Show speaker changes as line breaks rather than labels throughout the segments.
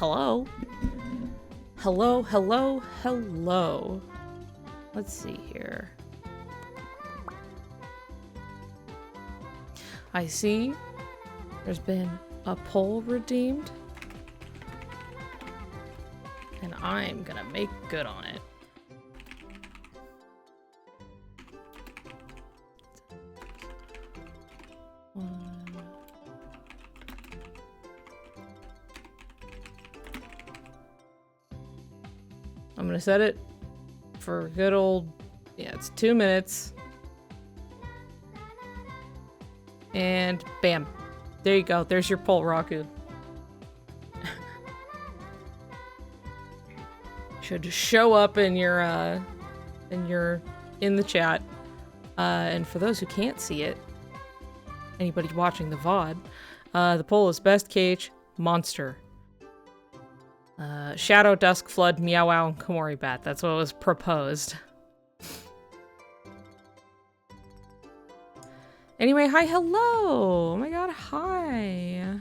Hello? Hello, hello, hello. Let's see here. I see there's been a poll redeemed. And I'm gonna make good on it. I'm gonna set it for good old, yeah, it's 2 minutes. And bam. There you go. There's your poll, Raku. Should show up in your, in the chat. And for those who can't see it, anybody watching the VOD, the poll is best cage monster. Shadow, Dusk, Flood, Meow Wow, and Komori Bat. That's what was proposed. Anyway, hi, hello! Oh my god, hi!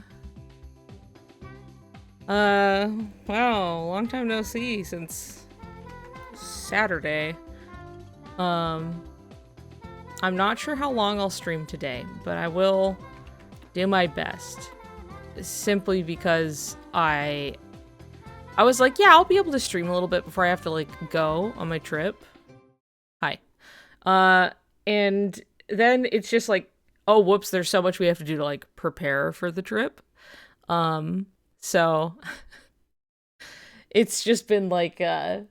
Wow, long time no see since Saturday. I'm not sure how long I'll stream today, but I will do my best. Simply because I was like, yeah, I'll be able to stream a little bit before I have to, like, go on my trip. Hi. And then it's just like, oh, whoops, there's so much we have to do to, like, prepare for the trip. So it's just been, like, a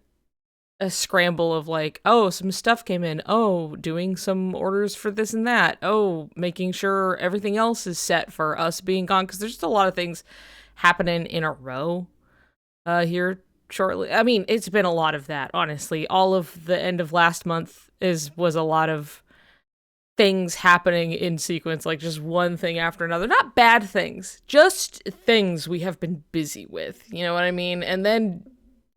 scramble of, like, oh, some stuff came in. Oh, doing some orders for this and that. Oh, making sure everything else is set for us being gone. Because there's just a lot of things happening in a row. Here shortly. I mean, it's been a lot of that, honestly. All of the end of last month was a lot of things happening in sequence, like just one thing after another. Not bad things, just things we have been busy with. You know what I mean? And then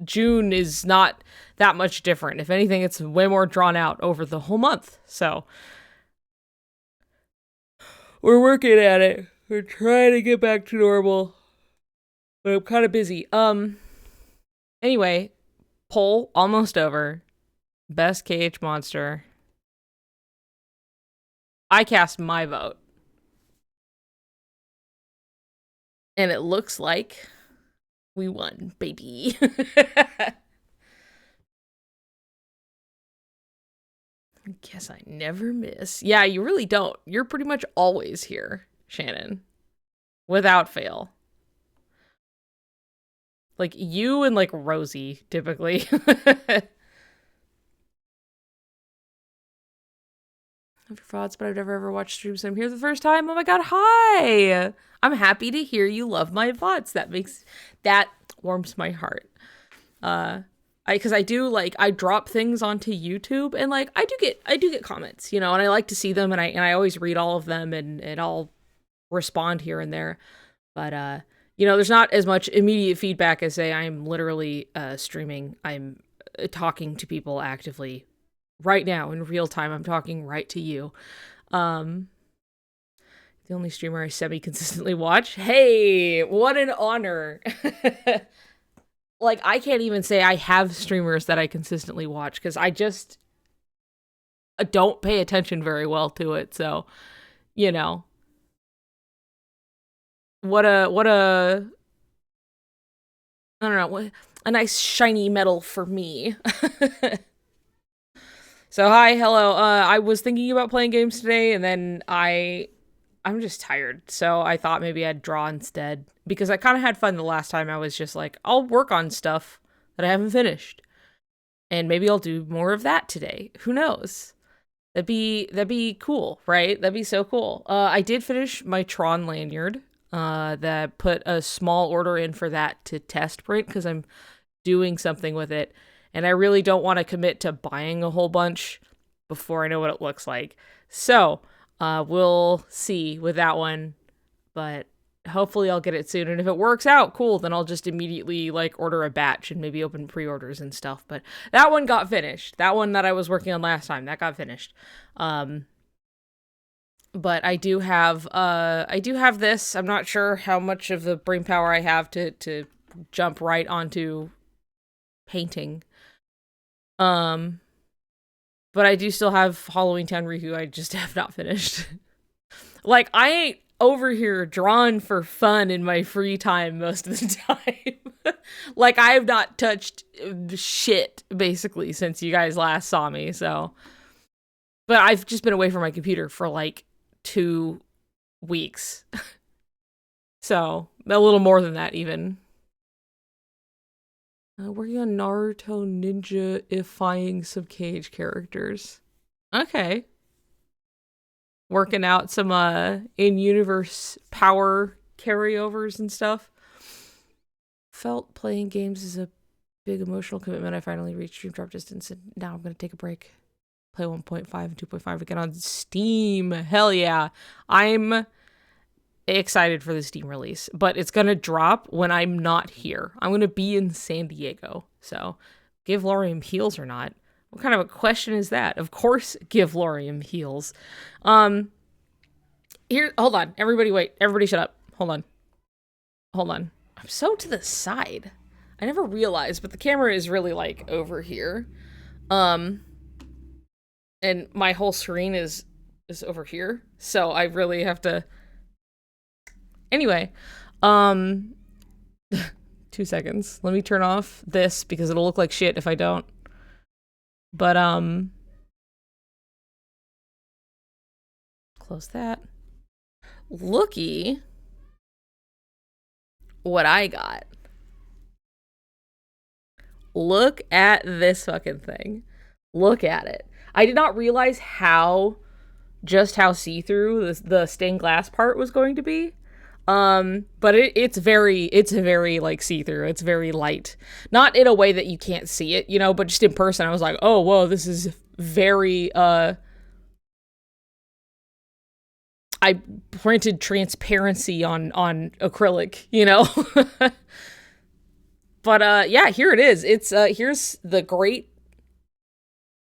June is not that much different. If anything, it's way more drawn out over the whole month. So we're working at it. We're trying to get back to normal. But I'm kind of busy. Anyway, poll almost over. Best KH monster. I cast my vote. And it looks like we won, baby. I guess I never miss. Yeah, you really don't. You're pretty much always here, Shannon. Without fail. Like, you and, like, Rosie, typically. I've thoughts, but I've never ever watched streams, so I'm here the first time. Oh my god, hi! I'm happy to hear you love my VODs. That warms my heart. Because I do, like, I drop things onto YouTube, and, like, I do get comments, you know, and I like to see them, and I always read all of them, and I'll respond here and there. But, you know, there's not as much immediate feedback as, say, I'm literally streaming. I'm talking to people actively right now in real time. I'm talking right to you. The only streamer I semi-consistently watch. Hey, what an honor. Like, I can't even say I have streamers that I consistently watch because I just don't pay attention very well to it. So, you know. What a I don't know, what a nice shiny medal for me. So hi, hello. I was thinking about playing games today, and then I'm just tired. So I thought maybe I'd draw instead because I kind of had fun the last time. I was just like, I'll work on stuff that I haven't finished, and maybe I'll do more of that today. Who knows? That'd be cool, right? That'd be so cool. I did finish my Tron lanyard. That put a small order in for that to test print because I'm doing something with it. And I really don't want to commit to buying a whole bunch before I know what it looks like. So, we'll see with that one. But hopefully I'll get it soon. And if it works out, cool, then I'll just immediately, like, order a batch and maybe open pre-orders and stuff. But that one got finished. That one that I was working on last time, that got finished. But I do have this. I'm not sure how much of the brain power I have to jump right onto painting. But I do still have Halloween Town Riku. I just have not finished. Like, I ain't over here drawn for fun in my free time most of the time. Like, I have not touched shit, basically, since you guys last saw me, so. But I've just been away from my computer for, like, 2 weeks. So, a little more than that, even. Working on Naruto Ninja-ifying some Cage characters. Okay. Working out some in-universe power carryovers and stuff. Felt playing games is a big emotional commitment. I finally reached Dream Drop distance, and now I'm going to take a break. Play 1.5 and 2.5 again on Steam. Hell yeah. I'm excited for the Steam release, but it's going to drop when I'm not here. I'm going to be in San Diego. So, give Lorium heals or not? What kind of a question is that? Of course, give Lorium heals. Here, hold on. Everybody wait. Everybody shut up. Hold on. I'm so to the side. I never realized, but the camera is really, like, over here. And my whole screen is over here. So I really have to... Anyway, 2 seconds. Let me turn off this because it'll look like shit if I don't. But, close that. Looky what I got. Look at this fucking thing. Look at it. I did not realize how see-through the stained glass part was going to be. But it's very like see-through. It's very light. Not in a way that you can't see it, you know, but just in person I was like, oh, whoa, this is very, I printed transparency on acrylic, you know? But, yeah, here it is. It's, here's the great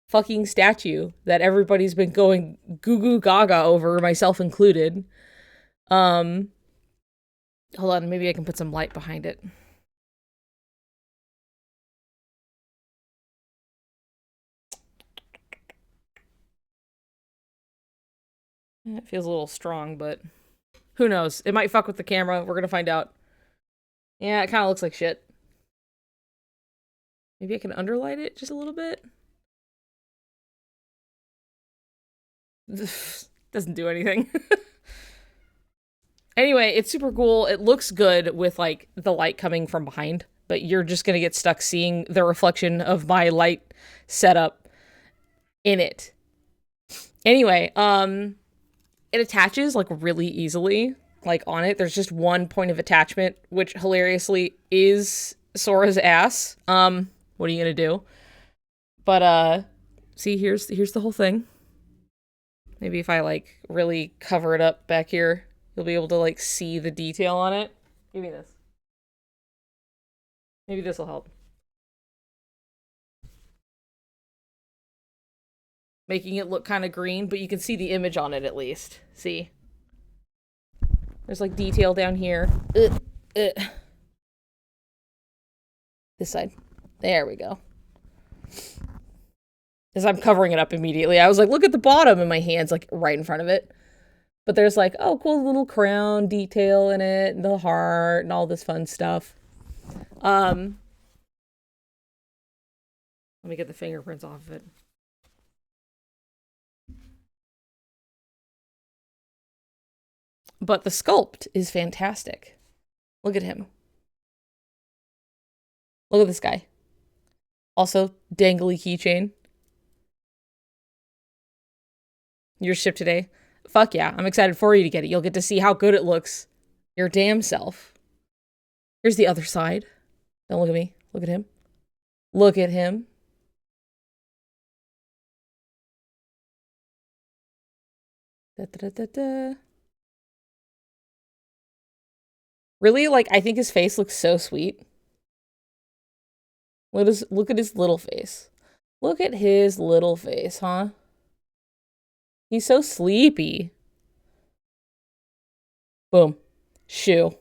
fucking statue that everybody's been going goo goo gaga over, myself included. Hold on, maybe I can put some light behind it. It feels a little strong, but who knows? It might fuck with the camera. We're gonna find out. Yeah, it kind of looks like shit. Maybe I can underlight it just a little bit. Doesn't do anything. Anyway, it's super cool. It looks good with, like, the light coming from behind, but you're just gonna get stuck seeing the reflection of my light setup in it. Anyway, it attaches, like, really easily. Like, on it, there's just one point of attachment, which hilariously is Sora's ass. What are you gonna do? But, see, here's the whole thing. Maybe if I, like, really cover it up back here, you'll be able to, like, see the detail on it. Give me this. Maybe this will help. Making it look kind of green, but you can see the image on it at least. See? There's, like, detail down here. This side. There we go. As I'm covering it up immediately, I was like, look at the bottom, and my hand's, like, right in front of it. But there's, like, oh, cool little crown detail in it, and the heart, and all this fun stuff. Let me get the fingerprints off of it. But the sculpt is fantastic. Look at him. Look at this guy. Also, dangly keychain. Your ship today. Fuck yeah, I'm excited for you to get it. You'll get to see how good it looks. Your damn self. Here's the other side. Don't look at me. Look at him. Look at him. Da, da, da, da, da. Really, like, I think his face looks so sweet. Look at his little face. Look at his little face, huh? He's so sleepy. Boom. Shoe.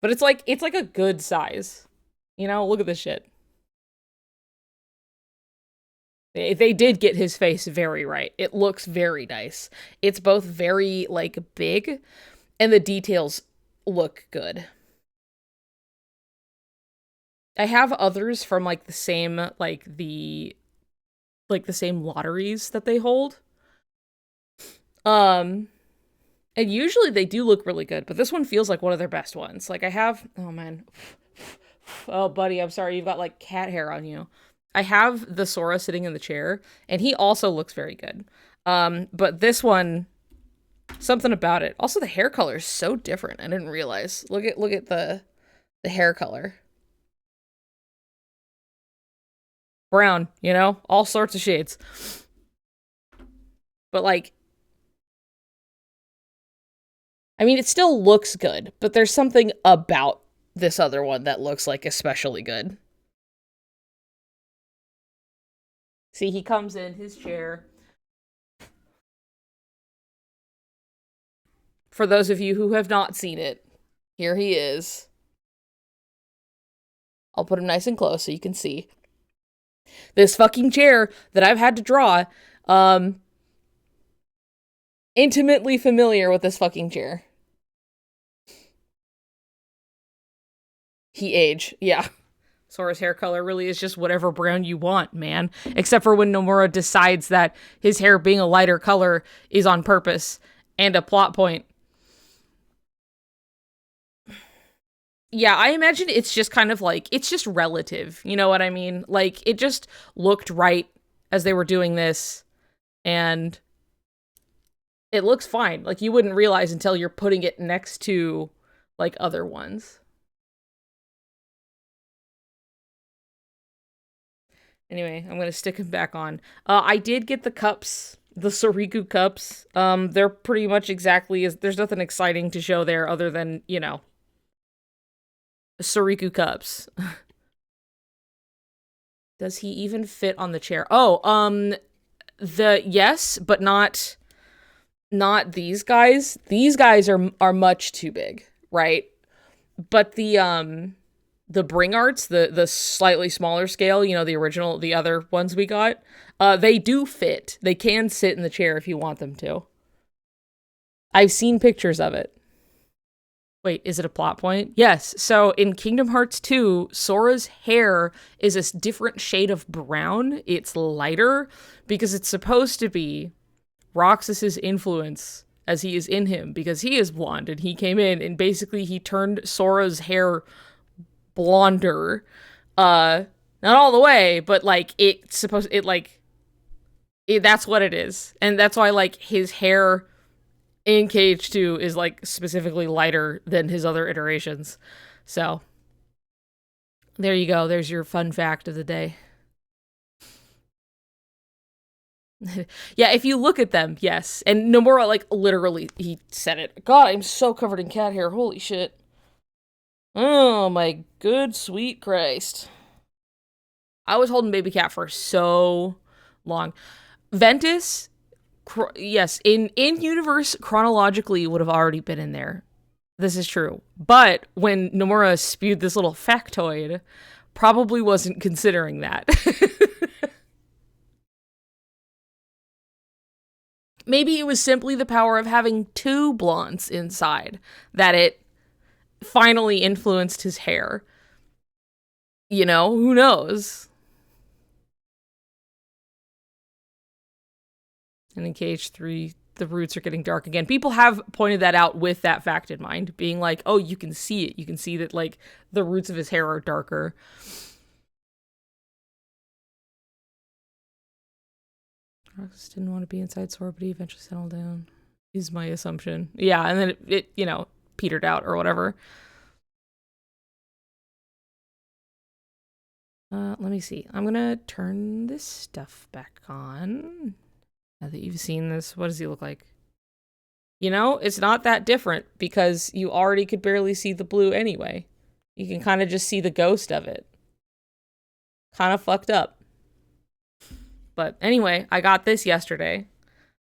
But it's like a good size. You know, look at this shit. They did get his face very right. It looks very nice. It's both very like big and the details look good. I have others from like the same like the same lotteries that they hold. Um and usually they do look really good, but this one feels like one of their best ones. Like I have, oh man. Oh buddy, I'm sorry. You've got like cat hair on you. I have the Sora sitting in the chair and he also looks very good. But this one, something about it. Also the hair color is so different. I didn't realize. Look at the hair color. Brown, you know? All sorts of shades. But like I mean, it still looks good, but there's something about this other one that looks like especially good. See, he comes in his chair. For those of you who have not seen it, here he is. I'll put him nice and close so you can see. This fucking chair that I've had to draw, intimately familiar with this fucking chair. He age, yeah. Sora's hair color really is just whatever brown you want, man. Except for when Nomura decides that his hair being a lighter color is on purpose and a plot point. Yeah, I imagine it's just kind of like, it's just relative. You know what I mean? Like, it just looked right as they were doing this, and it looks fine. Like, you wouldn't realize until you're putting it next to, like, other ones. Anyway, I'm gonna stick him back on. I did get the cups, the Soriku cups. They're pretty much exactly as, there's nothing exciting to show there other than, you know, Soriku cups. Does he even fit on the chair? Oh, yes, but not these guys. These guys are much too big, right? But the Bring Arts, the slightly smaller scale, you know, the original, the other ones we got, they do fit. They can sit in the chair if you want them to. I've seen pictures of it. Wait, is it a plot point? Yes. So in Kingdom Hearts 2, Sora's hair is a different shade of brown. It's lighter because it's supposed to be Roxas's influence as he is in him because he is blonde and he came in and basically he turned Sora's hair blonder. Not all the way, but like that's what it is. And that's why like his hair in KH2 is like specifically lighter than his other iterations. So there you go. There's your fun fact of the day. Yeah, if you look at them, yes. And Nomura, like, literally, he said it. God, I'm so covered in cat hair. Holy shit. Oh, my good sweet Christ. I was holding baby cat for so long. Ventus, yes, in universe, chronologically, would have already been in there. This is true. But when Nomura spewed this little factoid, probably wasn't considering that. Maybe it was simply the power of having two blondes inside that it finally influenced his hair. You know, who knows? And in KH3, the roots are getting dark again. People have pointed that out with that fact in mind, being like, oh, you can see it. You can see that, like, the roots of his hair are darker. Roxas didn't want to be inside Sora, but he eventually settled down. Is my assumption. Yeah, and then it you know, petered out or whatever. Let me see. I'm gonna turn this stuff back on. Now that you've seen this, what does he look like? You know, it's not that different because you already could barely see the blue anyway. You can kind of just see the ghost of it. Kind of fucked up. But anyway, I got this yesterday.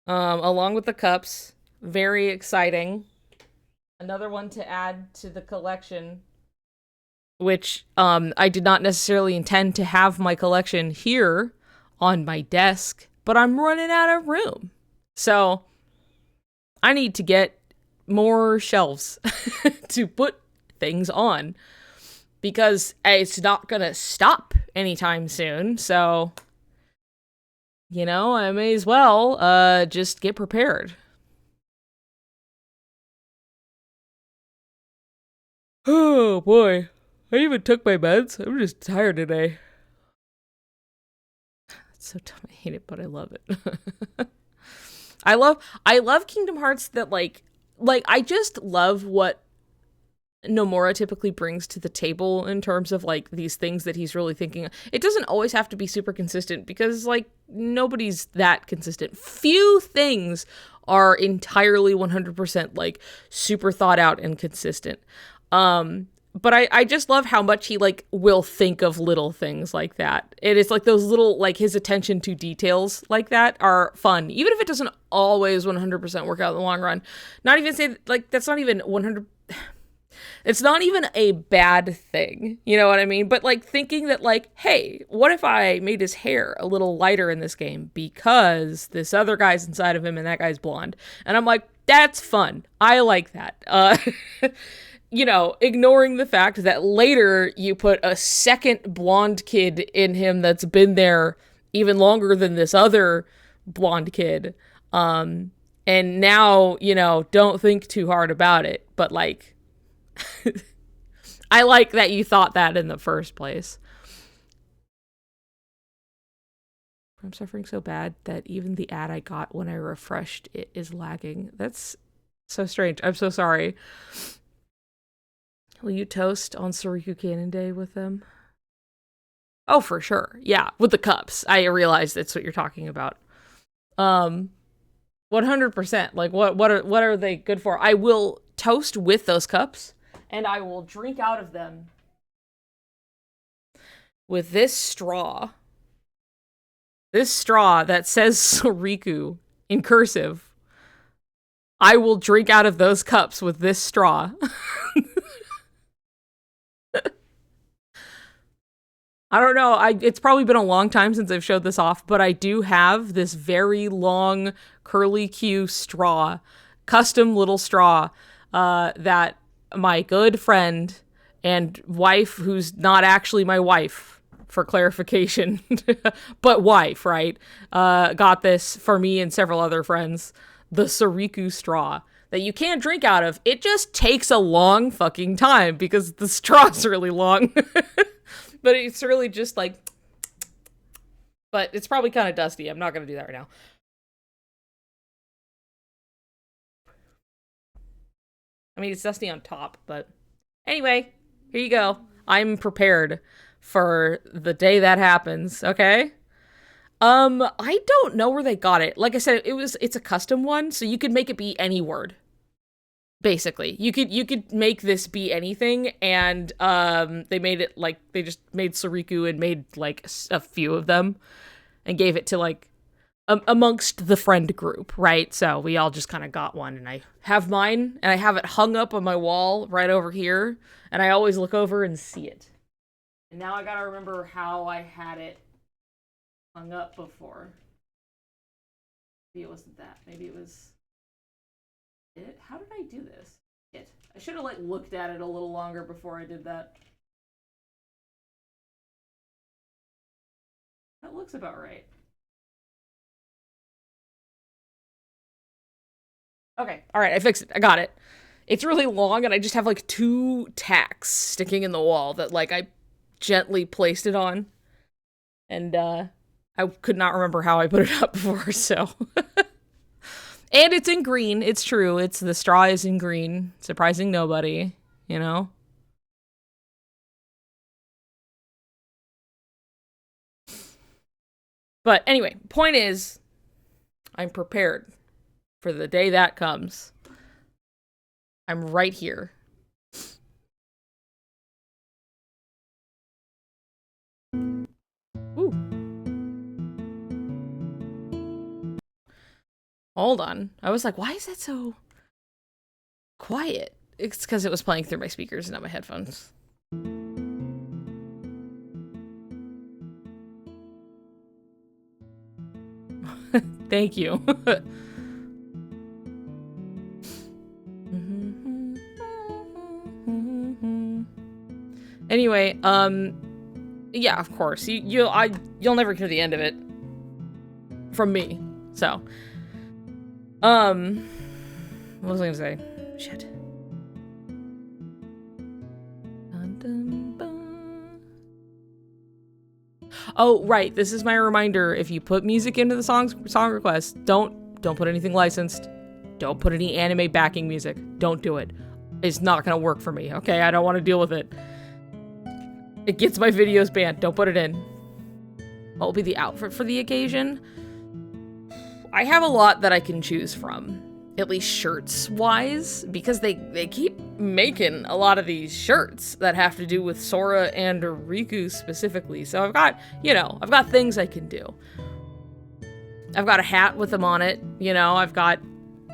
Along with the cups. Very exciting. Another one to add to the collection, which I did not necessarily intend to have my collection here on my desk, but I'm running out of room. So I need to get more shelves to put things on because it's not going to stop anytime soon. So, I may as well just get prepared. Oh boy. I even took my meds. I'm just tired today. It's so dumb. I hate it, but I love it. I love Kingdom Hearts that like I just love what Nomura typically brings to the table in terms of like these things that he's really thinking. It doesn't always have to be super consistent because like nobody's that consistent. Few things are entirely 100% like super thought out and consistent. But I just love how much he like will think of little things like that. It is like those little like his attention to details like that are fun, even if it doesn't always 100% work out in the long run. Not even say like that's not even 100. It's not even a bad thing, you know what I mean? But like thinking that like, hey, what if I made his hair a little lighter in this game because this other guy's inside of him and that guy's blonde, and I'm like, that's fun. I like that. Ignoring the fact that later you put a second blonde kid in him that's been there even longer than this other blonde kid. And now, don't think too hard about it. But like, I like that you thought that in the first place. I'm suffering so bad that even the ad I got when I refreshed it is lagging. That's so strange. I'm so sorry. Will you toast on Suruku Cannon Day with them? Oh, for sure. Yeah, with the cups. I realize that's what you're talking about. 100%. Like what are they good for? I will toast with those cups and I will drink out of them with this straw. This straw that says Suruku in cursive. I will drink out of those cups with this straw. I don't know. It's probably been a long time since I've showed this off, but I do have this very long curly Q straw, custom little straw, that my good friend and wife, who's not actually my wife, for clarification, but wife, right? Got this for me and several other friends. The Suruku straw that you can't drink out of. It just takes a long fucking time because the straw's really long. But it's really just like, but it's probably kind of dusty. I'm not going to do that right now. I mean, it's dusty on top, but anyway, here you go. I'm prepared for the day that happens, okay? I don't know where they got it. Like I said, it's a custom one, so you could make it be any word. Basically, you could make this be anything, and they made it like they just made Suruku and made like a few of them, and gave it to like amongst the friend group, right? So we all just kind of got one, and I have mine, and I have it hung up on my wall right over here, and I always look over and see it. And now I gotta remember how I had it hung up before. Maybe it wasn't that. Maybe it was. How did I do this? I should have like looked at it a little longer before I did that. That looks about right. Okay, all right, I fixed it. I got it. It's really long, and I just have like two tacks sticking in the wall that like I gently placed it on, and I could not remember how I put it up before, so. And it's in green. It's true. The straw is in green. Surprising nobody, you know? But anyway, point is, I'm prepared for the day that comes. I'm right here. Ooh. Hold on. I was like, why is that so quiet? It's because it was playing through my speakers and not my headphones. Thank you. Anyway, yeah, of course. You'll never hear the end of it from me. So, what was I gonna say? Shit. Dun, dun, dun. Oh, right. This is my reminder. If you put music into the song request, don't put anything licensed. Don't put any anime backing music. Don't do it. It's not gonna work for me. Okay, I don't want to deal with it. It gets my videos banned. Don't put it in. What will be the outfit for the occasion? I have a lot that I can choose from, at least shirts-wise, because they keep making a lot of these shirts that have to do with Sora and Riku specifically. So I've got, I've got things I can do. I've got a hat with them on it, I've got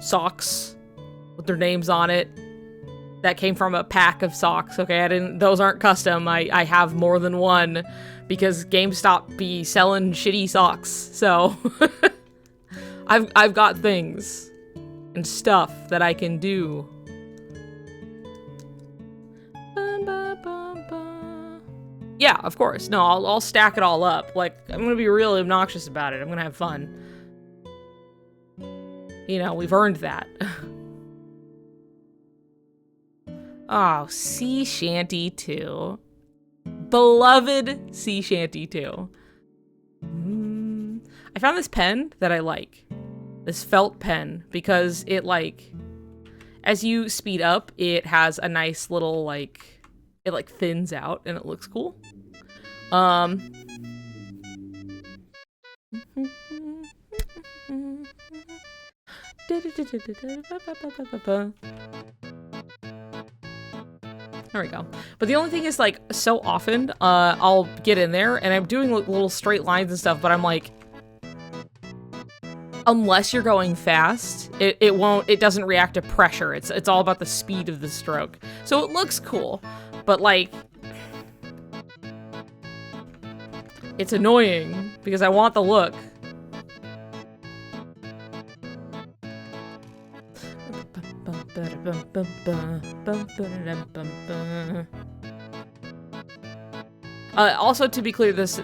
socks with their names on it. That came from a pack of socks, okay? Those aren't custom. I have more than one because GameStop be selling shitty socks. So I've got things and stuff that I can do. Yeah, of course. No, I'll stack it all up. Like, I'm gonna be really obnoxious about it. I'm gonna have fun. We've earned that. Oh, Sea Shanty 2. Beloved Sea Shanty 2. I found this pen that I like. This felt pen, because it, as you speed up, it has a nice little, it, thins out, and it looks cool. There we go. But the only thing is, so often, I'll get in there, and I'm doing little straight lines and stuff, but I'm like, unless you're going fast, it doesn't react to pressure. It's all about the speed of the stroke. So it looks cool, but, it's annoying, because I want the look. Also, to be clear, this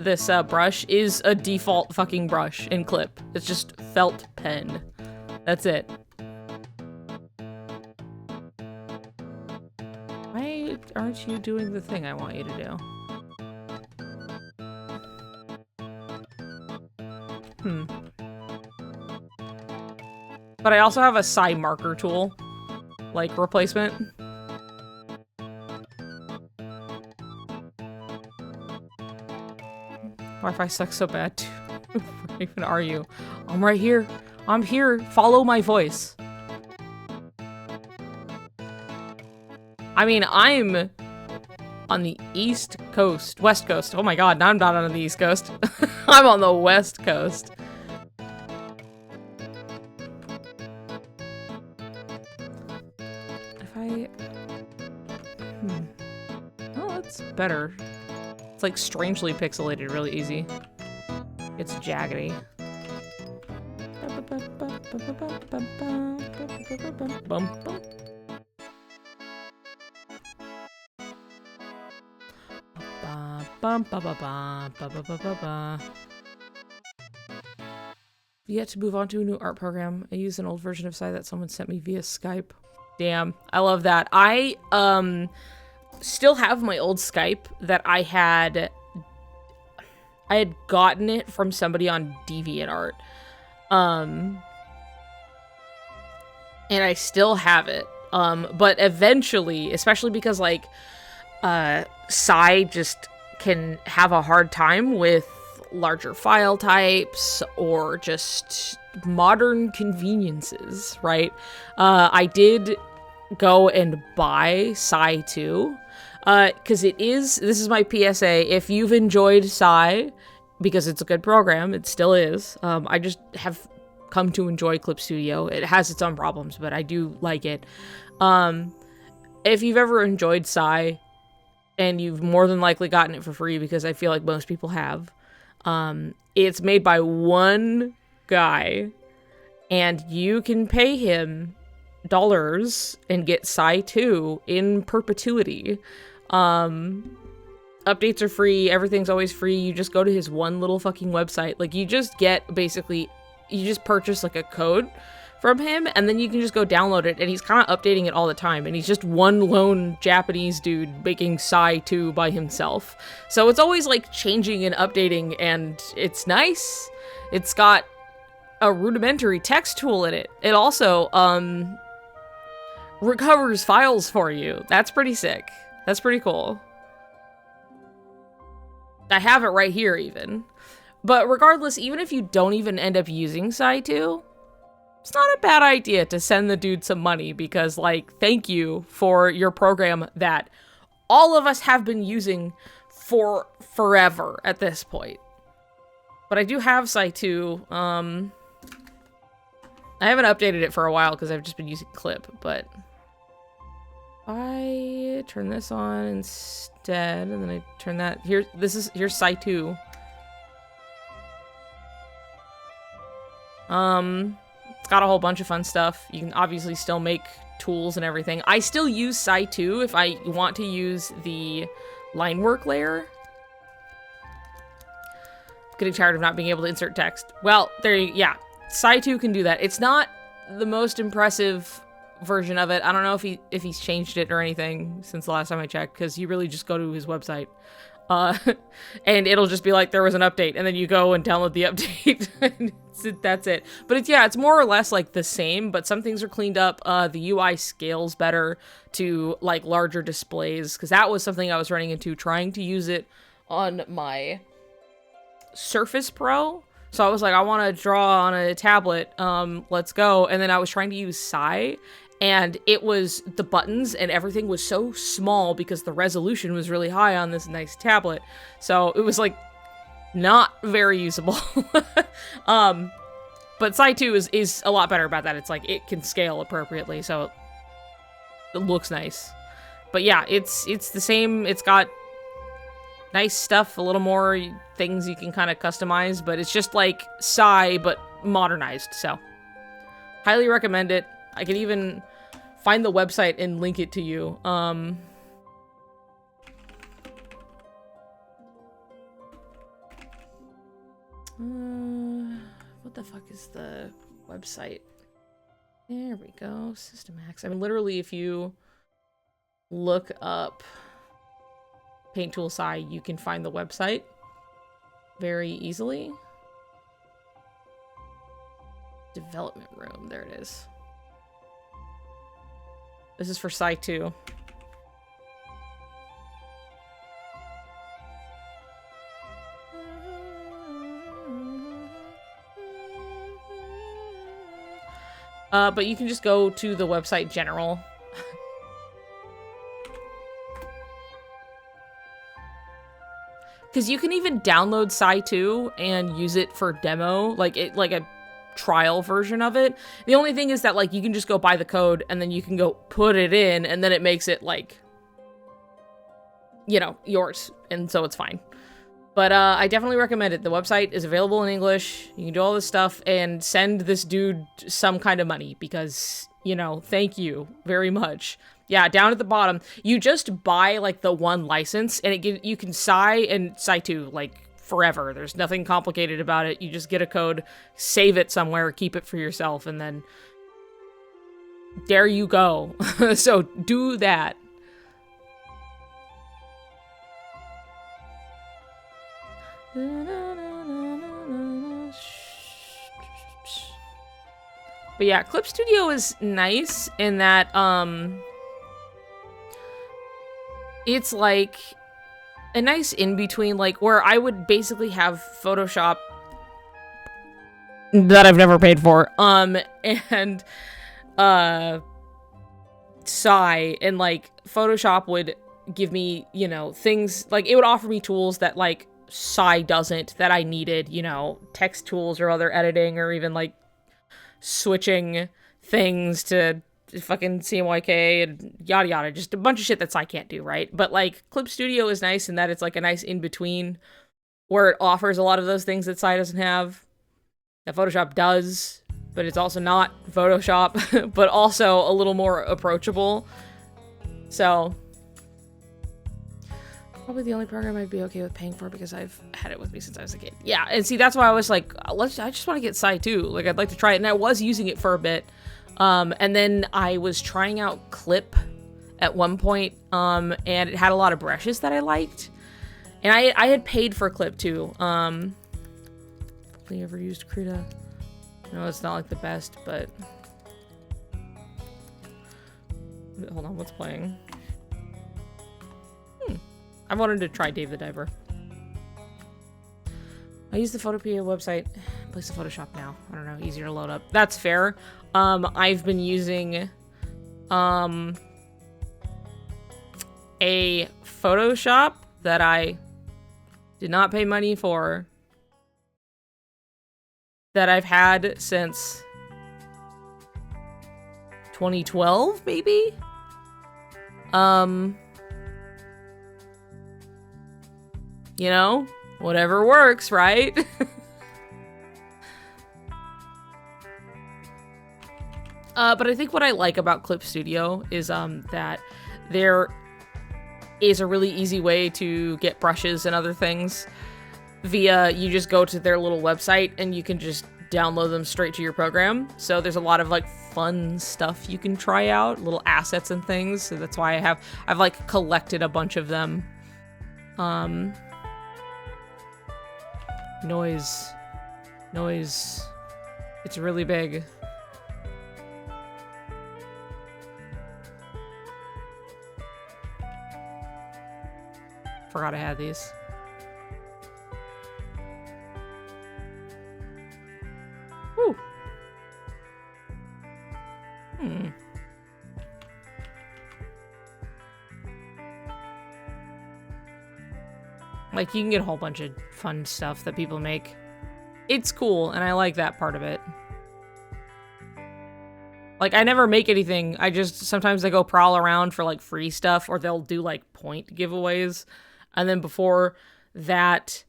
brush is a default fucking brush in Clip. It's just felt pen. That's it. Why aren't you doing the thing I want you to do? But I also have a side marker tool, replacement. Wi-Fi sucks so bad too. Where even are you? I'm right here. I'm here. Follow my voice. I mean, I'm on the East Coast. West Coast. Oh my god, now I'm not on the East Coast. I'm on the West Coast. Oh, that's better. It's strangely pixelated, really easy. It's jaggedy. Yet to move on to a new art program. I used an old version of Sai that someone sent me via Skype. Damn, I love that. I still have my old Skype that I had gotten it from somebody on DeviantArt. And I still have it. But eventually, especially because Sai just can have a hard time with larger file types or just modern conveniences, right? I did go and buy Sai 2, because this is my PSA, if you've enjoyed Sai, because it's a good program, it still is, I just have come to enjoy Clip Studio. It has its own problems, but I do like it. if you've ever enjoyed Psy, and you've more than likely gotten it for free because I feel like most people have, it's made by one guy, and you can pay him dollars and get Psy 2 in perpetuity. Updates are free, everything's always free. You just go to his one little fucking website. Like, you just get, basically, you just purchase like a code from him, and then you can just go download it, and he's kind of updating it all the time, and he's just one lone Japanese dude making Psy 2 by himself. So it's always like changing and updating, and it's nice. It's got a rudimentary text tool in it. It also recovers files for you. That's pretty sick. That's pretty cool. I have it right here even. But regardless, even if you don't even end up using Psy 2, it's not a bad idea to send the dude some money, because, like, thank you for your program that all of us have been using for forever at this point. But I do have Psy 2. I haven't updated it for a while because I've just been using Clip, but I turn this on instead, and then I turn that here. Here's Psy 2. It's got a whole bunch of fun stuff. You can obviously still make tools and everything. I still use Psy 2 if I want to use the line work layer. Getting tired of not being able to insert text. Well, yeah. Psy 2 can do that. It's not the most impressive version of it. I don't know if he's changed it or anything since the last time I checked, because you really just go to his website. And it'll just be like, there was an update, and then you go and download the update. That's it. But it's more or less like the same, but some things are cleaned up. The UI scales better to like larger displays, because that was something I was running into trying to use it on my Surface Pro. So I was like, I want to draw on a tablet. Let's go. And then I was trying to use Psy, and it was the buttons and everything was so small because the resolution was really high on this nice tablet. So it was like not very usable. But Psy 2 is a lot better about that. It's like it can scale appropriately, so it looks nice. But yeah, it's the same. It's got nice stuff, a little more things you can kind of customize, but it's just like Psy but modernized. So highly recommend it. I could even find the website and link it to you. What the fuck is the website? There we go. Systemax. I mean, literally, if you look up Paint Tool Psy, you can find the website very easily. Development room. There it is. This is for Psy 2. But you can just go to the website general. Because you can even download Psy 2 and use it for demo, like a trial version of it. The only thing is that, like, you can just go buy the code and then you can go put it in, and then it makes it, like, you know, yours, and so it's fine. But I definitely recommend it. The website is available in English. You can do all this stuff and send this dude some kind of money because, you know, thank you very much. Yeah, down at the bottom, you just buy, like, the one license, and you can Psy and Psy 2, like, forever. There's nothing complicated about it. You just get a code, save it somewhere, keep it for yourself, and then there you go. So do that. But yeah, Clip Studio is nice in that, it's like a nice in-between, like, where I would basically have Photoshop that I've never paid for, and, Psy, and, like, Photoshop would give me, you know, things, like, it would offer me tools that, like, Psy doesn't, that I needed, you know, text tools or other editing, or even, like, switching things to fucking CMYK and yada yada, just a bunch of shit that I can't do, right? But like Clip Studio is nice in that it's like a nice in between where it offers a lot of those things that Psy doesn't have, that Photoshop does, but it's also not Photoshop, but also a little more approachable. So probably the only program I'd be okay with paying for because I've had it with me since I was a kid. Yeah, and see, that's why I was like, I just want to get Psy too. Like, I'd like to try it, and I was using it for a bit. And then I was trying out Clip at one point, and it had a lot of brushes that I liked. And I had paid for Clip too. Probably ever used Krita. No, it's not like the best, but... Hold on, what's playing? I wanted to try Dave the Diver. I use the Photopea website. Place the Photoshop now. I don't know, easier to load up. That's fair. I've been using a Photoshop that I did not pay money for, that I've had since 2012, maybe? You know, whatever works, right? But I think what I like about Clip Studio is that there is a really easy way to get brushes and other things via, you just go to their little website and you can just download them straight to your program. So there's a lot of like fun stuff you can try out, little assets and things. So that's why I've like collected a bunch of them. Noise. It's really big. Forgot I had these. Woo. Like, you can get a whole bunch of fun stuff that people make. It's cool, and I like that part of it. Like, I never make anything. Sometimes I go prowl around for, like, free stuff, or they'll do, like, point giveaways. And then before that,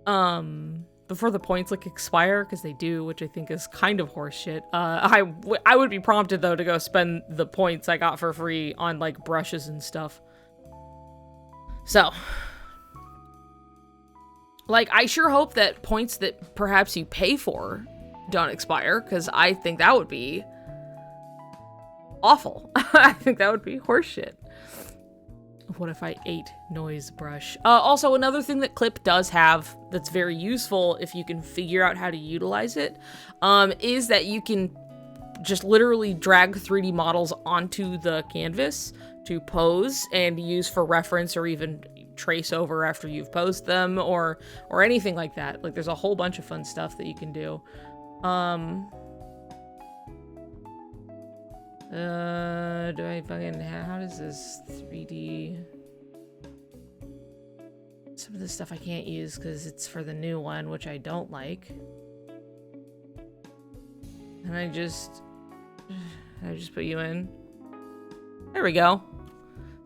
before the points, like, expire, because they do, which I think is kind of horseshit, I would be prompted, though, to go spend the points I got for free on, like, brushes and stuff. So... like, I sure hope that points that perhaps you pay for don't expire, because I think that would be awful. I think that would be horseshit. What if I ate Noise Brush? Also, another thing that Clip does have that's very useful if you can figure out how to utilize it, is that you can just literally drag 3D models onto the canvas to pose and use for reference, or even trace over after you've posed them, or anything like that. Like, there's a whole bunch of fun stuff that you can do. Do I fucking... how does this 3D... Some of this stuff I can't use because it's for the new one, which I don't like. And I just put you in. There we go.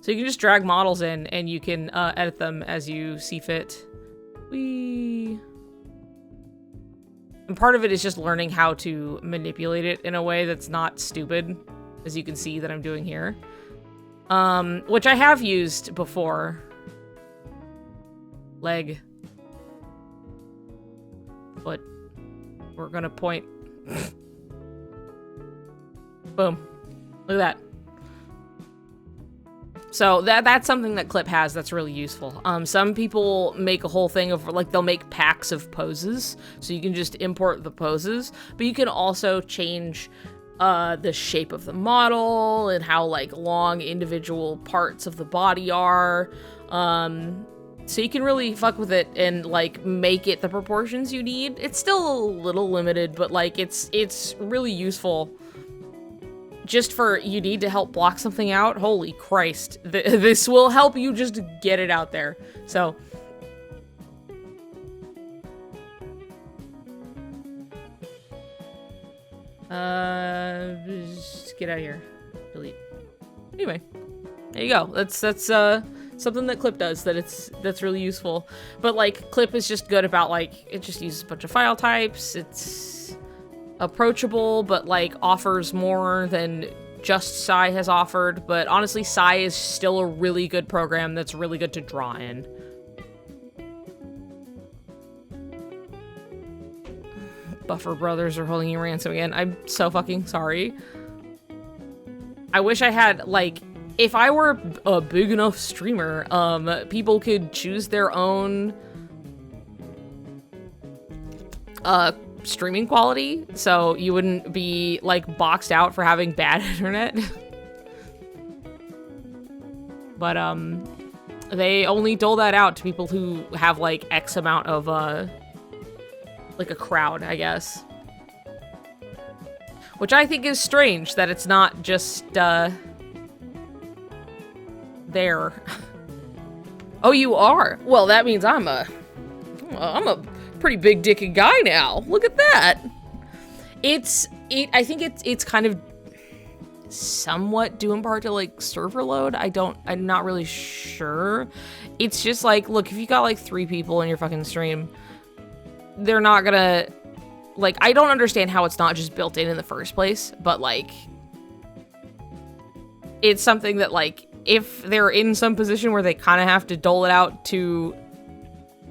So you can just drag models in, and you can edit them as you see fit. Whee! And part of it is just learning how to manipulate it in a way that's not stupid, as you can see that I'm doing here. Which I have used before. Leg. Foot. We're gonna point. Boom. Look at that. So that's something that Clip has that's really useful. Some people make a whole thing of, like, they'll make packs of poses, so you can just import the poses, but you can also change the shape of the model and how, like, long individual parts of the body are. So you can really fuck with it and, like, make it the proportions you need. It's still a little limited, but, like, it's really useful. Just for, you need to help block something out. Holy Christ. This will help you just get it out there. So. Just get out of here. Delete. Anyway, there you go. That's something that Clip does that's really useful. But like Clip is just good about like it just uses a bunch of file types. It's approachable, but like offers more than just Sai has offered. But honestly, Sai is still a really good program that's really good to draw in. Buffer Brothers are holding you ransom again. I'm so fucking sorry. I wish I had, like, if I were a big enough streamer, people could choose their own streaming quality, so you wouldn't be, like, boxed out for having bad internet. But, they only dole that out to people who have, like, X amount of, like a crowd, I guess. Which I think is strange that it's not just, there. Oh, you are? Well, that means I'm a pretty big dicked guy now. Look at that. I think it's kind of somewhat due in part to like server load. I'm not really sure. It's just like, look, if you got like 3 people in your fucking stream, they're not gonna, like, I don't understand how it's not just built in the first place, but, like, it's something that, like, if they're in some position where they kind of have to dole it out to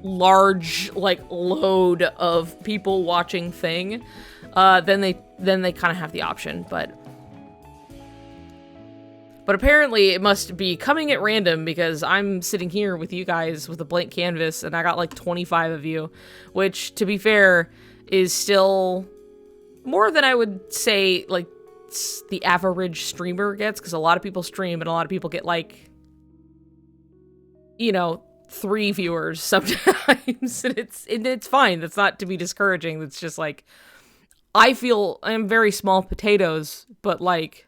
large, like, load of people watching thing, then they kind of have the option, but apparently it must be coming at random because I'm sitting here with you guys with a blank canvas and I got like 25 of you, which, to be fair, is still more than I would say like the average streamer gets, because a lot of people stream and a lot of people get like, you know, 3 viewers sometimes. And it's fine. That's not to be discouraging. It's just like, I feel I'm very small potatoes, but like,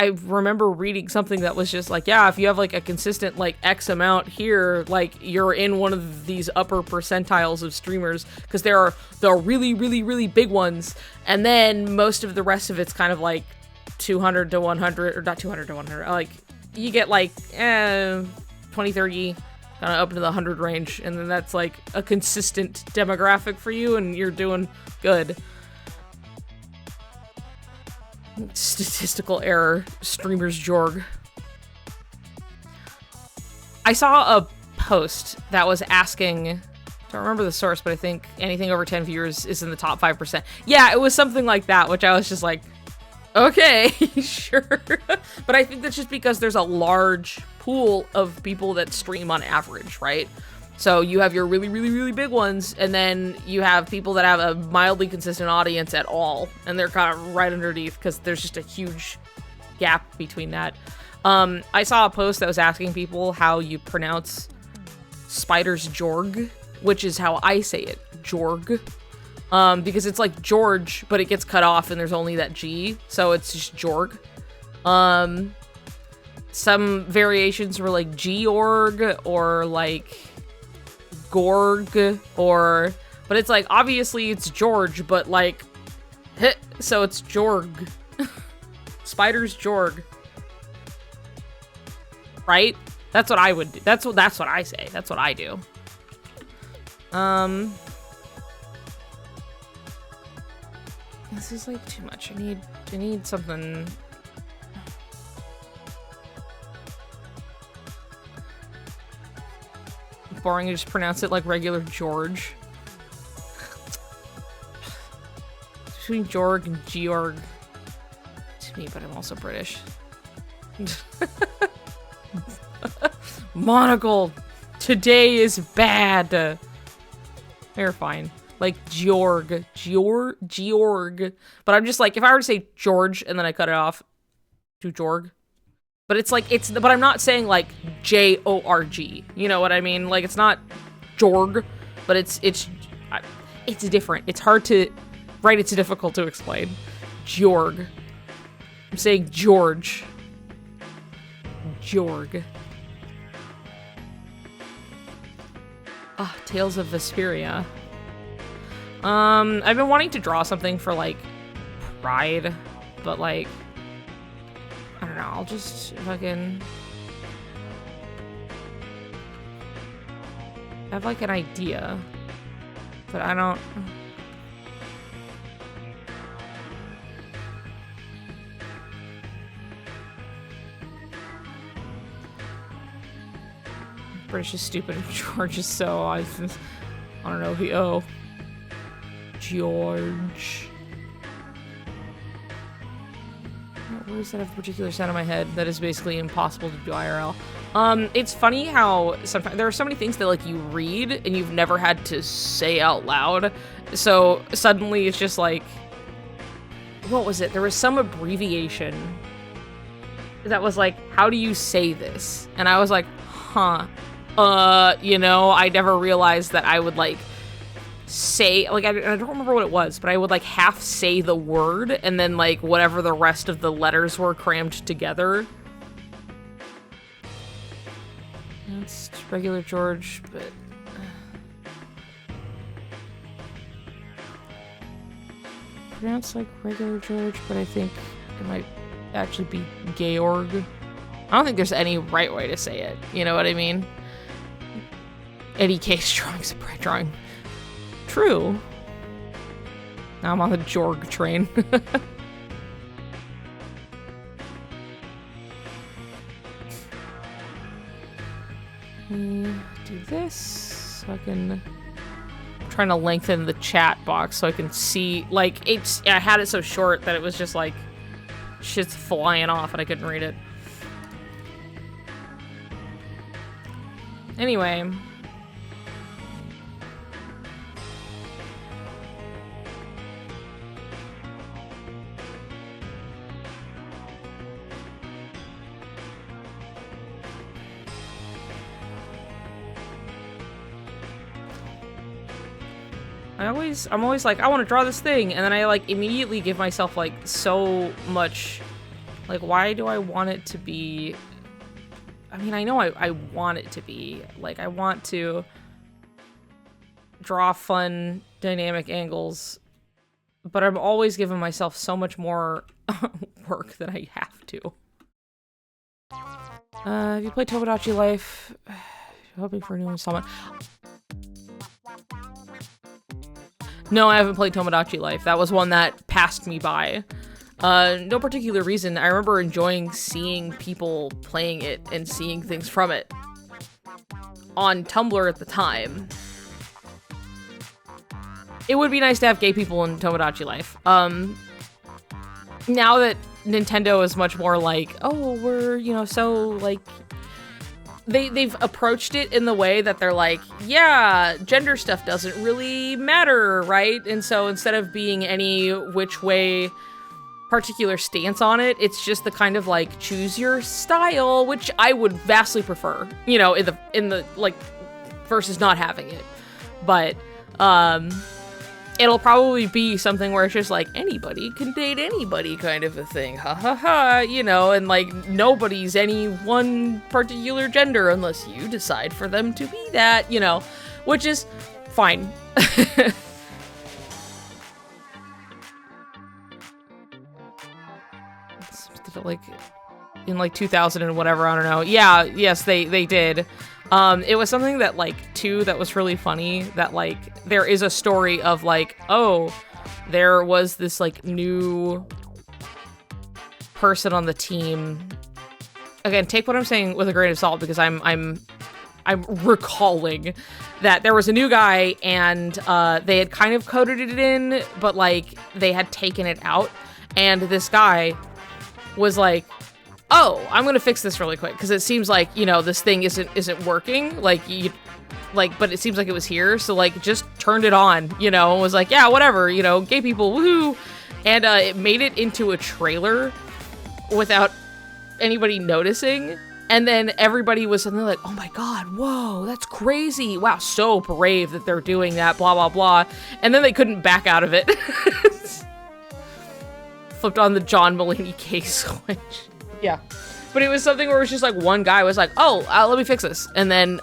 I remember reading something that was just like, yeah, if you have like a consistent like X amount here, like you're in one of these upper percentiles of streamers, because there are really, really, really big ones. And then most of the rest of it's kind of like 200 to 100, or not 200 to 100. Like you get like 20, 30, kind of up into the 100 range. And then that's like a consistent demographic for you and you're doing good. Statistical error, streamers jorg. I saw a post that was asking, don't remember the source, but I think anything over 10 viewers is in the top 5%. Yeah, it was something like that, which I was just like, okay, sure. But I think that's just because there's a large pool of people that stream on average, right? So you have your really, really, really big ones, and then you have people that have a mildly consistent audience at all, and they're kind of right underneath because there's just a huge gap between that. I saw a post that was asking people how you pronounce Spider's Jorg, which is how I say it, Jorg. Because it's like George, but it gets cut off and there's only that G, so it's just Jorg. Some variations were like Georg, or like Gorg, but it's like, obviously it's George, but like, so it's Jorg. Spider's Jorg. Right? That's what I would do. That's what I say. That's what I do. This is like too much. I need something. Boring to just pronounce it like regular George. Between Jorg and Georg. To me, but I'm also British. Monocle! Today is bad! They're fine. Like Georg. Georg. But I'm just like, if I were to say George and then I cut it off to Jorg. But it's like, but I'm not saying like Jorg. You know what I mean? Like, it's not Jorg, but it's different. It's hard to, right? It's difficult to explain. Georg. I'm saying George. Jorg. Ah, Tales of Vesperia. I've been wanting to draw something for like tried, but like, I don't know, I'll just fucking have like an idea, but I don't. British is stupid and George is so, I don't know, George. Where does that have a particular sound in my head that is basically impossible to do IRL? It's funny how sometimes there are so many things that like you read and you've never had to say out loud. So suddenly it's just like, what was it? There was some abbreviation that was like, how do you say this? And I was like, huh. You know, I never realized that I would like say, like, I don't remember what it was, but I would like half say the word and then like whatever the rest of the letters were crammed together. It's regular George, but pronounced like regular George, but I think it might actually be Georg. I don't think there's any right way to say it. You know what I mean? Any case, drawing's a bread drawing. True. Now I'm on the Jorg train. Do this so I can. I'm trying to lengthen the chat box so I can see. Like, I had it so short that it was just like shit's flying off and I couldn't read it. Anyway. I'm always like, I want to draw this thing, and then I like immediately give myself like so much, like, why do I want it to be? I mean, I know I want it to be like, I want to draw fun dynamic angles, but I'm always giving myself so much more work than I have to. Have you played Tomodachi Life? Hoping for a new installment. No, I haven't played Tomodachi Life. That was one that passed me by. No particular reason. I remember enjoying seeing people playing it and seeing things from it on Tumblr at the time. It would be nice to have gay people in Tomodachi Life. Now that Nintendo is much more like, oh, we're, you know, so like, they've approached it in the way that they're like, yeah, gender stuff doesn't really matter, right? And so instead of being any which way particular stance on it, it's just the kind of like choose your style, which I would vastly prefer, you know, in the like versus not having it. But it'll probably be something where it's just like anybody can date anybody kind of a thing. Ha ha ha, you know, and like nobody's any one particular gender unless you decide for them to be that, you know, which is fine. Like in like 2000 and whatever, I don't know. Yeah, yes, they did. It was something that like that was really funny, that like there is a story of like, oh, there was this like new person on the team. Again, take what I'm saying with a grain of salt, because I'm recalling that there was a new guy and they had kind of coded it in, but like they had taken it out, and this guy was like, oh, I'm gonna fix this really quick because it seems like, you know, this thing isn't working, like but it seems like it was here, so like just turned it on, you know, and was like, yeah, whatever, you know, gay people, woohoo, and it made it into a trailer without anybody noticing, and then everybody was suddenly like, oh my god, whoa, that's crazy, wow, so brave that they're doing that, blah blah blah, and then they couldn't back out of it. Flipped on the John Mulaney case switch. Yeah. But it was something where it was just like one guy was like, oh, let me fix this. And then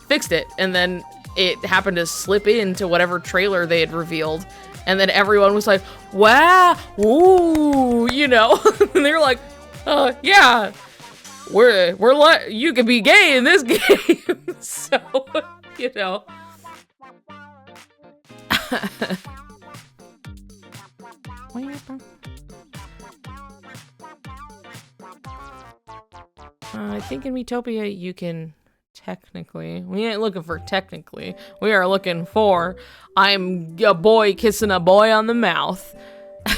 fixed it. And then it happened to slip into whatever trailer they had revealed. And then everyone was like, wow, ooh, you know, and they were like, yeah, you can be gay in this game. So, you know. I think in Miitopia you can technically, we ain't looking for technically, we are looking for, I'm a boy kissing a boy on the mouth.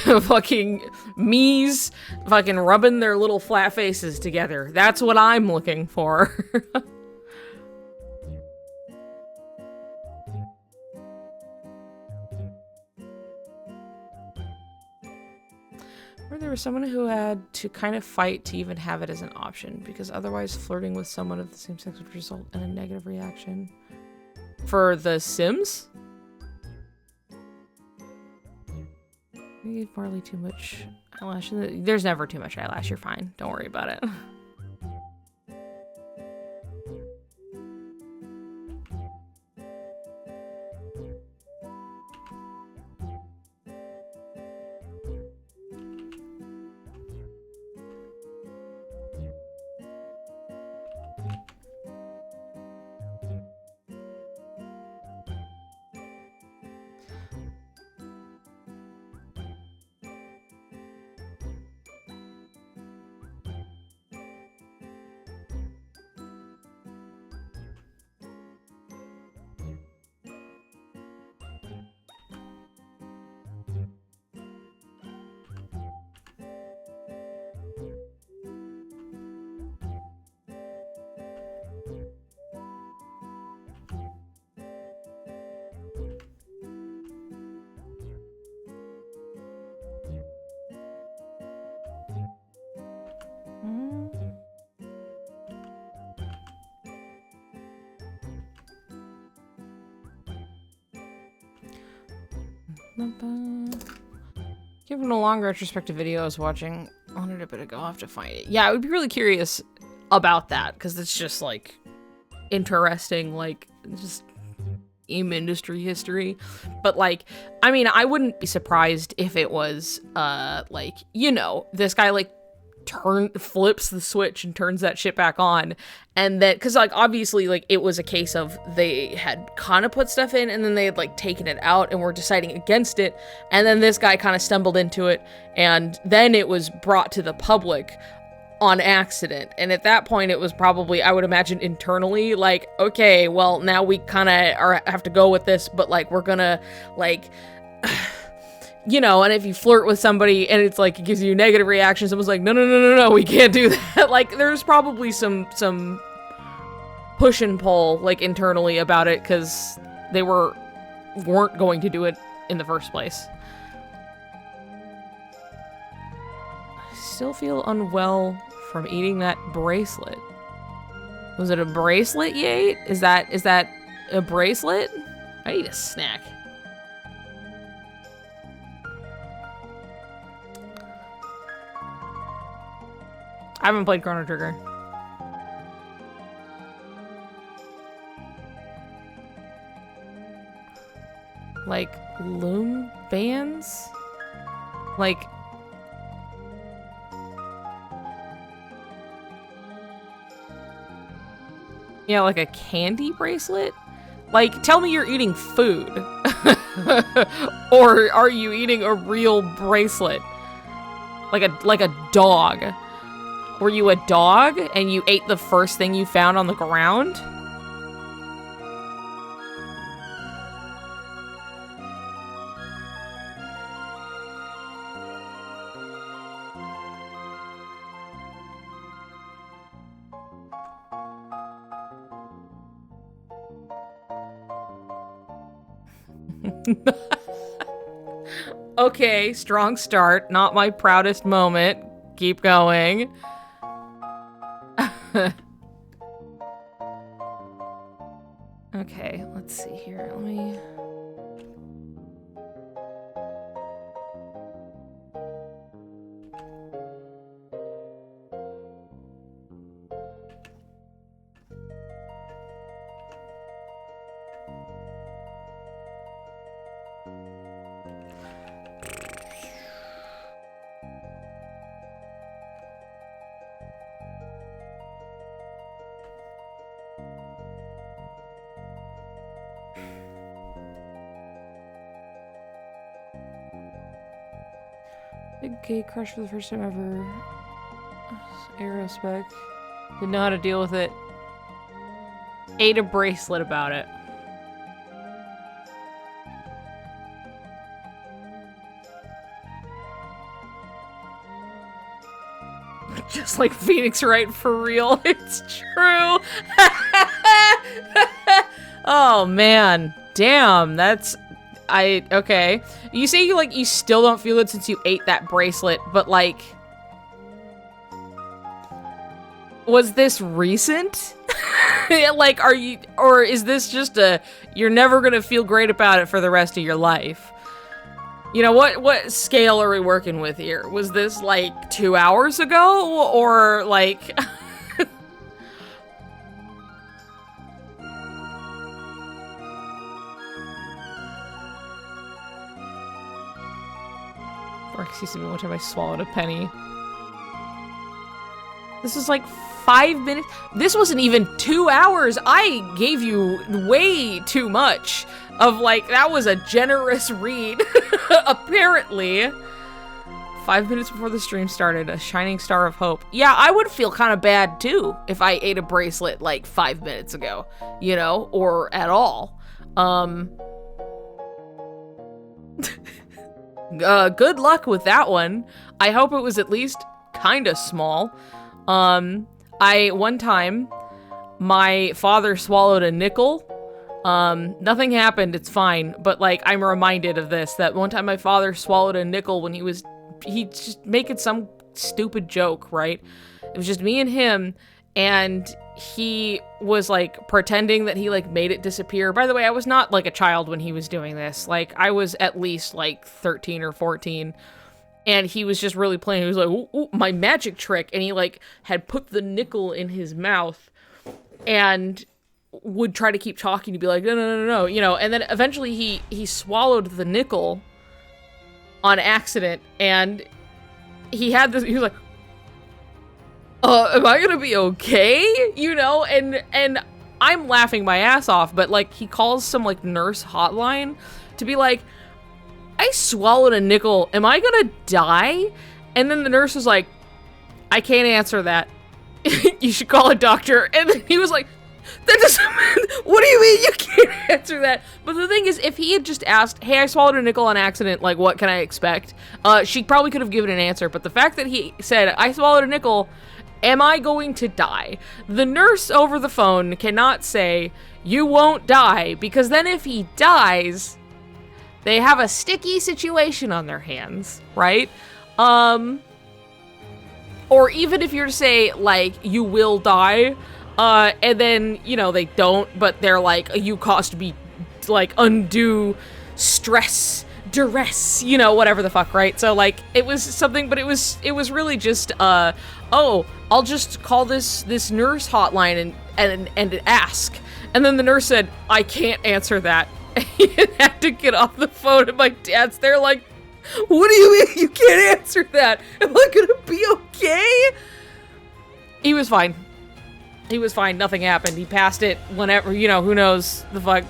Fucking me's fucking rubbing their little flat faces together. That's what I'm looking for. Or there was someone who had to kind of fight to even have it as an option, because otherwise flirting with someone of the same sex would result in a negative reaction. For The Sims? You gave Marley too much eyelash. There's never too much eyelash, you're fine. Don't worry about it. Given a long retrospective video I was watching on it a bit ago, I'll have to find it. Yeah, I would be really curious about that, because it's just, like, interesting, like, just game industry history. But, like, I mean, I wouldn't be surprised if it was, like, you know, this guy, like, flips the switch and turns that shit back on, and that, because, like, obviously, like, it was a case of they had kind of put stuff in and then they had, like, taken it out and were deciding against it, and then this guy kind of stumbled into it, and then it was brought to the public on accident. And at that point it was probably, I would imagine, internally like, okay, well, now we kind of have to go with this, but, like, we're gonna, like, you know, and if you flirt with somebody and it's like, it gives you a negative reaction, someone's like, no, we can't do that. Like, there's probably some push and pull, like, internally about it, because they weren't going to do it in the first place. I still feel unwell from eating that bracelet. Was it a bracelet you ate? Is that a bracelet? I need a snack. I haven't played Chrono Trigger. Like, loom bands? Like... yeah, like a candy bracelet? Like, tell me you're eating food. Or are you eating a real bracelet? Like a dog. Were you a dog and you ate the first thing you found on the ground? Okay, strong start. Not my proudest moment. Keep going. Okay, let's see here. Let me... Big gay crush for the first time ever. Aerospec. Didn't know how to deal with it. Ate a bracelet about it. Just like Phoenix Wright for real. It's true. Oh man. Damn, that's okay. You say you still don't feel it since you ate that bracelet, but like was this recent? Like or is this just you're never gonna feel great about it for the rest of your life? You know, what scale are we working with here? Was this like 2 hours ago or like or excuse me, one time I swallowed a penny. This is like 5 minutes. This wasn't even 2 hours. I gave you way too much of like, that was a generous read, apparently. 5 minutes before the stream started, a shining star of hope. Yeah, I would feel kind of bad too if I ate a bracelet like 5 minutes ago, you know, or at all. Good luck with that one. I hope it was at least kind of small. One time, my father swallowed a nickel. Nothing happened, it's fine, but like, I'm reminded of this, that one time my father swallowed a nickel when he just making some stupid joke, right? It was just me and him, and he was like pretending that he like made it disappear. By the way, I was not like a child when he was doing this. Like, I was at least like 13 or 14. And he was just really playing. He was like, ooh, ooh, my magic trick. And he like had put the nickel in his mouth and would try to keep talking to be like, no, no, no, no, you know. And then eventually he swallowed the nickel on accident. And he had this, he was like, am I gonna be okay? You know, and I'm laughing my ass off, but like he calls some like nurse hotline to be like, I swallowed a nickel. Am I gonna die? And then the nurse was like, I can't answer that. You should call a doctor. And then he was like, that doesn't, what do you mean you can't answer that? But the thing is, if he had just asked, hey, I swallowed a nickel on accident, like, what can I expect? She probably could have given an answer. But the fact that he said, I swallowed a nickel, am I going to die? The nurse over the phone cannot say, you won't die, because then if he dies, they have a sticky situation on their hands, right? Or even if you're to say, like, you will die, and then, you know, they don't, but they're like, you caused me, like, undue stress, duress, you know, whatever the fuck, right? So, like, it was something, but it was really just, oh, I'll just call this nurse hotline and ask. And then the nurse said, I can't answer that. He had to get off the phone, and my dad's there like, what do you mean you can't answer that? Am I gonna be okay? He was fine. He was fine. Nothing happened. He passed it whenever, you know, who knows the fuck.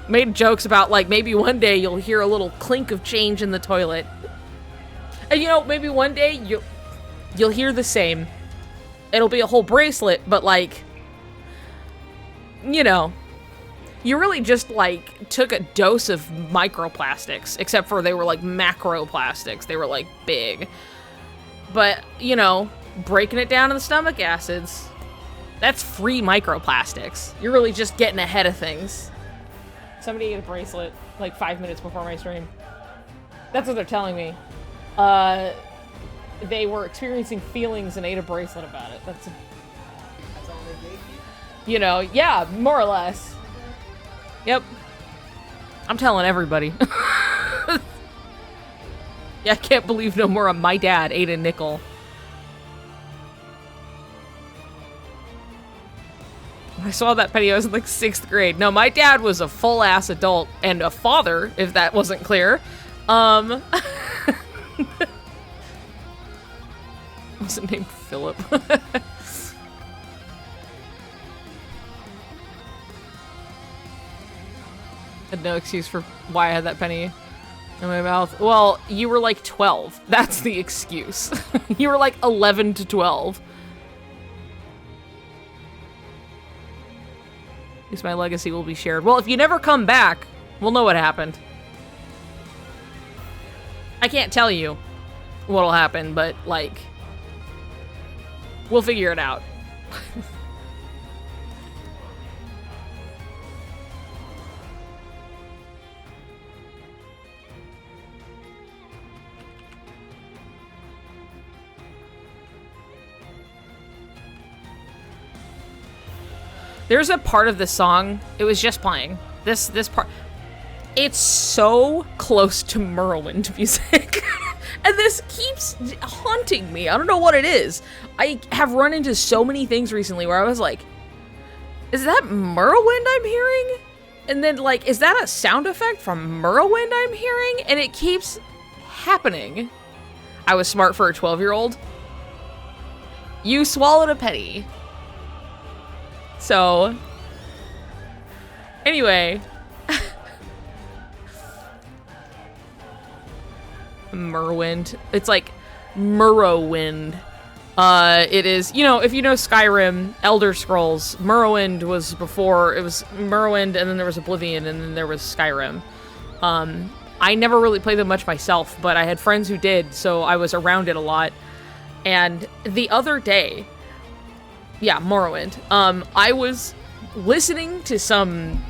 Made jokes about, like, maybe one day you'll hear a little clink of change in the toilet. And, you know, maybe one day you'll hear the same. It'll be a whole bracelet, but, like, you know, you really just, like, took a dose of microplastics, except for they were, like, macroplastics. They were, like, big. But, you know, breaking it down in the stomach acids, that's free microplastics. You're really just getting ahead of things. Somebody ate a bracelet, like, 5 minutes before my stream. That's what they're telling me. They were experiencing feelings and ate a bracelet about it. That's all they gave you? You know, yeah, more or less. Yep. I'm telling everybody. Yeah, I can't believe no more my dad ate a nickel. I saw that penny, I was in like 6th grade. No, my dad was a full-ass adult and a father, if that wasn't clear. Was it named Philip? Had no excuse for why I had that penny. in my mouth. Well, you were like 12. That's the excuse. You were like 11 to 12. At least my legacy will be shared. Well, if you never come back, we'll know what happened. I can't tell you what'll happen, but, like, we'll figure it out. There's a part of the song, it was just playing. This part, it's so close to Morrowind music. And this keeps haunting me. I don't know what it is. I have run into so many things recently where I was like, is that Morrowind I'm hearing? And then, like, is that a sound effect from Morrowind I'm hearing? And it keeps happening. I was smart for a 12-year-old. You swallowed a penny. So, anyway. Morrowind. It's like Morrowind. It is, you know, if you know Skyrim, Elder Scrolls, Morrowind was before, it was Morrowind, and then there was Oblivion, and then there was Skyrim. I never really played them much myself, but I had friends who did, so I was around it a lot. And the other day, yeah, Morrowind, I was listening to some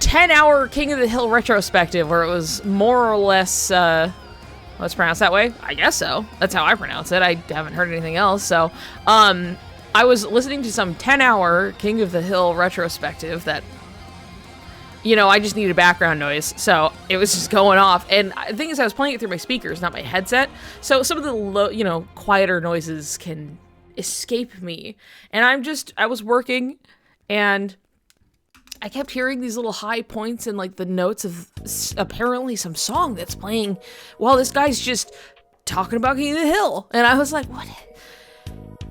10-hour King of the Hill retrospective where it was more or less, let's pronounce that way? I guess so. That's how I pronounce it. I haven't heard anything else. So, I was listening to some 10-hour King of the Hill retrospective that, you know, I just needed background noise. So it was just going off. And the thing is, I was playing it through my speakers, not my headset. So some of the low, you know, quieter noises can escape me. And I was working and I kept hearing these little high points and like the notes of apparently some song that's playing while this guy's just talking about King of the Hill. And I was like, what?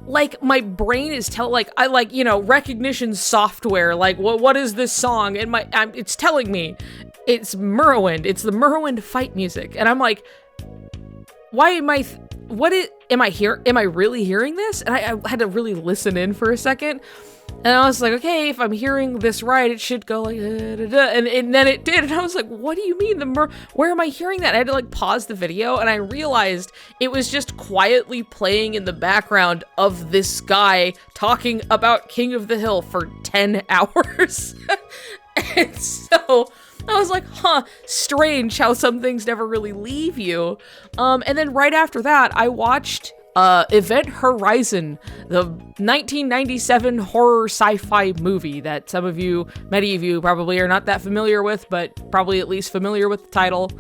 Like, my brain is I like, you know, recognition software, like, what is this song? And it's telling me it's Morrowind. It's the Morrowind fight music. And I'm like, why am I, am I really hearing this? And I had to really listen in for a second. And I was like, okay, if I'm hearing this right, it should go like, and then it did. And I was like, what do you mean? Where am I hearing that? I had to like pause the video and I realized it was just quietly playing in the background of this guy talking about King of the Hill for 10 hours. And so I was like, huh, strange how some things never really leave you. And then right after that, I watched Event Horizon, the 1997 horror sci-fi movie that many of you probably are not that familiar with, but probably at least familiar with the title.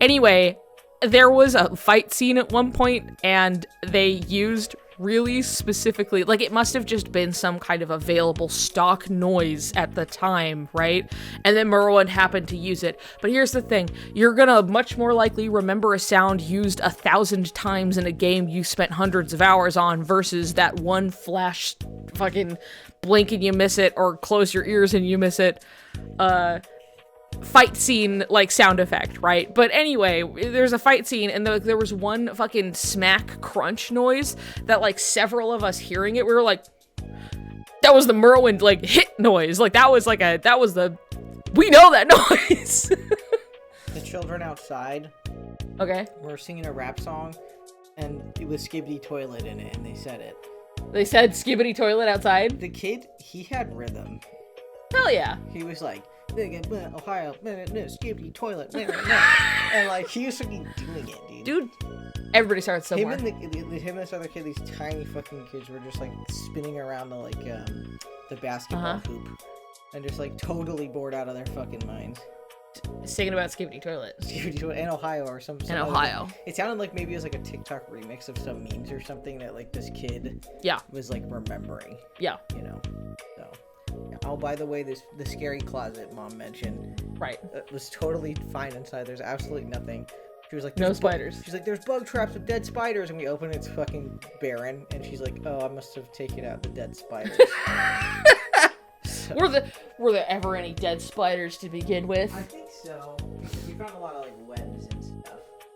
Anyway, there was a fight scene at one point and they used really specifically, like it must have just been some kind of available stock noise at the time, right? And then Morrowind happened to use it. But here's the thing, you're gonna much more likely remember a sound used 1,000 times in a game you spent hundreds of hours on versus that one flash fucking blink and you miss it or close your ears and you miss it fight scene like sound effect, right? But anyway, there's a fight scene and there was one fucking smack crunch noise that like several of us hearing it, we were like, that was the Morrowind like hit noise. Like we know that noise.
The children outside were singing a rap song and it was Skibidi Toilet in it and they said it.
They said Skibidi Toilet outside?
The kid, he had rhythm.
Hell yeah.
He was like, Ohio, Skibidi Toilet, and like he was fucking doing it, dude.
Everybody starts somewhere.
Him and this other kid, these tiny fucking kids, were just like spinning around the basketball hoop, and just like totally bored out of their fucking minds.
Singing about Skibidi Toilet.
Skibidi Toilet in Ohio or some.
In Ohio.
It sounded like maybe it was like a TikTok remix of some memes or something that like this kid was like remembering.
Yeah.
You know. So. Oh, by the way, the scary closet mom mentioned,
right,
was totally fine inside. There's absolutely nothing. She was like,
no spiders.
She's like, there's bug traps with dead spiders, and we open it, it's fucking barren. And she's like, oh, I must have taken out the dead spiders.
So, were there ever any dead spiders to begin with?
I think so. We found a lot of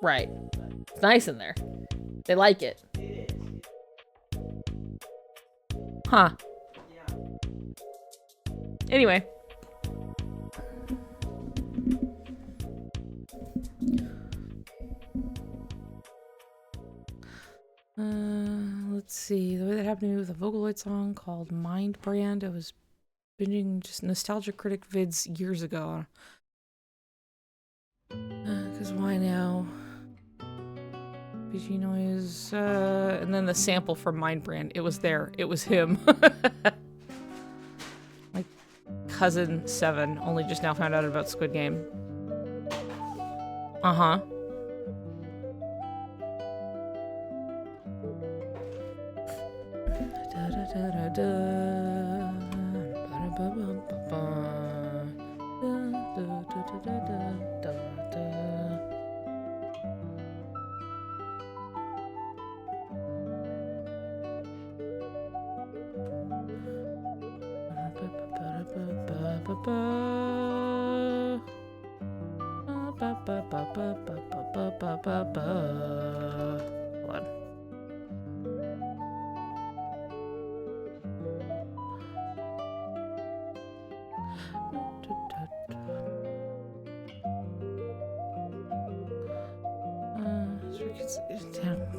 Right. It's nice in there. They like it. Huh. Anyway. Let's see. The way that happened to me with a Vocaloid song called Mind Brand. I was binging just Nostalgia Critic vids years ago. Because why now? BG noise. And then the sample from Mind Brand. It was there. It was him. My cousin 7 only just now found out about Squid Game. Uh-huh.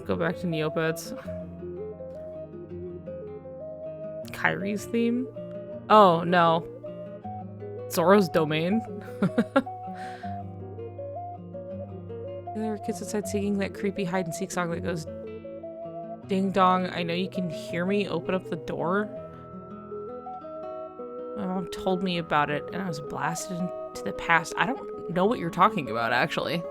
Go back to Neopets. Kyrie's theme? Oh, no. Zoro's domain? There are kids outside singing that creepy hide-and-seek song that goes, ding dong, I know you can hear me, open up the door. My mom told me about it, and I was blasted into the past. I don't know what you're talking about, actually.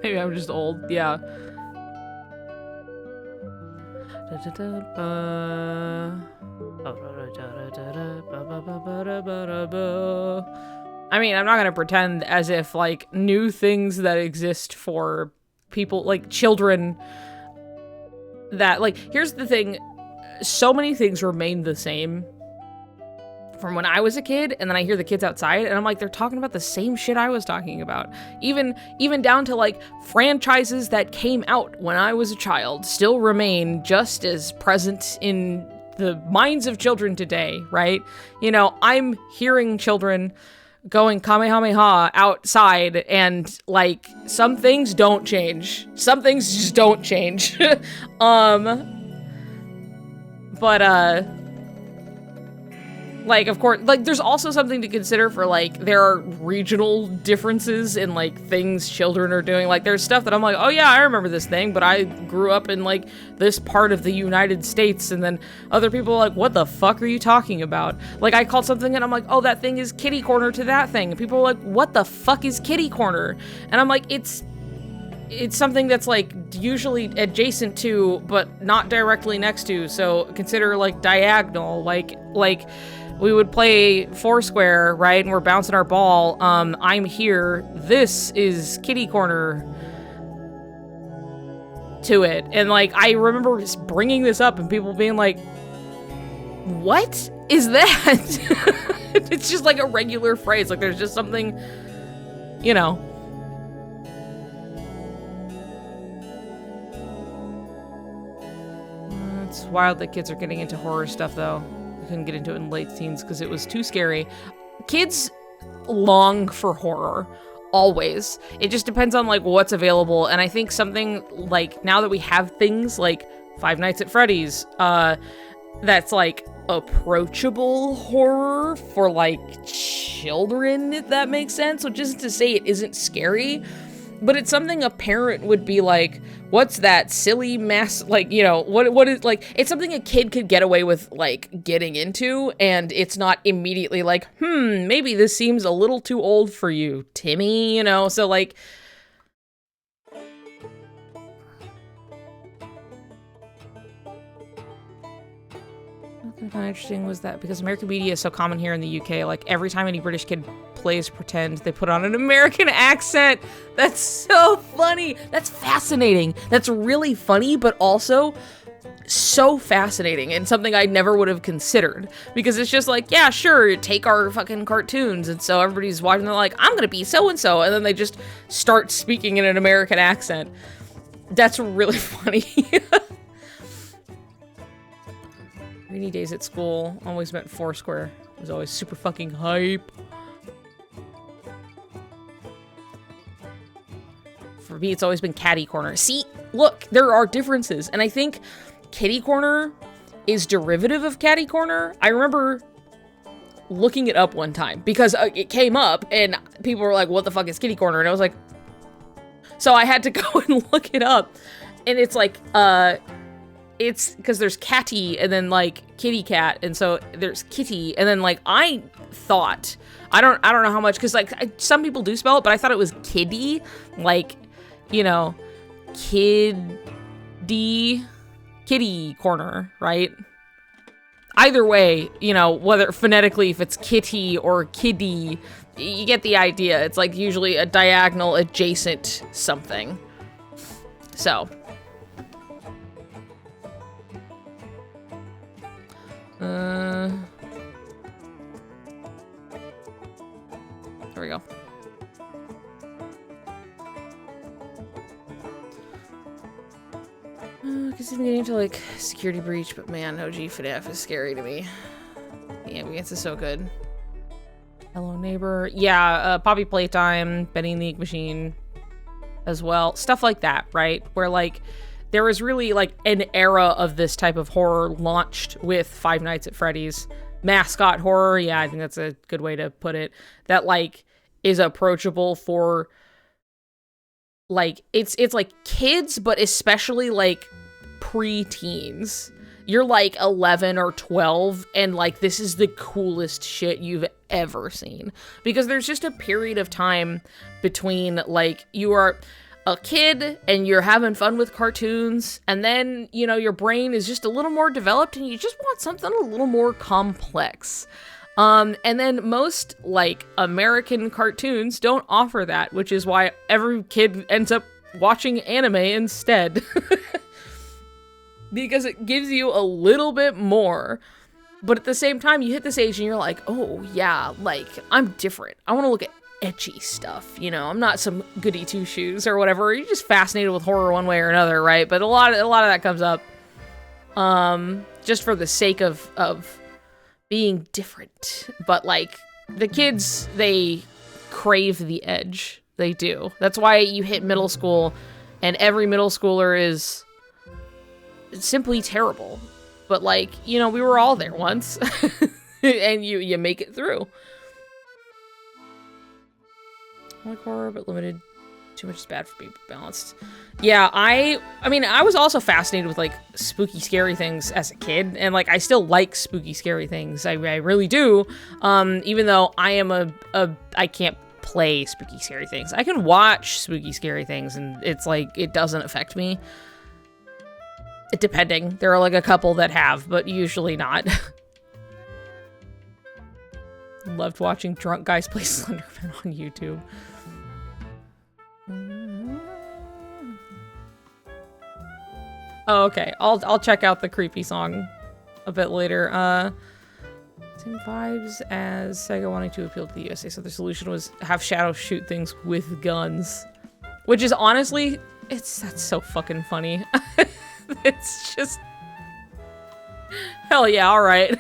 Maybe I'm just old, yeah. I mean, I'm not gonna pretend as if, like, new things that exist for people, like, children, that, like, here's the thing, so many things remain the same from when I was a kid, and then I hear the kids outside, and I'm like, they're talking about the same shit I was talking about. Even down to, like, franchises that came out when I was a child still remain just as present in the minds of children today, right? You know, I'm hearing children going Kamehameha outside, and, like, some things don't change. Some things just don't change. Like, of course, like, there's also something to consider for, like, there are regional differences in, like, things children are doing. Like, there's stuff that I'm like, oh yeah, I remember this thing, but I grew up in, like, this part of the United States, and then other people are like, what the fuck are you talking about? Like, I called something and I'm like, oh, that thing is kitty corner to that thing. And people are like, what the fuck is kitty corner? And I'm like, it's something that's, like, usually adjacent to, but not directly next to, so consider, like, diagonal, like, we would play Foursquare, right, and we're bouncing our ball, I'm here, this is kitty corner to it, and, like, I remember just bringing this up and people being like, what is that? It's just, like, a regular phrase, like, there's just something, you know. It's wild that kids are getting into horror stuff, though. Couldn't get into it in late teens because it was too scary. Kids long for horror, always. It just depends on, like, what's available, and I think something, like, now that we have things like Five Nights at Freddy's, that's, like, approachable horror for, like, children, if that makes sense, which isn't to say it isn't scary, but it's something a parent would be like, what's that silly mess, like, you know, what is, like, it's something a kid could get away with, like, getting into, and it's not immediately like, maybe this seems a little too old for you, Timmy, you know, so, like, something kind of interesting was that because American media is so common here in the UK, like, every time any British kid plays pretend. They put on an American accent. That's so funny. That's fascinating. That's really funny, but also so fascinating and something I never would have considered, because it's just like, yeah, sure, take our fucking cartoons, and so everybody's watching, they're like, I'm gonna be so-and-so, and then they just start speaking in an American accent. That's really funny. Rainy days at school always meant Foursquare. It was always super fucking hype. For me, it's always been Catty Corner. See, look, there are differences, and I think Kitty Corner is derivative of Catty Corner. I remember looking it up one time because it came up and people were like, what the fuck is Kitty Corner? And I was like, so I had to go and look it up, and it's like, it's because there's Catty and then like kitty cat, and so there's Kitty, and then like I thought, I don't know how much, because like some people do spell it, but I thought it was Kiddy, like, you know, Kitty Corner, right? Either way, you know, whether phonetically, if it's kitty or kiddy, you get the idea. It's like usually a diagonal adjacent something. So. There we go. Because I'm getting into like Security Breach, but man, OG FNAF is scary to me. The ambience is so good. Hello Neighbor. Yeah, Poppy Playtime, Benny and the Ink Machine as well. Stuff like that, right? Where like there was really like an era of this type of horror launched with Five Nights at Freddy's. Mascot horror, yeah, I think that's a good way to put it. That like is approachable for like it's like kids, but especially like pre-teens. You're like 11 or 12 and like this is the coolest shit you've ever seen, because there's just a period of time between like you are a kid and you're having fun with cartoons, and then, you know, your brain is just a little more developed and you just want something a little more complex. And then most like American cartoons don't offer that, which is why every kid ends up watching anime instead. Because it gives you a little bit more. But at the same time, you hit this age and you're like, oh yeah, like I'm different. I want to look at etchy stuff, you know. I'm not some goody two shoes or whatever. You're just fascinated with horror one way or another, right? But a lot of that comes up just for the sake of being different. But like the kids, they crave the edge. They do. That's why you hit middle school and every middle schooler is simply terrible. But like, you know, we were all there once. And you make it through. I like horror, but limited. Too much is bad for being balanced. Yeah, I mean, I was also fascinated with like spooky, scary things as a kid, and like I still like spooky, scary things. I really do. Even though I am I can't play spooky, scary things. I can watch spooky, scary things, and it's like it doesn't affect me. Depending, there are like a couple that have, but usually not. Loved watching drunk guys play Slenderman on YouTube. Oh, okay. I'll check out the creepy song a bit later. Same vibes as Sega wanting to appeal to the USA, so the solution was have Shadow shoot things with guns. Which is honestly, that's so fucking funny. It's just... Hell yeah, alright.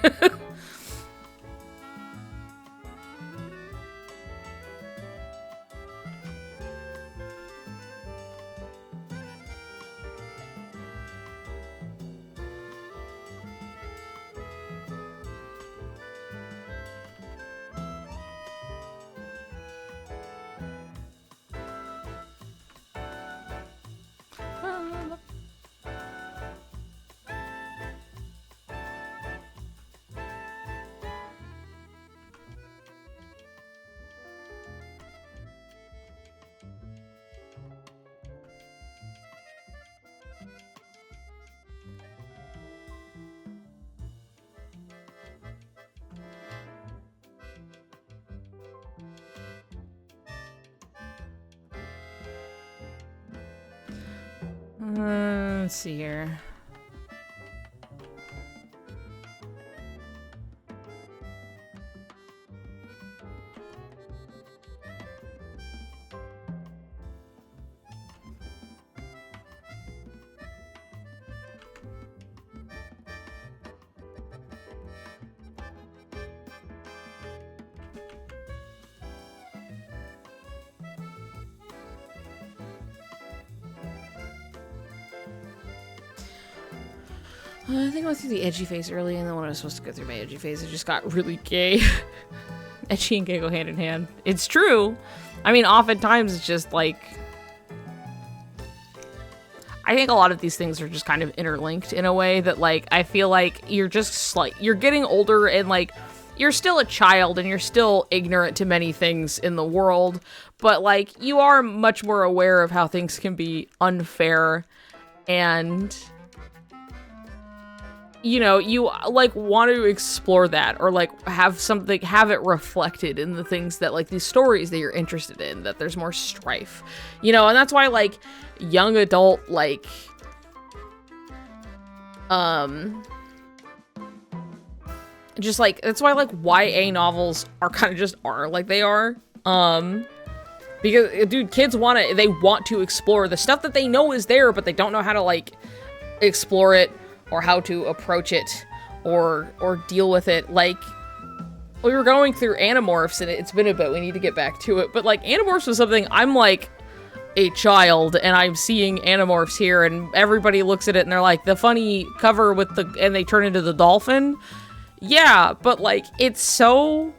Let's see here. I think I went through the edgy phase early, and then when I was supposed to go through my edgy phase, it just got really gay. Edgy and gay go hand in hand. It's true. I mean, oftentimes it's just like... I think a lot of these things are just kind of interlinked in a way that, like, I feel like you're just, like, you're getting older and, like, you're still a child and you're still ignorant to many things in the world, but, like, you are much more aware of how things can be unfair and... you know, you, like, want to explore that or, like, have it reflected in the things that, like, these stories that you're interested in, that there's more strife, you know, and that's why, like, young adult, like, just, like, that's why, like, YA novels are kind of just are like they are, because, dude, kids they want to explore the stuff that they know is there, but they don't know how to, like, explore it, or how to approach it, or deal with it. Like, we were going through Animorphs, and it's been a bit, we need to get back to it, but, like, Animorphs was something, I'm, like, a child, and I'm seeing Animorphs here, and everybody looks at it, and they're like, the funny cover with and they turn into the dolphin? Yeah, but, like, it's so,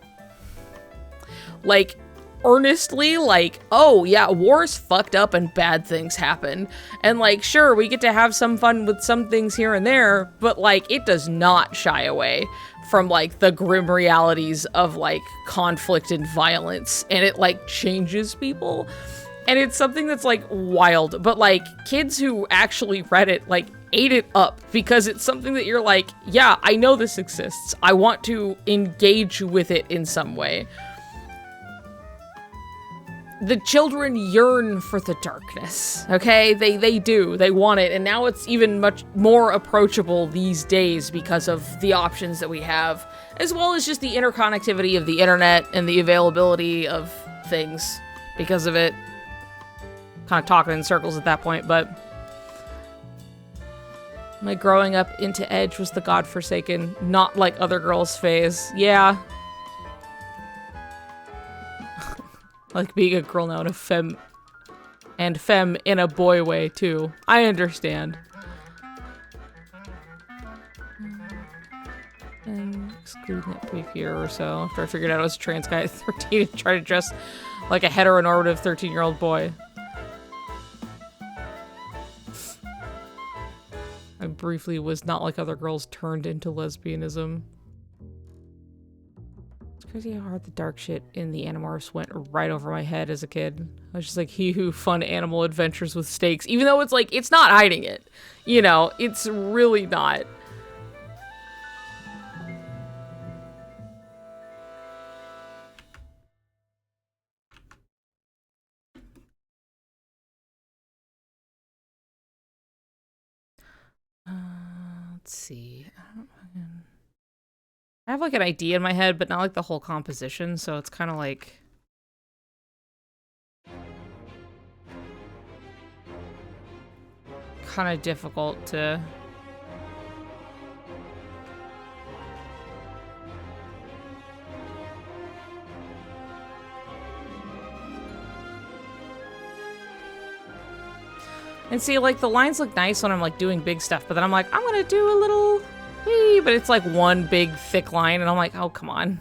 like, earnestly, like, oh yeah, war's fucked up and bad things happen, and, like, sure, we get to have some fun with some things here and there, but, like, it does not shy away from, like, the grim realities of, like, conflict and violence, and it, like, changes people, and it's something that's, like, wild, but, like, kids who actually read it, like, ate it up, because it's something that you're like, yeah, I know this exists, I want to engage with it in some way. The children yearn for the darkness, okay? They do. They want it. And now it's even much more approachable these days because of the options that we have, as well as just the interconnectivity of the internet and the availability of things because of it. Kind of talking in circles at that point, but... my growing up into Edge was the godforsaken, not like other girls phase. Yeah. Like being a girl now in a femme in a boy way too. I understand. And excluding that brief year or so after I figured out I was a trans guy at 13 and tried to dress like a heteronormative 13-year-old boy. I briefly was not like other girls turned into lesbianism. Crazy how hard the dark shit in the Animorphs went right over my head as a kid. I was just like, he who fun animal adventures with stakes. Even though it's like, it's not hiding it. You know, it's really not. Let's see. I have, like, an idea in my head, but not, like, the whole composition, so it's kind of, like... kind of difficult to... and see, like, the lines look nice when I'm, like, doing big stuff, but then I'm like, I'm gonna do a little... wee, but it's like one big thick line, and I'm like, oh, come on.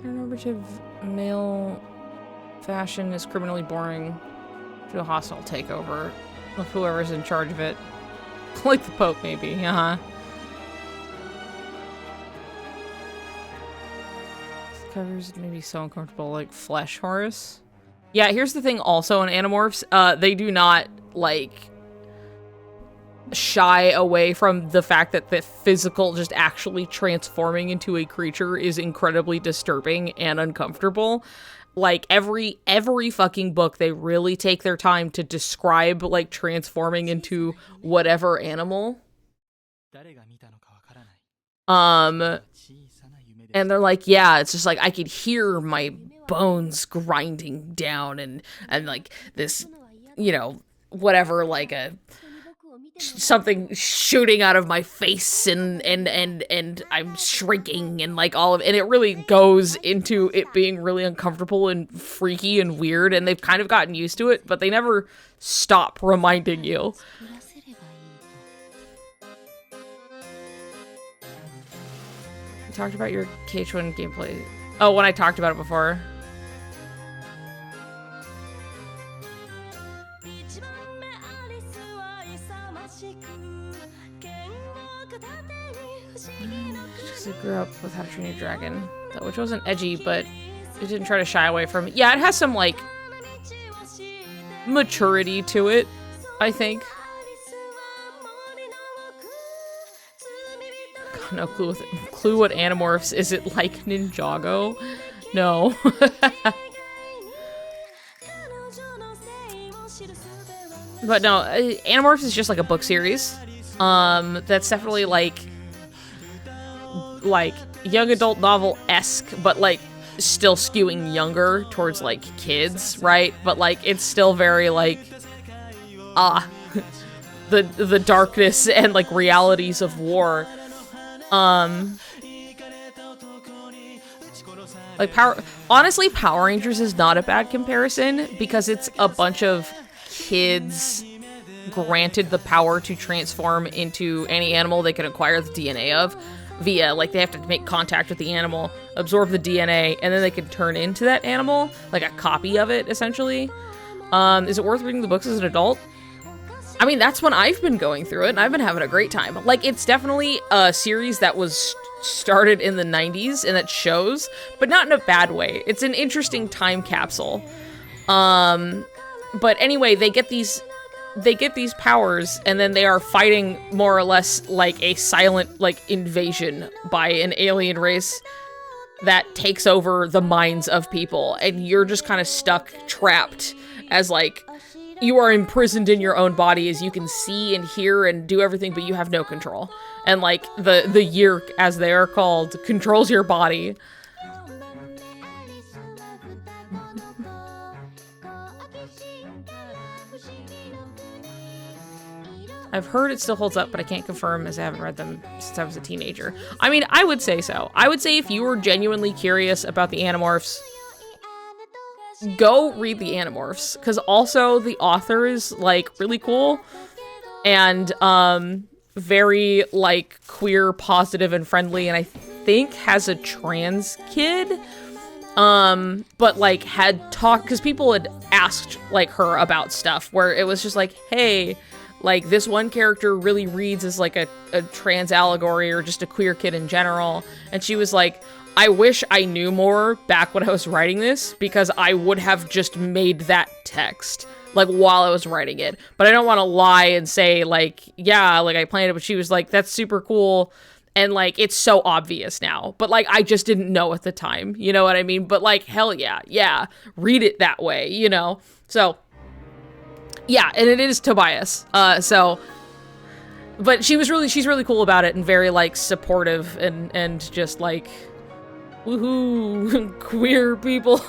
Heteronormative male fashion is criminally boring to a hostile takeover of whoever's in charge of it. Like the Pope, maybe, uh-huh. Covers maybe so uncomfortable, like Flesh Horus. Yeah, here's the thing also in Animorphs, they do not, like, shy away from the fact that the physical just actually transforming into a creature is incredibly disturbing and uncomfortable. Like every fucking book, they really take their time to describe like transforming into whatever animal. And they're like, yeah, it's just like I could hear my bones grinding down and like this, you know, whatever, like a something shooting out of my face and I'm shrinking and like all of, and it really goes into it being really uncomfortable and freaky and weird, and they've kind of gotten used to it, but they never stop reminding you. You talked about your KH1 gameplay. Oh, when I talked about it before. I grew up with How to Train Your Dragon, which wasn't edgy, but it didn't try to shy away from it. Yeah, it has some, like, maturity to it, I think. God, no clue what Animorphs. Is it like Ninjago? No. But no, Animorphs is just like a book series. That's definitely like young adult novel-esque, but like still skewing younger towards like kids, right? But like it's still very like the darkness and like realities of war. Like honestly, Power Rangers is not a bad comparison because it's a bunch of kids granted the power to transform into any animal they can acquire the DNA of via, like, they have to make contact with the animal, absorb the DNA, and then they can turn into that animal, like a copy of it, essentially. Is it worth reading the books as an adult? I mean, that's when I've been going through it, and I've been having a great time. Like, it's definitely a series that was started in the 90s, and that shows, but not in a bad way. It's an interesting time capsule. But anyway, they get these powers, and then they are fighting more or less like a silent, like, invasion by an alien race that takes over the minds of people, and you're just kind of stuck, trapped, as, like, you are imprisoned in your own body as you can see and hear and do everything, but you have no control. And, like, the Yeerk, as they are called, controls your body. I've heard it still holds up, but I can't confirm as I haven't read them since I was a teenager. I mean, I would say so. I would say if you were genuinely curious about the Animorphs, go read the Animorphs, because also the author is, like, really cool and very, like, queer, positive, and friendly, and I think has a trans kid. But, like, had talked, because people had asked, like, her about stuff where it was just like, hey, like, this one character really reads as, like, a trans allegory or just a queer kid in general. And she was like, I wish I knew more back when I was writing this, because I would have just made that text, like, while I was writing it. But I don't want to lie and say, like, yeah, like, I planned it, but she was like, that's super cool. And, like, it's so obvious now. But, like, I just didn't know at the time. You know what I mean? But, like, hell yeah. Read it that way, you know? So... yeah, and it is Tobias. But she's really cool about it and very, like, supportive and just like, woohoo, queer people.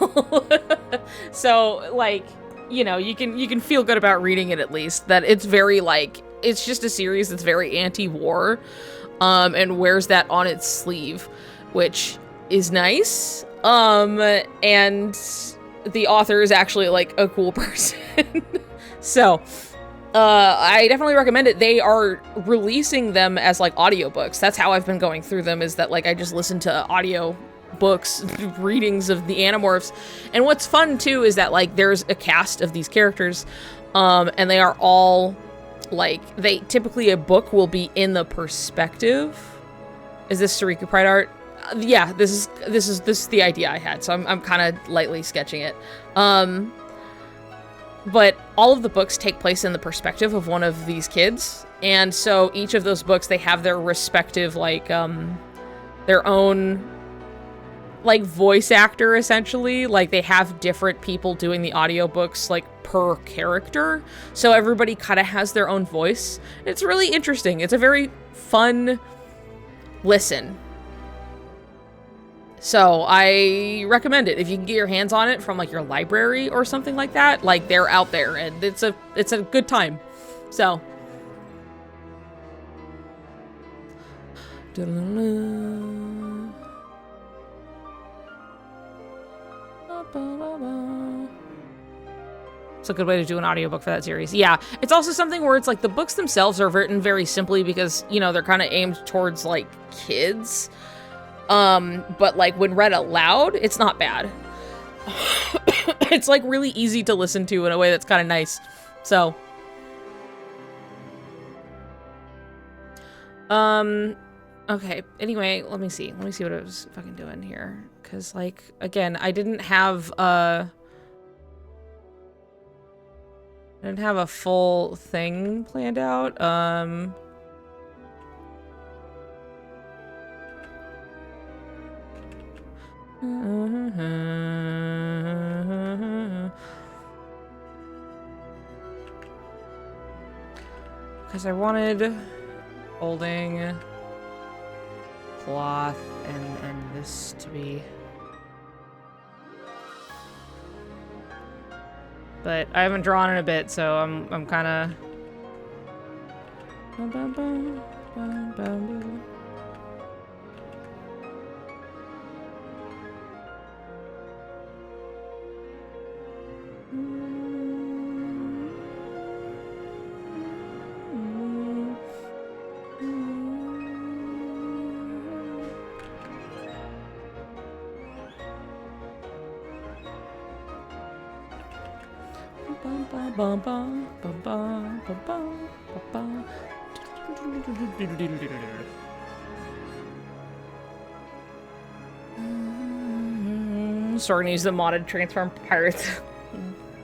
So, like, you know, you can feel good about reading it, at least, that it's very, like, it's just a series that's very anti-war, and wears that on its sleeve, which is nice. And the author is actually, like, a cool person. So, I definitely recommend it. They are releasing them as, like, audiobooks. That's how I've been going through them, is that, like, I just listen to audio books, readings of the Animorphs. And what's fun, too, is that, like, there's a cast of these characters, and they are all, like, typically a book will be in the perspective. Is this Sariku Pride art? Yeah, this is the idea I had, so I'm kind of lightly sketching it. but all of the books take place in the perspective of one of these kids. And so each of those books, they have their respective, like, their own, like, voice actor, essentially. Like, they have different people doing the audiobooks, like, per character. So everybody kind of has their own voice. It's really interesting. It's a very fun listen. So I recommend it if you can get your hands on it from like your library or something like that. Like, they're out there and it's a good time. So it's a good way to do an audiobook for that series. Yeah, it's also something where it's like the books themselves are written very simply because, you know, they're kind of aimed towards like kids. But like when read aloud, it's not bad. It's like really easy to listen to in a way that's kind of nice. So, okay. Anyway, let me see what I was fucking doing here. Cause like, again, I didn't have a full thing planned out. Because I wanted folding cloth and this to be, but I haven't drawn in a bit, so I'm kind of. Starting to use the modded Transform Pirates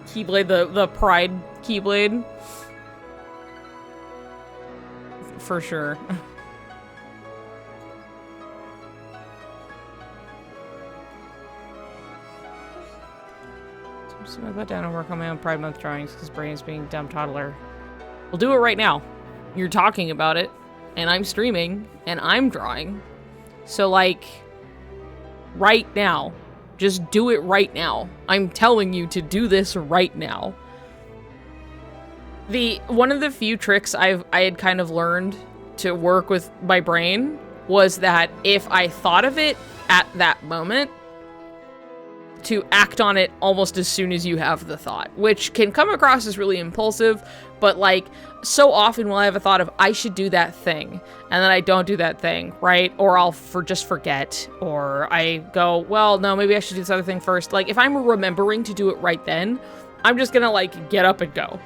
Keyblade, the Pride Keyblade. For sure. So I put down and work on my own Pride Month drawings because Brain's being a dumb toddler. We'll do it right now. You're talking about it, and I'm streaming, and I'm drawing. So, like, right now. Just do it right now. I'm telling you to do this right now. One of the few tricks I had kind of learned to work with my brain was that if I thought of it at that moment, to act on it almost as soon as you have the thought, which can come across as really impulsive, but like so often will I have a thought of I should do that thing and then I don't do that thing, right? Or I'll just forget, or I go, well, no, maybe I should do this other thing first. Like if I'm remembering to do it right then, I'm just gonna like get up and go.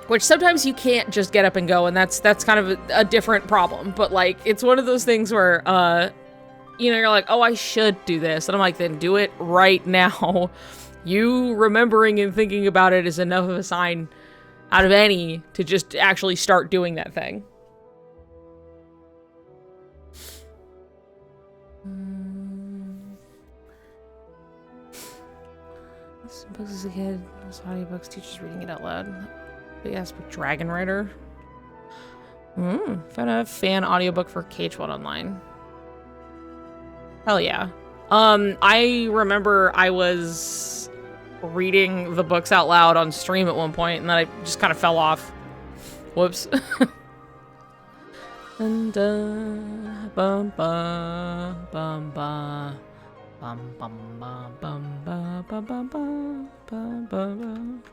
Which sometimes you can't just get up and go, and that's kind of a different problem. But like it's one of those things where you know, you're like, oh, I should do this. And I'm like, then do it right now. You remembering and thinking about it is enough of a sign out of any to just actually start doing that thing. Some books as a kid, those audiobooks, teachers reading it out loud. Big ass book, Dragon Rider. Found a fan audiobook for KH1 Online. Hell yeah. I remember I was reading the books out loud on stream at one point, and then I just kind of fell off. Whoops. And bum bum bum bum bum bum bum bum bum bum bum bum.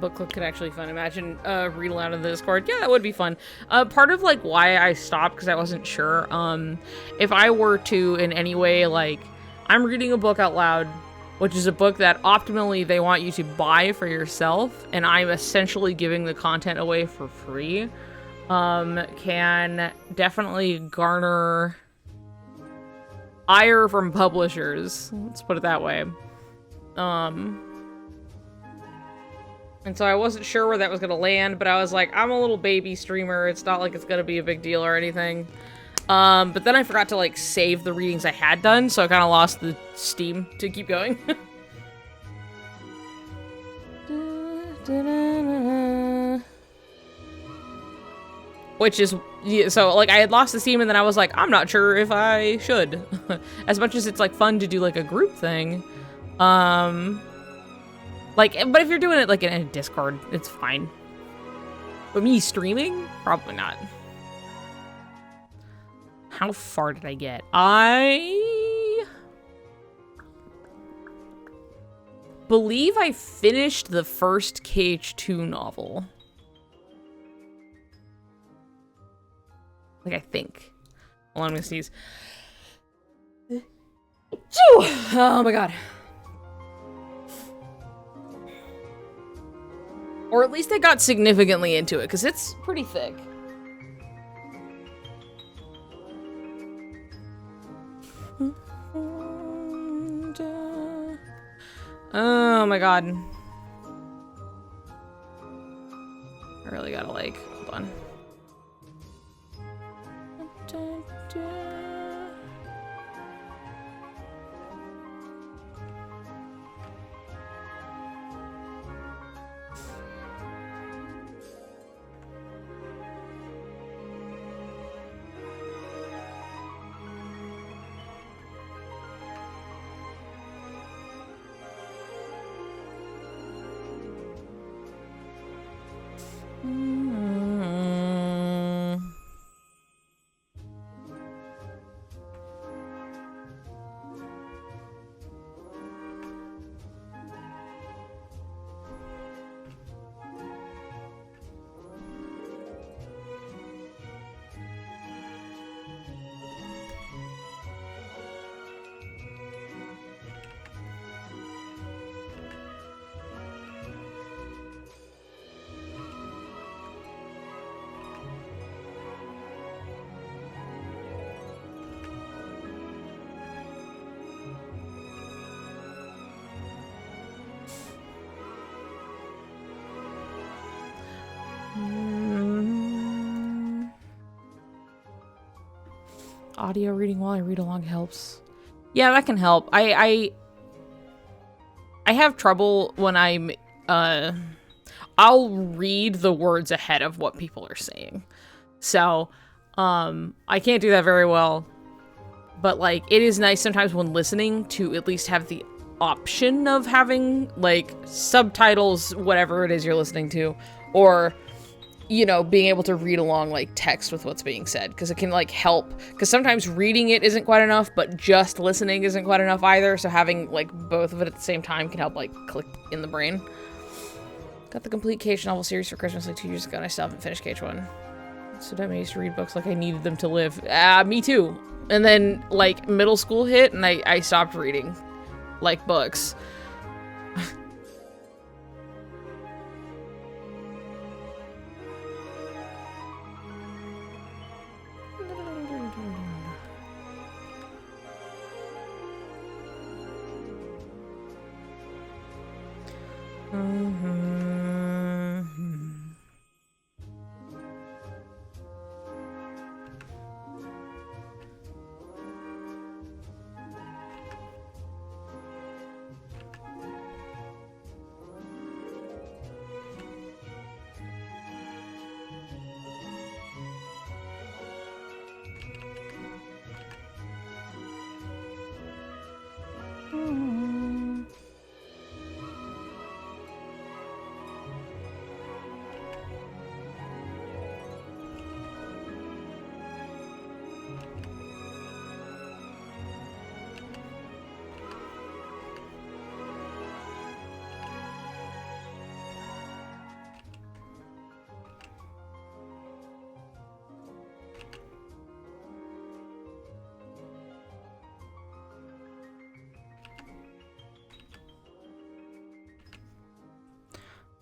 Book club could actually be fun. Imagine read aloud in the Discord. Yeah, that would be fun. Part of like why I stopped because I wasn't sure. If I were to in any way like I'm reading a book out loud, which is a book that optimally they want you to buy for yourself, and I'm essentially giving the content away for free. Can definitely garner ire from publishers. Let's put it that way. And so I wasn't sure where that was going to land, but I was like, I'm a little baby streamer. It's not like it's going to be a big deal or anything. But then I forgot to, like, save the readings I had done, so I kind of lost the steam to keep going. Which is, so, like, I had lost the steam, and then I was like, I'm not sure if I should. As much as it's, like, fun to do, like, a group thing. Like, but if you're doing it, like, in a Discord, it's fine. But me streaming? Probably not. How far did I get? I believe I finished the first KH2 novel. Like, I think. Hold on, I'm gonna sneeze. Oh my god. Or at least I got significantly into it, because it's pretty thick. Oh my god. I really gotta, like, hold on. Audio reading while I read along helps. Yeah, that can help. I have trouble when I'm I'll read the words ahead of what people are saying. So, I can't do that very well. But like it is nice sometimes when listening to at least have the option of having like subtitles, whatever it is you're listening to, or you know, being able to read along like text with what's being said, because it can like help, because sometimes reading it isn't quite enough, but just listening isn't quite enough either, so having like both of it at the same time can help like click in the brain. Got the complete KH novel series for Christmas like 2 years ago and I still haven't finished KH1. So damn, I used to read books like I needed them to live. Me too. And then like middle school hit and I stopped reading like books.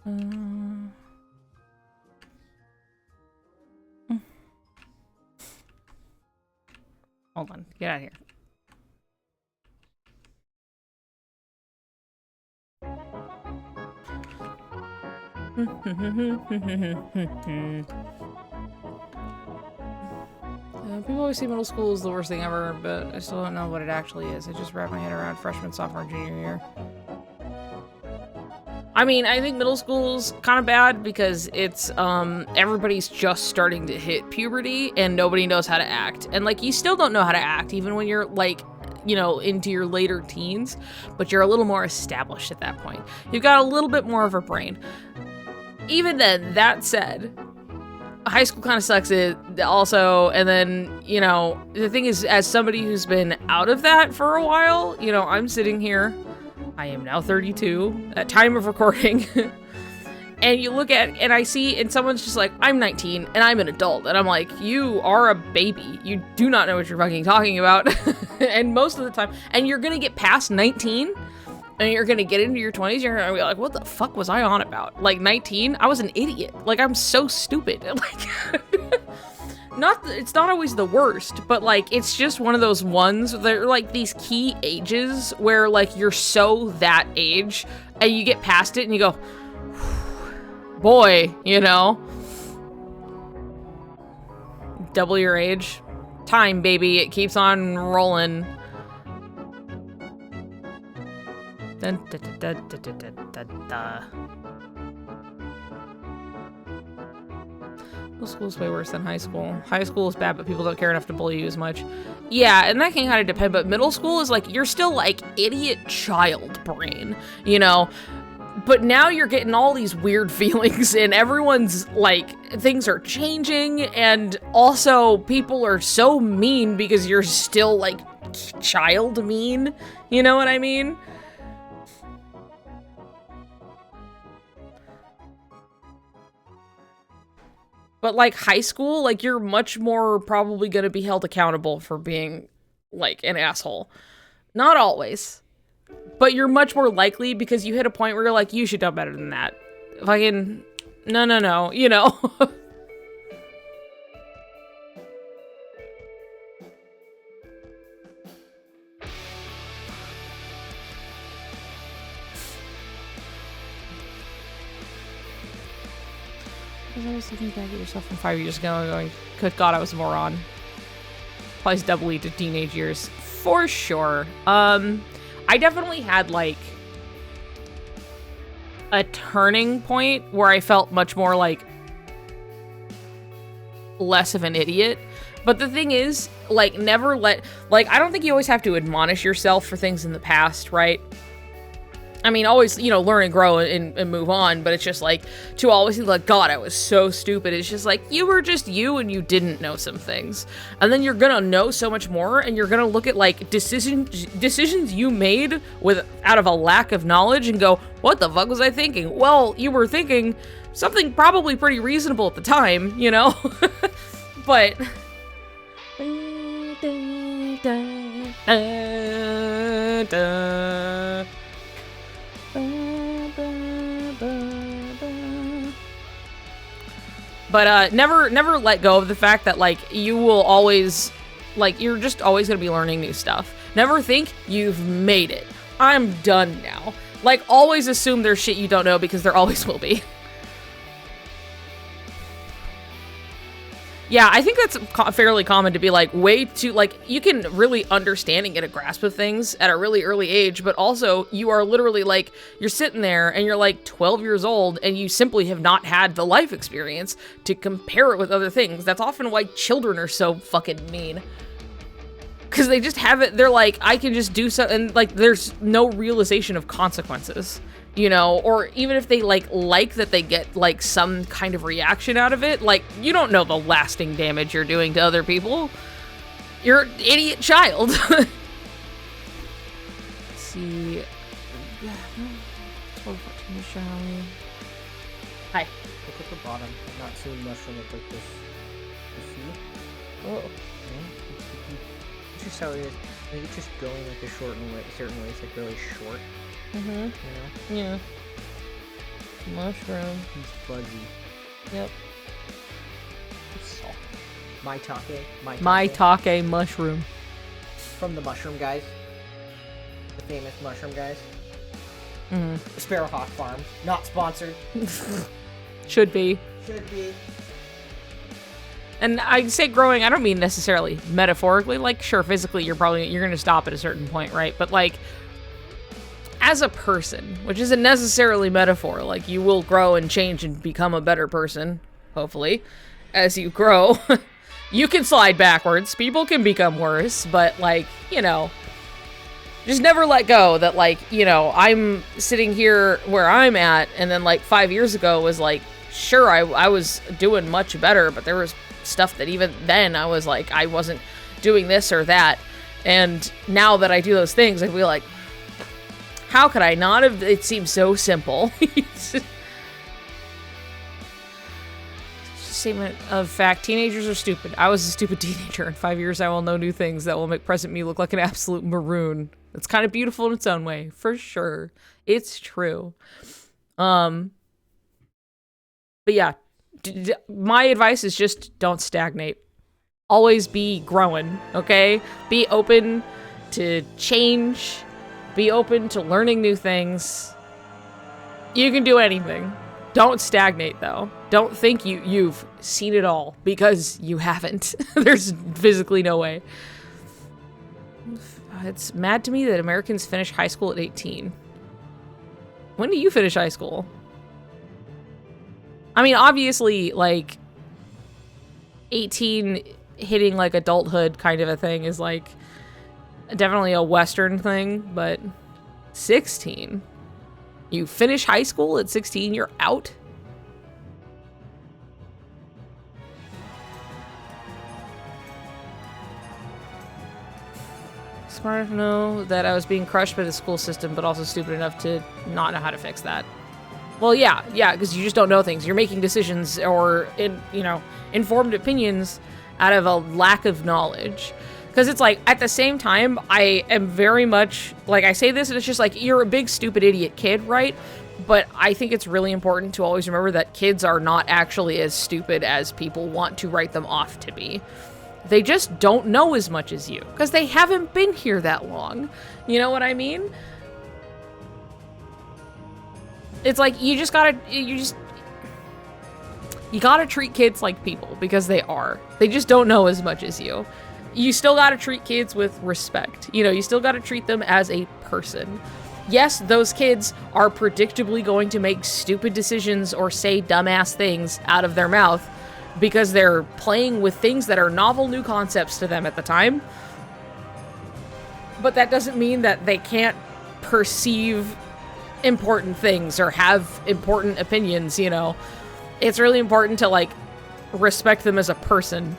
Hold on. Get out of here. People always say middle school is the worst thing ever, but I still don't know what it actually is. I just wrapped my head around freshman, sophomore, junior year. I mean, I think middle school's kind of bad because it's, everybody's just starting to hit puberty and nobody knows how to act. And, like, you still don't know how to act even when you're, like, you know, into your later teens, but you're a little more established at that point. You've got a little bit more of a brain. Even then, that said, high school kind of sucks it also, and then, you know, the thing is, as somebody who's been out of that for a while, you know, I'm sitting here, I am now 32 at time of recording, and you look at, and I see, and someone's just like, I'm 19, and I'm an adult, and I'm like, you are a baby, you do not know what you're fucking talking about, and most of the time, and you're gonna get past 19, and you're gonna get into your 20s, you're gonna be like, what the fuck was I on about? Like, 19? I was an idiot. Like, I'm so stupid. Like, it's not always the worst, but, like, it's just one of those ones, they're, like, these key ages where, like, you're so that age, and you get past it, and you go, boy, you know? Double your age. Time, baby. It keeps on rolling. Dun, da, da, da, da, da, da, da. Middle school's way worse than high school. High school is bad, but people don't care enough to bully you as much. Yeah, and that can kind of depend, but middle school is like, you're still like idiot child brain, you know? But now you're getting all these weird feelings and everyone's like, things are changing, and also people are so mean because you're still like child mean, you know what I mean? But, like, high school, like, you're much more probably gonna be held accountable for being, like, an asshole. Not always. But you're much more likely because you hit a point where you're like, you should know better than that. Fucking, no, you know? I was looking back at yourself from 5 years ago and going, good God, I was a moron. Applies doubly to teenage years. For sure. I definitely had, like, a turning point where I felt much more, like, less of an idiot. But the thing is, like, never let, like, I don't think you always have to admonish yourself for things in the past, right? I mean, always, you know, learn and grow and move on, but it's just like, to always be like, God, I was so stupid. It's just like, you were just you and you didn't know some things. And then you're gonna know so much more, and you're gonna look at, like, decisions you made out of a lack of knowledge and go, what the fuck was I thinking? Well, you were thinking something probably pretty reasonable at the time, you know? But... But never let go of the fact that, like, you will always, like, you're just always gonna be learning new stuff. Never think you've made it. I'm done now. Like, always assume there's shit you don't know, because there always will be. Yeah, I think that's fairly common to be, like, way too, like, you can really understand and get a grasp of things at a really early age, but also you are literally, like, you're sitting there and you're, like, 12 years old and you simply have not had the life experience to compare it with other things. That's often why children are so fucking mean. Because they just have it, they're like, I can just do something, and, like, there's no realization of consequences. You know, or even if they like that they get, like, some kind of reaction out of it, like, you don't know the lasting damage you're doing to other people. You're an idiot child. Let's see. 12, 14, shall we? Hi.
Look at the bottom. I'm not seeing mushroom look like this. You see?
Oh.
Yeah. It's just how it is. I think it's just going, like, a certain way. It's, like, really short.
Mm-hmm.
You know?
Yeah. Mushroom.
He's fuzzy.
Yep.
Maitake.
Maitake mushroom.
From the Mushroom Guys. The famous Mushroom Guys.
Mm-hmm.
The Sparrowhawk Farm. Not sponsored.
Should be.
Should be.
And I say growing, I don't mean necessarily metaphorically. Like, sure, physically, you're going to stop at a certain point, right? But, like, as a person, which isn't necessarily metaphor, like, you will grow and change and become a better person, hopefully, as you grow. You can slide backwards. People can become worse, but, like, you know, just never let go that, like, you know, I'm sitting here where I'm at, and then, like, 5 years ago was, like, sure, I was doing much better, but there was stuff that even then I was, like, I wasn't doing this or that, and now that I do those things, I feel like, how could I not have? It seems so simple. Statement of fact, teenagers are stupid. I was a stupid teenager. In 5 years, I will know new things that will make present me look like an absolute maroon. It's kind of beautiful in its own way, for sure. It's true. But yeah, my advice is just don't stagnate. Always be growing, okay? Be open to change. Be open to learning new things. You can do anything. Don't stagnate, though. Don't think you've seen it all, because you haven't. There's physically no way. It's mad to me that Americans finish high school at 18. When do you finish high school? I mean, obviously, like, 18 hitting, like, adulthood kind of a thing is, like, definitely a Western thing, but 16? You finish high school at 16, you're out? Smart enough to know that I was being crushed by the school system, but also stupid enough to not know how to fix that. Well, yeah, because you just don't know things. You're making decisions or, informed opinions out of a lack of knowledge. Because it's like, at the same time, I am very much, like, I say this and it's just like, you're a big stupid idiot kid, right? But I think it's really important to always remember that kids are not actually as stupid as people want to write them off to be. They just don't know as much as you, because they haven't been here that long. You know what I mean? It's like, you gotta treat kids like people, because they are. They just don't know as much as you. You still gotta treat kids with respect. You still gotta treat them as a person. Yes, those kids are predictably going to make stupid decisions or say dumbass things out of their mouth because they're playing with things that are novel new concepts to them at the time. But that doesn't mean that they can't perceive important things or have important opinions, It's really important to, like, respect them as a person.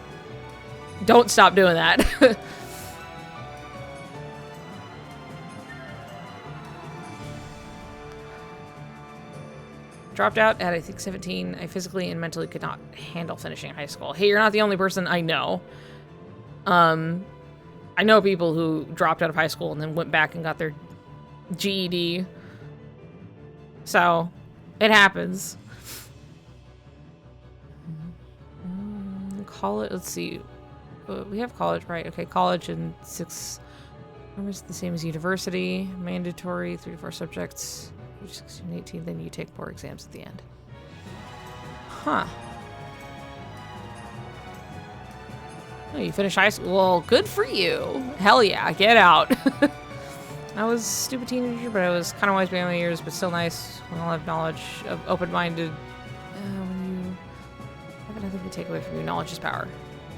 Don't stop doing that. Dropped out at, I think, 17. I physically and mentally could not handle finishing high school. Hey, you're not the only person I know. I know people who dropped out of high school and then went back and got their GED. So, it happens. College, let's see. We have college, right? Okay, college in 6 numbers the same as university. Mandatory, 3 to 4 subjects. 16, 18, then you take 4 exams at the end. Huh. Oh, you finish high school. Well, good for you. Hell yeah, get out. I was a stupid teenager, but I was kind of wise behind my years, but still nice. When I'll have knowledge, of open-minded. When you have nothing to take away from you, knowledge is power.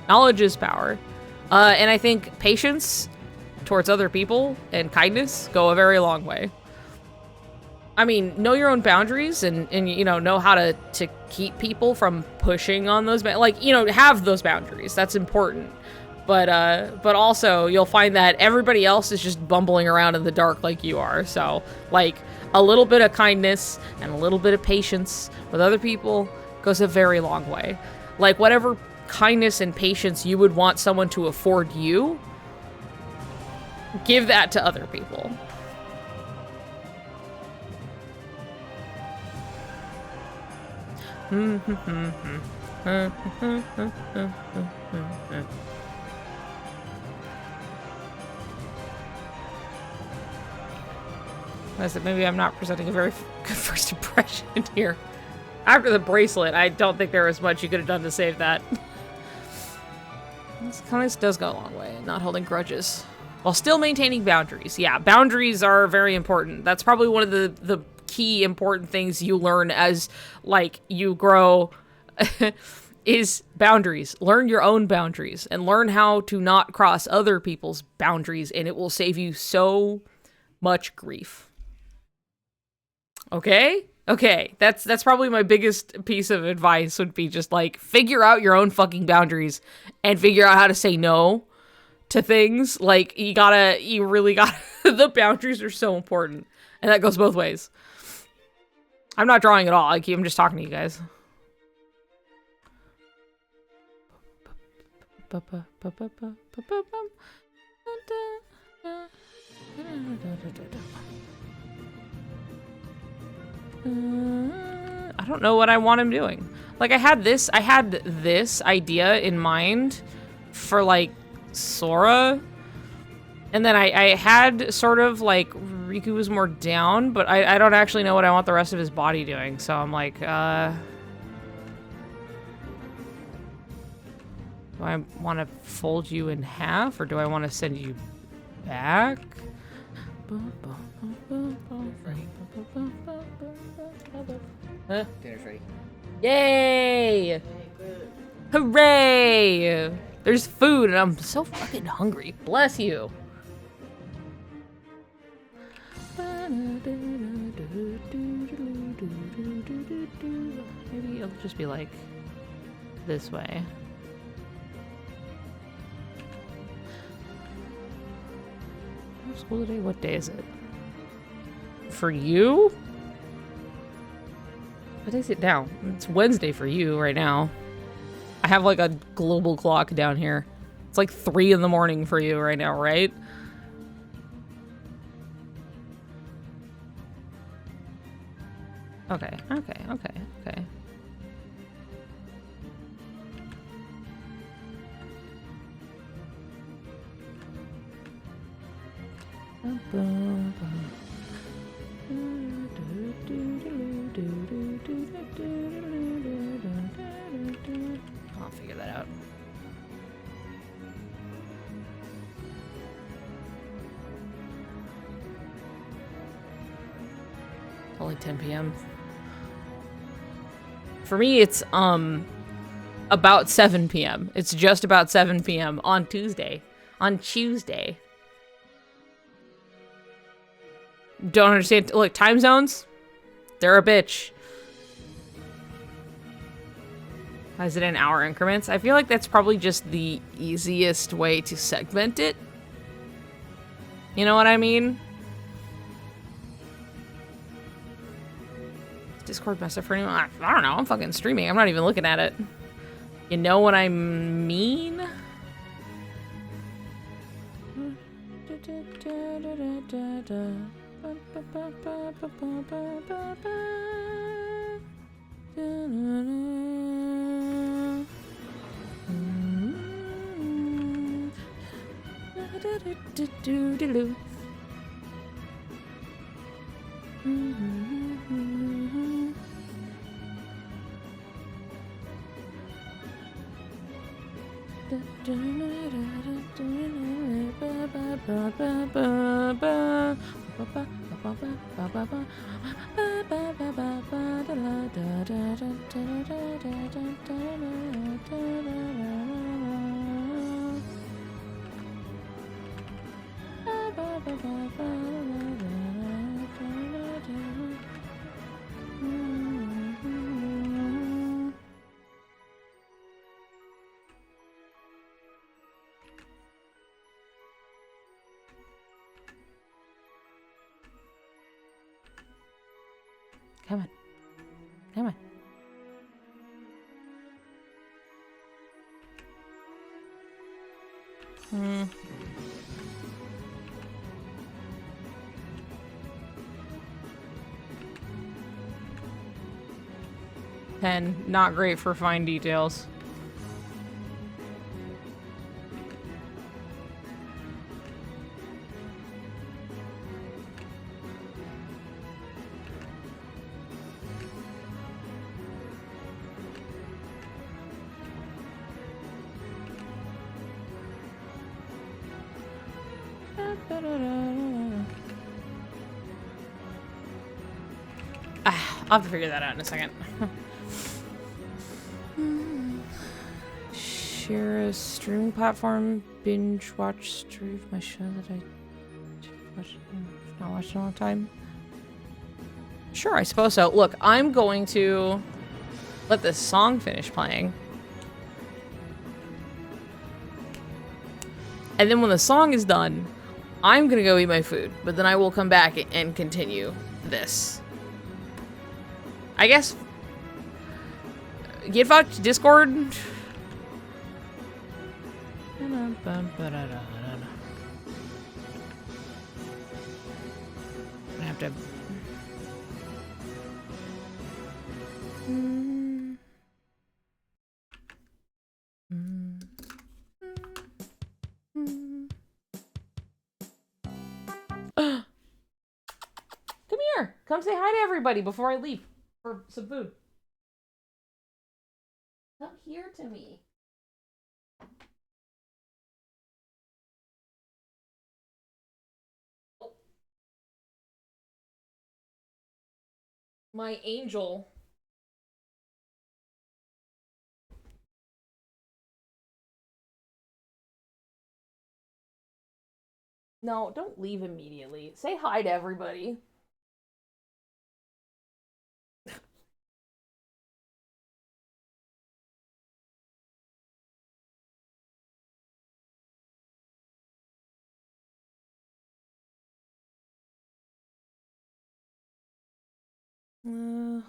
Knowledge is power. And I think patience towards other people and kindness go a very long way. I mean, know your own boundaries and know how to keep people from pushing on those, have those boundaries. That's important. But also you'll find that everybody else is just bumbling around in the dark like you are. So, like, a little bit of kindness and a little bit of patience with other people goes a very long way. Like, whatever kindness and patience you would want someone to afford you, give that to other people. I said maybe I'm not presenting a very good first impression here. After the bracelet, I don't think there was much you could have done to save that. This kindness does go a long way, not holding grudges. While still maintaining boundaries. Yeah, boundaries are very important. That's probably one of the key important things you learn as, like, you grow, is boundaries. Learn your own boundaries, and learn how to not cross other people's boundaries, and it will save you so much grief. Okay? Okay, that's probably my biggest piece of advice would be just, like, figure out your own fucking boundaries and figure out how to say no to things. Like, you really gotta, the boundaries are so important. And that goes both ways. I'm not drawing at all. I'm just talking to you guys. I don't know what I want him doing. Like, I had this idea in mind for, like, Sora. And then I had sort of, like, Riku was more down, but I don't actually know what I want the rest of his body doing. So I'm like, do I want to fold you in half, or do I want to send you back?
Dinner's ready.
Yay! Hooray! There's food, and I'm so fucking hungry. Bless you. Maybe it'll just be like this way. School today? What day is it? For you? What is it now? It's Wednesday for you right now. I have like a global clock down here. It's like 3 in the morning for you right now, right? Okay. I'll figure that out. Only 10 p.m. For me, it's about 7 p.m. It's just about 7 p.m. on Tuesday. On Tuesday. Don't understand. Look, time zones, they're a bitch. Why is it in hour increments? I feel like that's probably just the easiest way to segment it. You know what I mean? Discord message for anyone? I don't know. I'm fucking streaming. I'm not even looking at it. You know what I mean? Come on. Come on. 10. Not great for fine details. I'll have to figure that out in a second. Share a streaming platform, binge watch stream my show that I not watched in a long time. Sure, I suppose so. Look, I'm going to let this song finish playing. And then when the song is done, I'm gonna go eat my food, but then I will come back and continue this. I guess get out to Discord. I have to. Come here. Come say hi to everybody before I leave for some food. Come here to me. My angel. No, don't leave immediately. Say hi to everybody.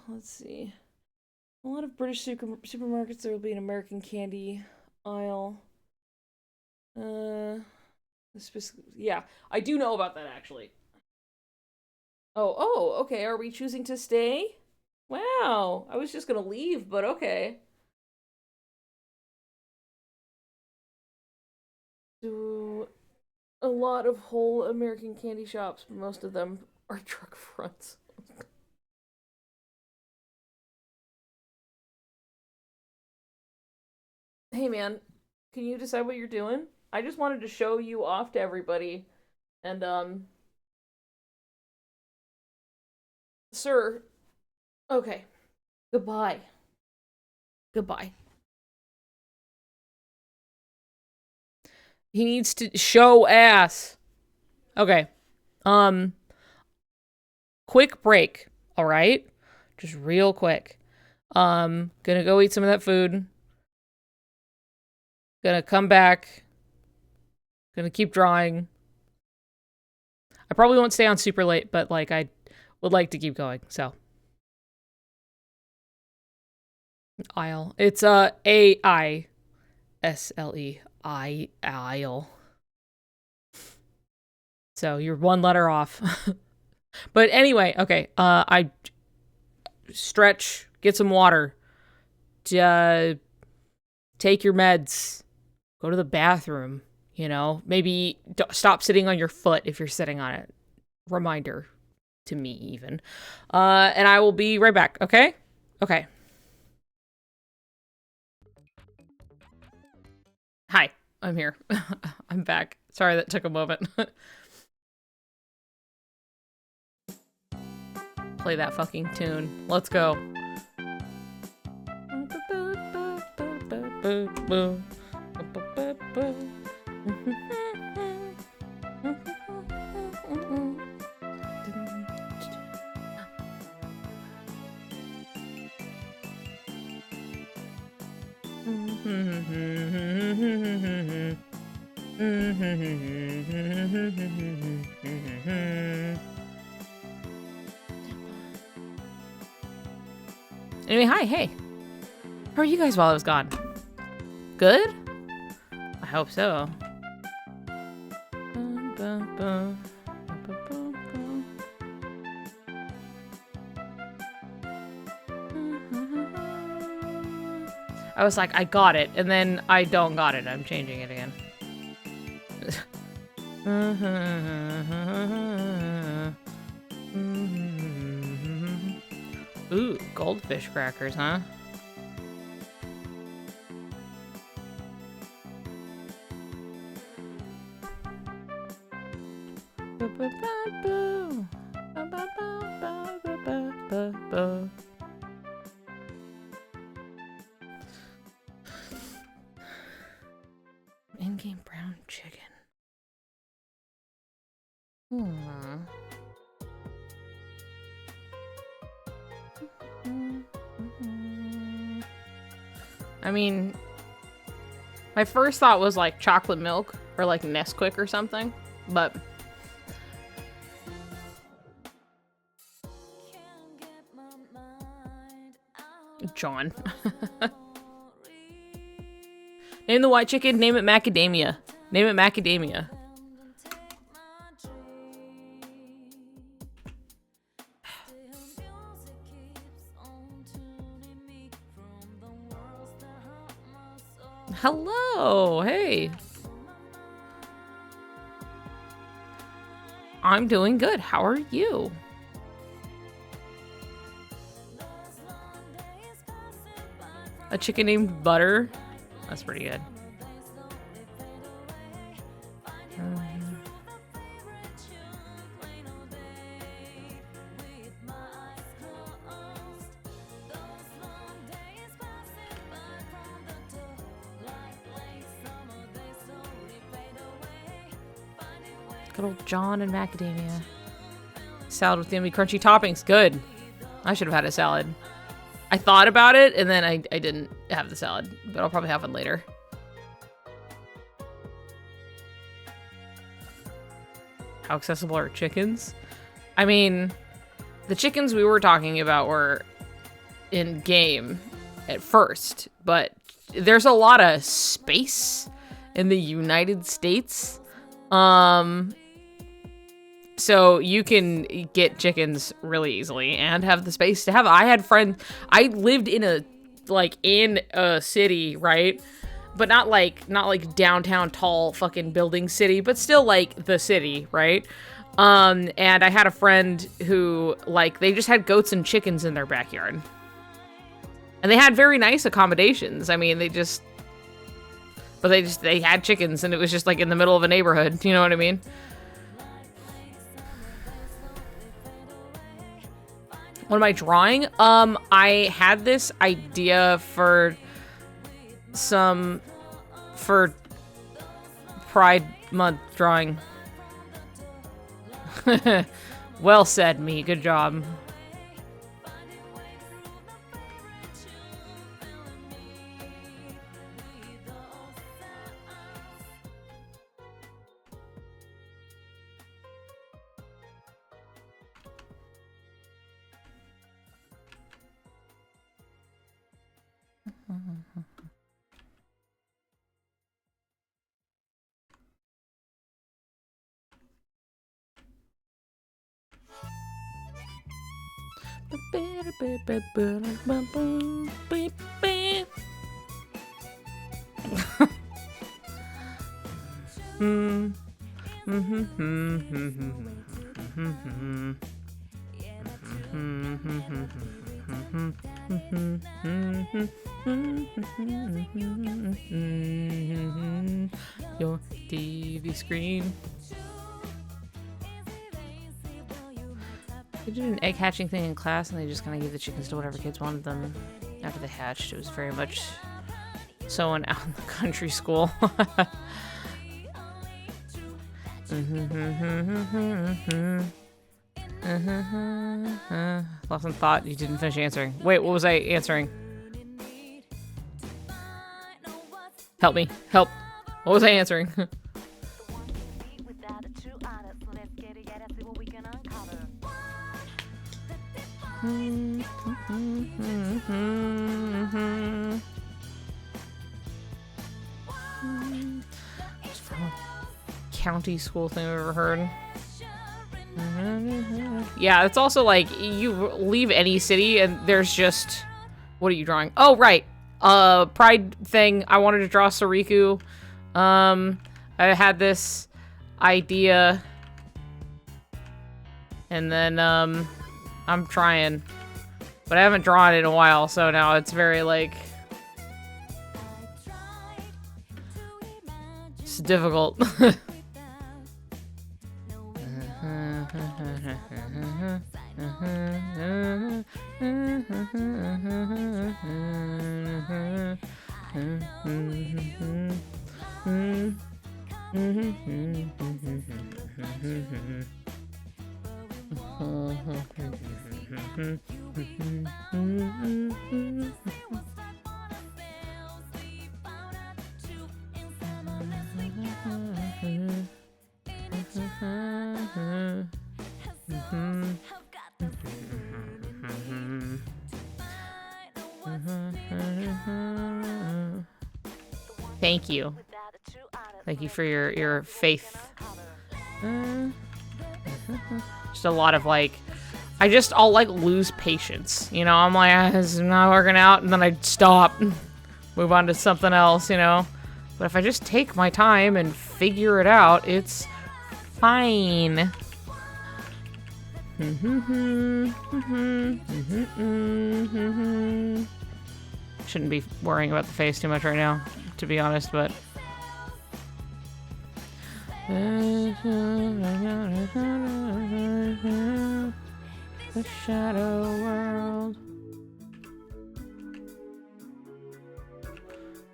Let's see. A lot of British supermarkets, there will be an American candy aisle. Yeah, I do know about that, actually. Oh, okay. Are we choosing to stay? Wow, I was just gonna leave, but okay. Do a lot of whole American candy shops, but most of them are truck fronts. Hey man, can you decide what you're doing? I just wanted to show you off to everybody. And sir, okay. Goodbye. Goodbye. He needs to show ass. Okay. Quick break, all right? Just real quick. Gonna go eat some of that food. Gonna come back. Gonna keep drawing. I probably won't stay on super late, but like I would like to keep going, so. Aisle. It's A-I-S-L-E. Aisle. So you're one letter off. But anyway, okay. I stretch, get some water. Take your meds. Go to the bathroom. You know, maybe stop sitting on your foot if you're sitting on it. Reminder to me, even. And I will be right back, okay? Okay. Hi, I'm here. I'm back. Sorry that took a moment. Play that fucking tune. Let's go. Anyway, hi, hey. How are you guys while I was gone? Good? I hope so. I was like, I got it, and then I don't got it. I'm changing it again. Ooh, goldfish crackers, huh? In-game brown chicken. I mean, my first thought was like chocolate milk or like Nesquik or something, but John. Name the white chicken, name it macadamia. Name it macadamia. Hello, hey. I'm doing good. How are you? A chicken named Butter. That's pretty good. Good old John and macadamia. Salad with yummy crunchy toppings. Good. I should have had a salad. I thought about it, and then I didn't have the salad, but I'll probably have it later. How accessible are chickens? I mean, the chickens we were talking about were in game at first, but there's a lot of space in the United States. So you can get chickens really easily and have the space to have. I had friends. I lived in a city, right? But not like downtown tall fucking building city, but still like the city, right? And I had a friend who they just had goats and chickens in their backyard. And they had very nice accommodations. I mean, they had chickens and it was just like in the middle of a neighborhood, you know what I mean? What am I drawing? I had this idea for Pride Month drawing. Well said, me. Good job. Your TV screen. We did an egg hatching thing in class, and they just kind of gave the chickens to whatever kids wanted them after they hatched. It was very much so an out in the country school. Lost in thought. You didn't finish answering. Wait, what was I answering? Help me. Help. What was I answering? County school thing I've ever heard. Yeah, it's also like you leave any city and there's just... What are you drawing? Oh, right. Pride thing. I wanted to draw Sariku. I had this idea. And then, I'm trying. But I haven't drawn it in a while, so now it's very, like... It's difficult. Thank you. Thank you for your faith. Just a lot of like, I'll like lose patience. You know, I'm like, this is not working out, and then I stop, move on to something else, you know. But if I just take my time and figure it out, it's fine. Shouldn't be worrying about the face too much right now, to be honest, but... The shadow world.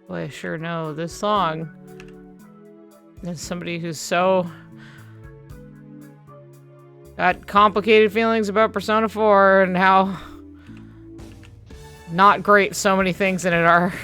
Boy, I sure know this song. As somebody who's so... got complicated feelings about Persona 4 and how not great so many things in it are.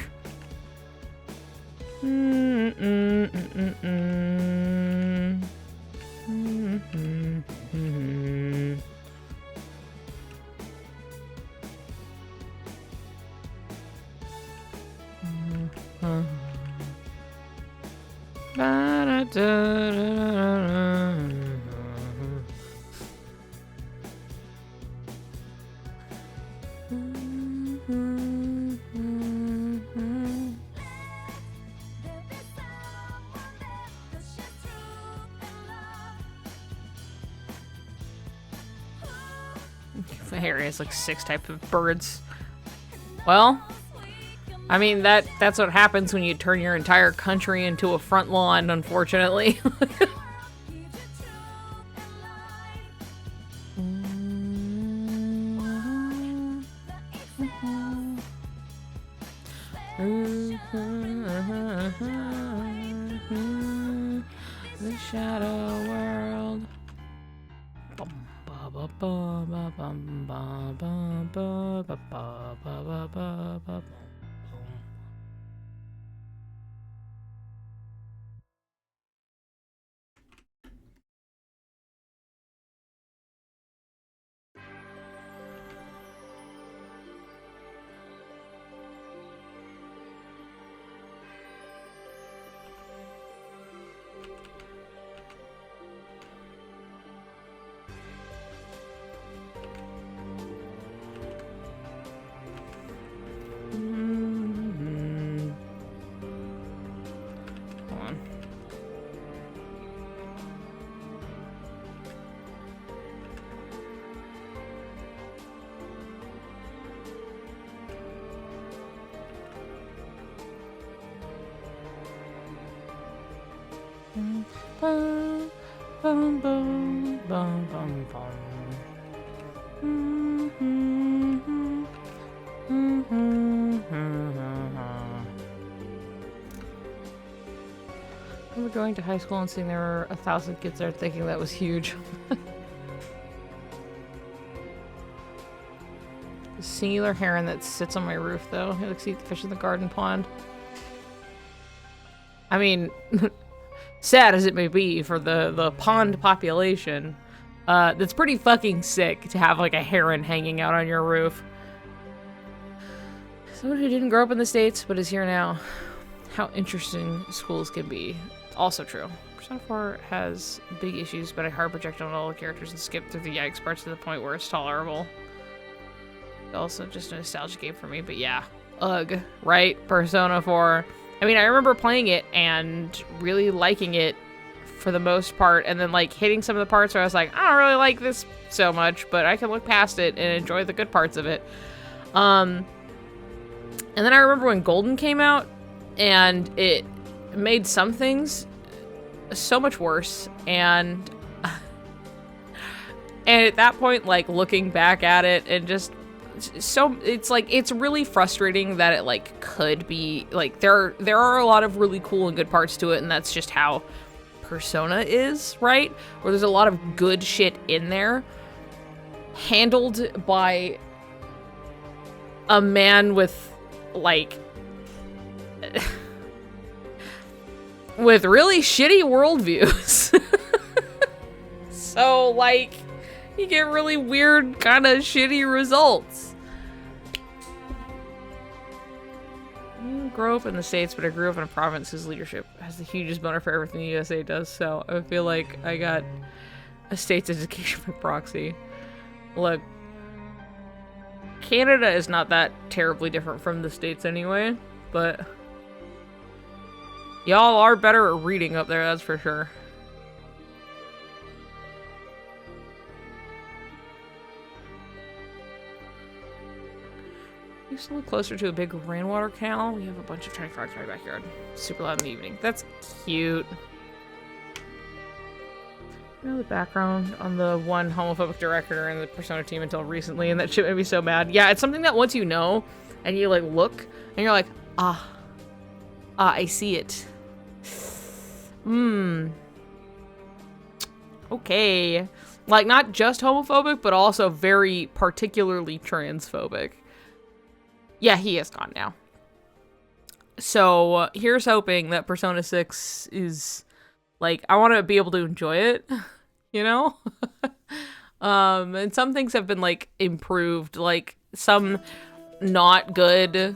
Harry has like 6 types of birds. Well, I mean, that's what happens when you turn your entire country into a front lawn, unfortunately. The shadow world. Bum, bum, bum, bum, bum, bum. I remember going to high school and seeing there were 1,000 kids there, thinking that was huge. The singular heron that sits on my roof, though. He looks to eat the fish in the garden pond. I mean, sad as it may be for the pond population, that's pretty fucking sick to have like a heron hanging out on your roof. Someone who didn't grow up in the States but is here now. How interesting schools can be. Also true. Persona 4 has big issues, but I hard project on all the characters and skip through the yikes parts to the point where it's tolerable. Also just a nostalgia game for me, but yeah. ugh, right? Persona 4. I mean, I remember playing it and really liking it for the most part, and then like hitting some of the parts where I was like, I don't really like this so much, but I can look past it and enjoy the good parts of it. And then I remember when Golden came out, and it made some things so much worse, and at that point, like, looking back at it, and just so it's like, it's really frustrating that it like could be like, there are a lot of really cool and good parts to it, and that's just how Persona is, right? Where there's a lot of good shit in there, handled by a man with like with really shitty worldviews. So like, you get really weird kind of shitty results. Grow up in the States, but I grew up in a province whose leadership has the hugest boner for everything the USA does, so I feel like I got a States education by proxy. Look, Canada is not that terribly different from the States anyway, but y'all are better at reading up there, that's for sure. Used to live closer to a big rainwater canal. We have a bunch of tiny frogs in my backyard. Super loud in the evening. That's cute. You know the background on the one homophobic director in the Persona team until recently, and that shit made me so mad. Yeah, it's something that once you know, and you like look, and you're like, I see it. Okay. Like, not just homophobic, but also very particularly transphobic. Yeah, he is gone now. So, here's hoping that Persona 6 is, like, I want to be able to enjoy it, you know? And some things have been, like, improved, like, some not good,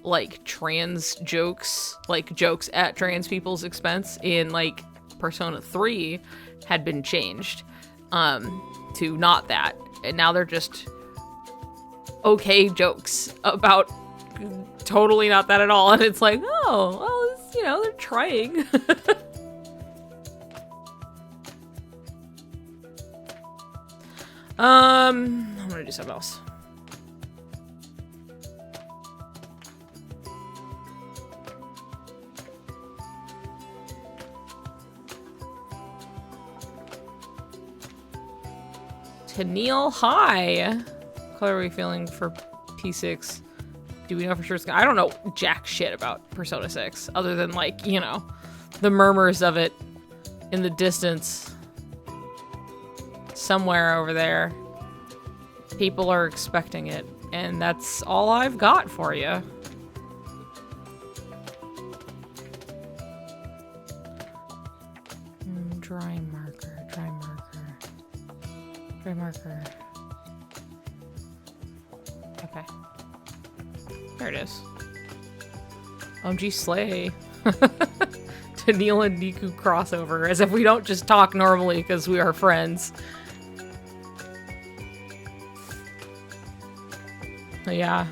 like, trans jokes, like, jokes at trans people's expense in, like, Persona 3 had been changed, to not that. And now they're just okay jokes about totally not that at all, and it's like, oh, well, it's, you know, they're trying. I'm gonna do something else. Tennille, hi. How are we feeling for P6? Do we know for sure it's gonna... I don't know jack shit about Persona 6, other than, like, you know, the murmurs of it in the distance. Somewhere over there. People are expecting it, and that's all I've got for you. Dry marker, dry marker. Dry marker. Okay. There it is. OMG Slay. Tennille and Niku crossover, as if we don't just talk normally because we are friends. But yeah,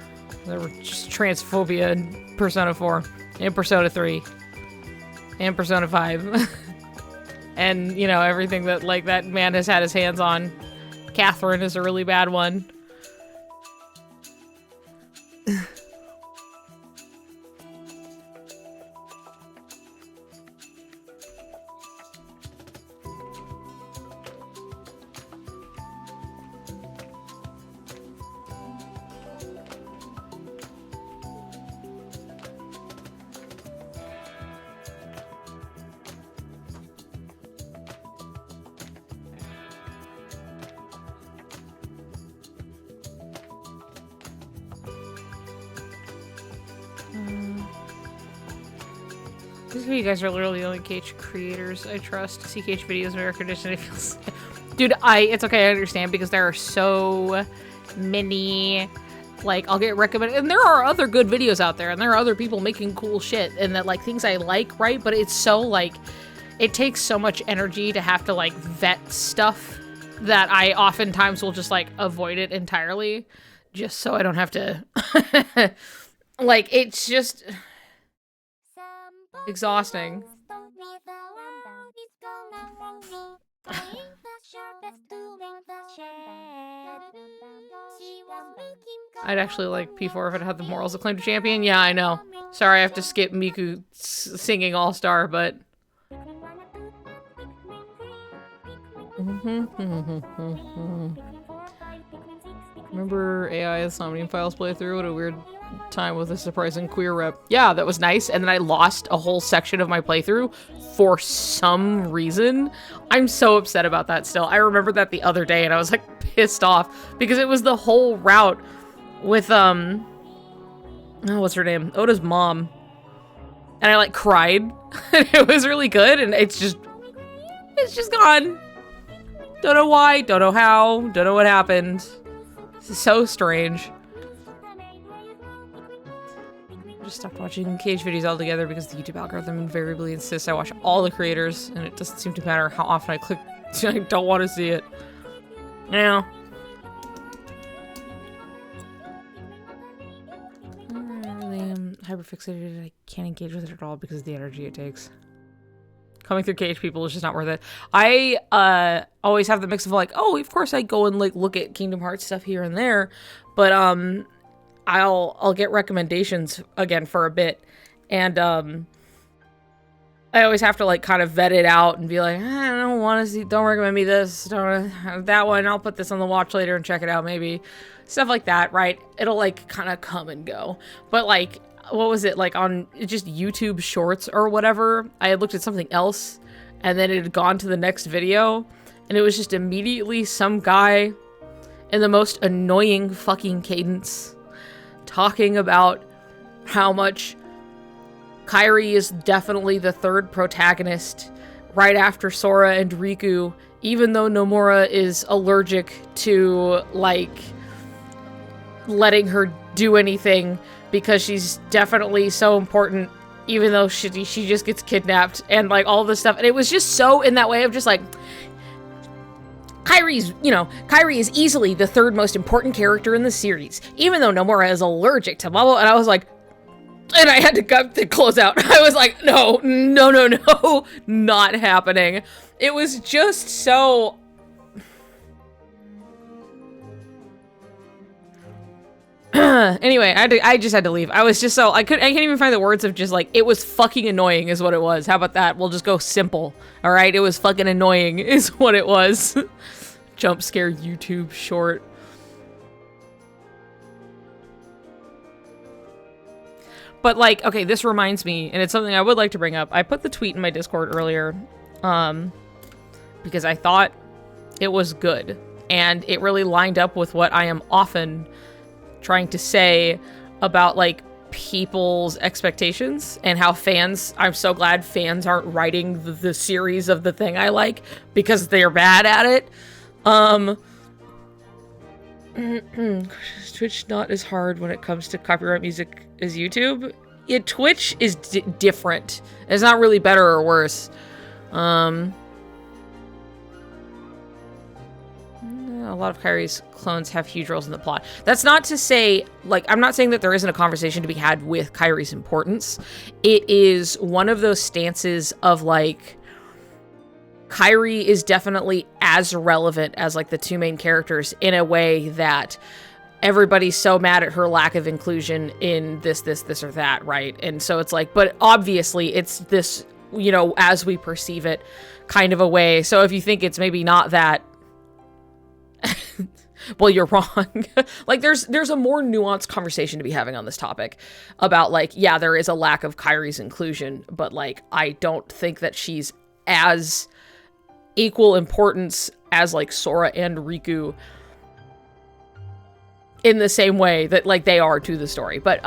there were just transphobia in Persona 4, and Persona 3, and Persona 5. And, you know, everything that, like, that man has had his hands on. Catherine is a really bad one. You guys are literally the only KH creators I trust. CKH videos are air conditioned. It feels... Dude, it's okay, I understand, because there are so many, like, I'll get recommended, and there are other good videos out there, and there are other people making cool shit, and that, like, things I like, right? But it's so, like, it takes so much energy to have to, like, vet stuff that I oftentimes will just, like, avoid it entirely, just so I don't have to Like, it's just exhausting. I'd actually like P4 if it had the morals of Claim to Champion. Yeah, I know. Sorry, I have to skip Miku singing All-Star, but... Remember AI Somnium Files playthrough? What a weird time with a surprising queer rep. Yeah, that was nice. And then I lost a whole section of my playthrough for some reason. I'm so upset about that still. I remember that the other day and I was like pissed off because it was the whole route with, oh, what's her name? Oda's mom. And I like cried. It was really good and it's just gone. Don't know why, don't know how, don't know what happened. So strange. I just stopped watching Cage videos altogether because the YouTube algorithm invariably insists I watch all the creators, and it doesn't seem to matter how often I click. I don't want to see it. Yeah. I really am hyperfixated. I can't engage with it at all because of the energy it takes. Coming through Cage people is just not worth it. I always have the mix of like, oh, of course I go and like look at Kingdom Hearts stuff here and there, but I'll get recommendations again for a bit, and I always have to like kind of vet it out and be like, I don't want to see, don't recommend me this, don't that one, I'll put this on the watch later and check it out maybe. Stuff like that, right? It'll like kind of come and go. But like, what was it, like on just YouTube Shorts or whatever, I had looked at something else and then it had gone to the next video and it was just immediately some guy in the most annoying fucking cadence talking about how much Kairi is definitely the third protagonist right after Sora and Riku, even though Nomura is allergic to like letting her do anything because she's definitely so important, even though she just gets kidnapped and like all this stuff. And it was just so in that way of just like, Kairi is easily the third most important character in the series, even though Nomura is allergic to blah blah. And I was like, and I had to cut the close out. I was like, no, not happening. It was just so... Anyway, I just had to leave. I was just so... I can't even find the words of just like, it was fucking annoying is what it was. How about that? We'll just go simple. All right? It was fucking annoying is what it was. Jump scare YouTube short. But like, okay, this reminds me, and it's something I would like to bring up. I put the tweet in my Discord earlier, because I thought it was good. And it really lined up with what I am often trying to say about like people's expectations and how fans, I'm so glad fans aren't writing the series of the thing I like because they're bad at it. Twitch not as hard when it comes to copyright music as YouTube. Yeah, Twitch is different. It's not really better or worse. A lot of Kairi's clones have huge roles in the plot. That's not to say, like, I'm not saying that there isn't a conversation to be had with Kairi's importance. It is one of those stances of, like, Kairi is definitely as relevant as, like, the two main characters in a way that everybody's so mad at her lack of inclusion in this or that, right? And so it's like, but obviously it's this, you know, as we perceive it kind of a way. So if you think it's maybe not that, well, you're wrong. Like, there's a more nuanced conversation to be having on this topic about, like, yeah, there is a lack of Kairi's inclusion, but, like, I don't think that she's as equal importance as, like, Sora and Riku in the same way that, like, they are to the story. But,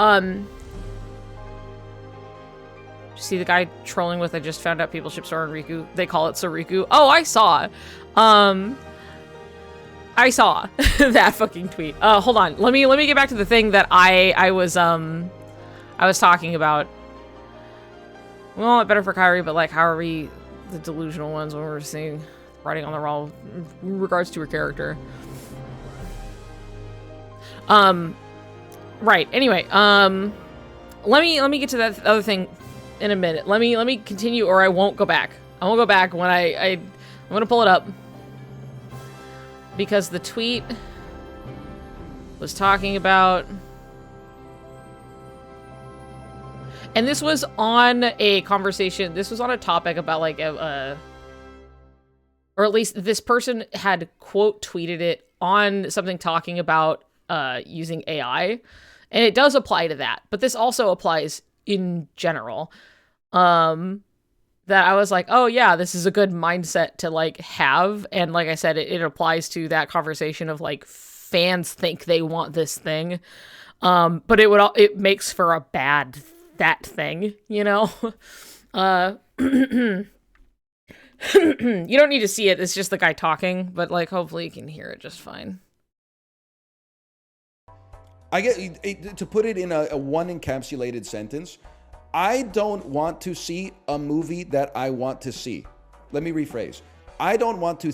see the guy trolling with, I just found out people ship Sora and Riku. They call it Soriku. Oh, I saw that fucking tweet. Hold on. Let me get back to the thing that I was talking about. We want it better for Kairi, but like, how are we the delusional ones when we're seeing writing on the wall in regards to her character? Right. Anyway, let me get to that other thing in a minute. Let me continue, or I won't go back. I won't go back when I'm gonna pull it up because the tweet was talking about, and this was on a conversation. This was on a topic about like or at least this person had quote tweeted it on something talking about using AI, and it does apply to that, but this also applies in general. That I was like, oh yeah, this is a good mindset to like have, and like I said, it applies to that conversation of like fans think they want this thing, but it makes for a bad that thing, you know. You don't need to see it, it's just the guy talking, but like hopefully you can hear it just fine.
I get to put it in a one encapsulated sentence. I don't want to see a movie that I want to see. Let me rephrase. I don't want to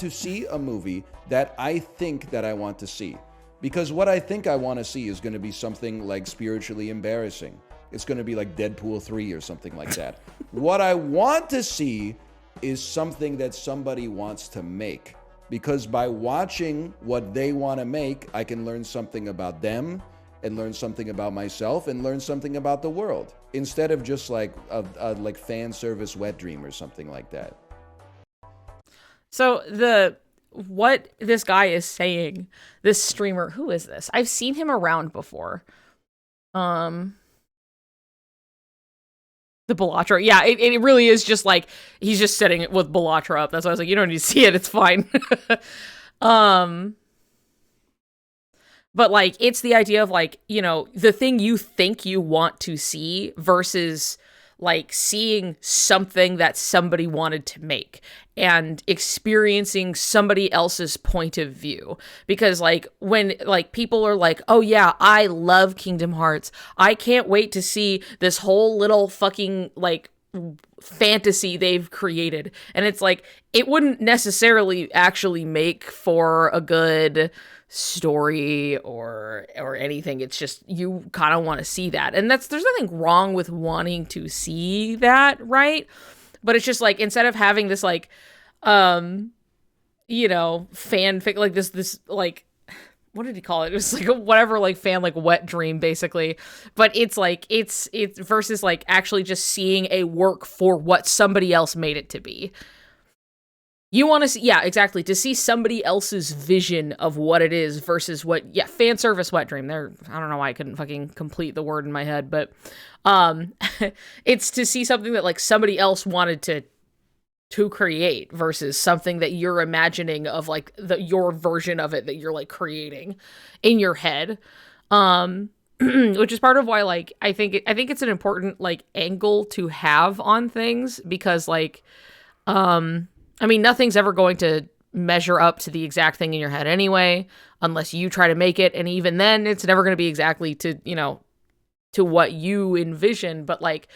see a movie that I think that I want to see. Because what I think I want to see is going to be something like spiritually embarrassing. It's going to be like Deadpool 3 or something like that. What I want to see is something that somebody wants to make. Because by watching what they want to make, I can learn something about them, and learn something about myself, and learn something about the world, instead of just like a like fan service wet dream or something like that.
So what this guy is saying, this streamer, who is this? I've seen him around before. The Bellatra. Yeah, it really is just like, he's just setting it with Bellatra up. That's why I was like, you don't need to see it, it's fine. But like, it's the idea of like, you know, the thing you think you want to see versus like seeing something that somebody wanted to make and experiencing somebody else's point of view. Because like when like people are like, oh yeah, I love Kingdom Hearts, I can't wait to see this whole little fucking like fantasy they've created, and it's like, it wouldn't necessarily actually make for a good story or anything. It's just, you kind of want to see that, and there's nothing wrong with wanting to see that, right? But it's just like, instead of having this like you know, fanfic, like this like, what did he call it? It was like a whatever, like fan, like wet dream, basically. But it's like, it's versus like actually just seeing a work for what somebody else made it to be. You want to see, yeah, exactly, to see somebody else's vision of what it is versus what, yeah, fan service wet dream. There, I don't know why I couldn't fucking complete the word in my head, but it's to see something that like somebody else wanted to create versus something that you're imagining of like your version of it that you're like creating in your head. Which is part of why like I think it's an important like angle to have on things, because like I mean, nothing's ever going to measure up to the exact thing in your head anyway, unless you try to make it, and even then it's never going to be exactly to, you know, to what you envision. But like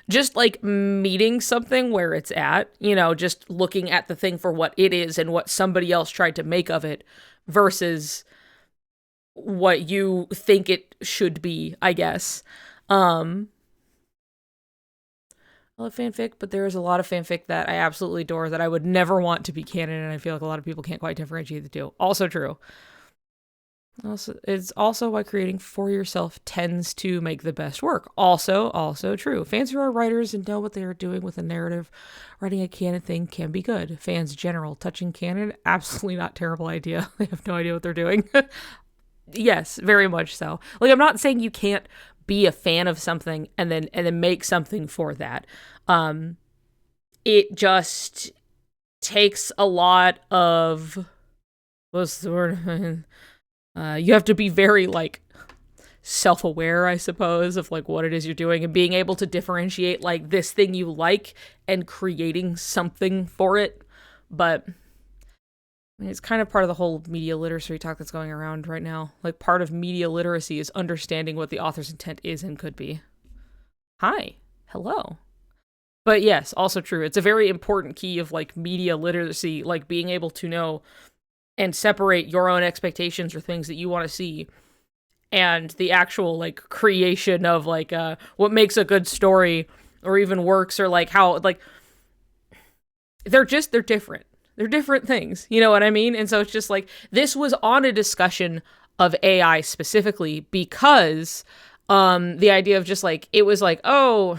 just like meeting something where it's at, you know, just looking at the thing for what it is and what somebody else tried to make of it versus what you think it should be, I guess. I love fanfic, but there is a lot of fanfic that I absolutely adore that I would never want to be canon, and I feel like a lot of people can't quite differentiate the two. Also true. Also, it's also why creating for yourself tends to make the best work. Also true. Fans who are writers and know what they are doing with a narrative, writing a canon thing can be good. Fans general, touching canon, absolutely not terrible idea. They have no idea what they're doing. Yes, very much so. Like, I'm not saying you can't be a fan of something and then make something for that. It just takes a lot of, what's the word? You have to be very like self-aware, I suppose, of like what it is you're doing, and being able to differentiate like this thing you like and creating something for it. But I mean, it's kind of part of the whole media literacy talk that's going around right now. Like, part of media literacy is understanding what the author's intent is and could be. Hi. Hello. But yes, also true. It's a very important key of like media literacy, like being able to know and separate your own expectations or things that you want to see and the actual like creation of like what makes a good story or even works, or like how like they're different. They're different things. You know what I mean? And so it's just like this was on a discussion of AI specifically because the idea of just like it was like, oh,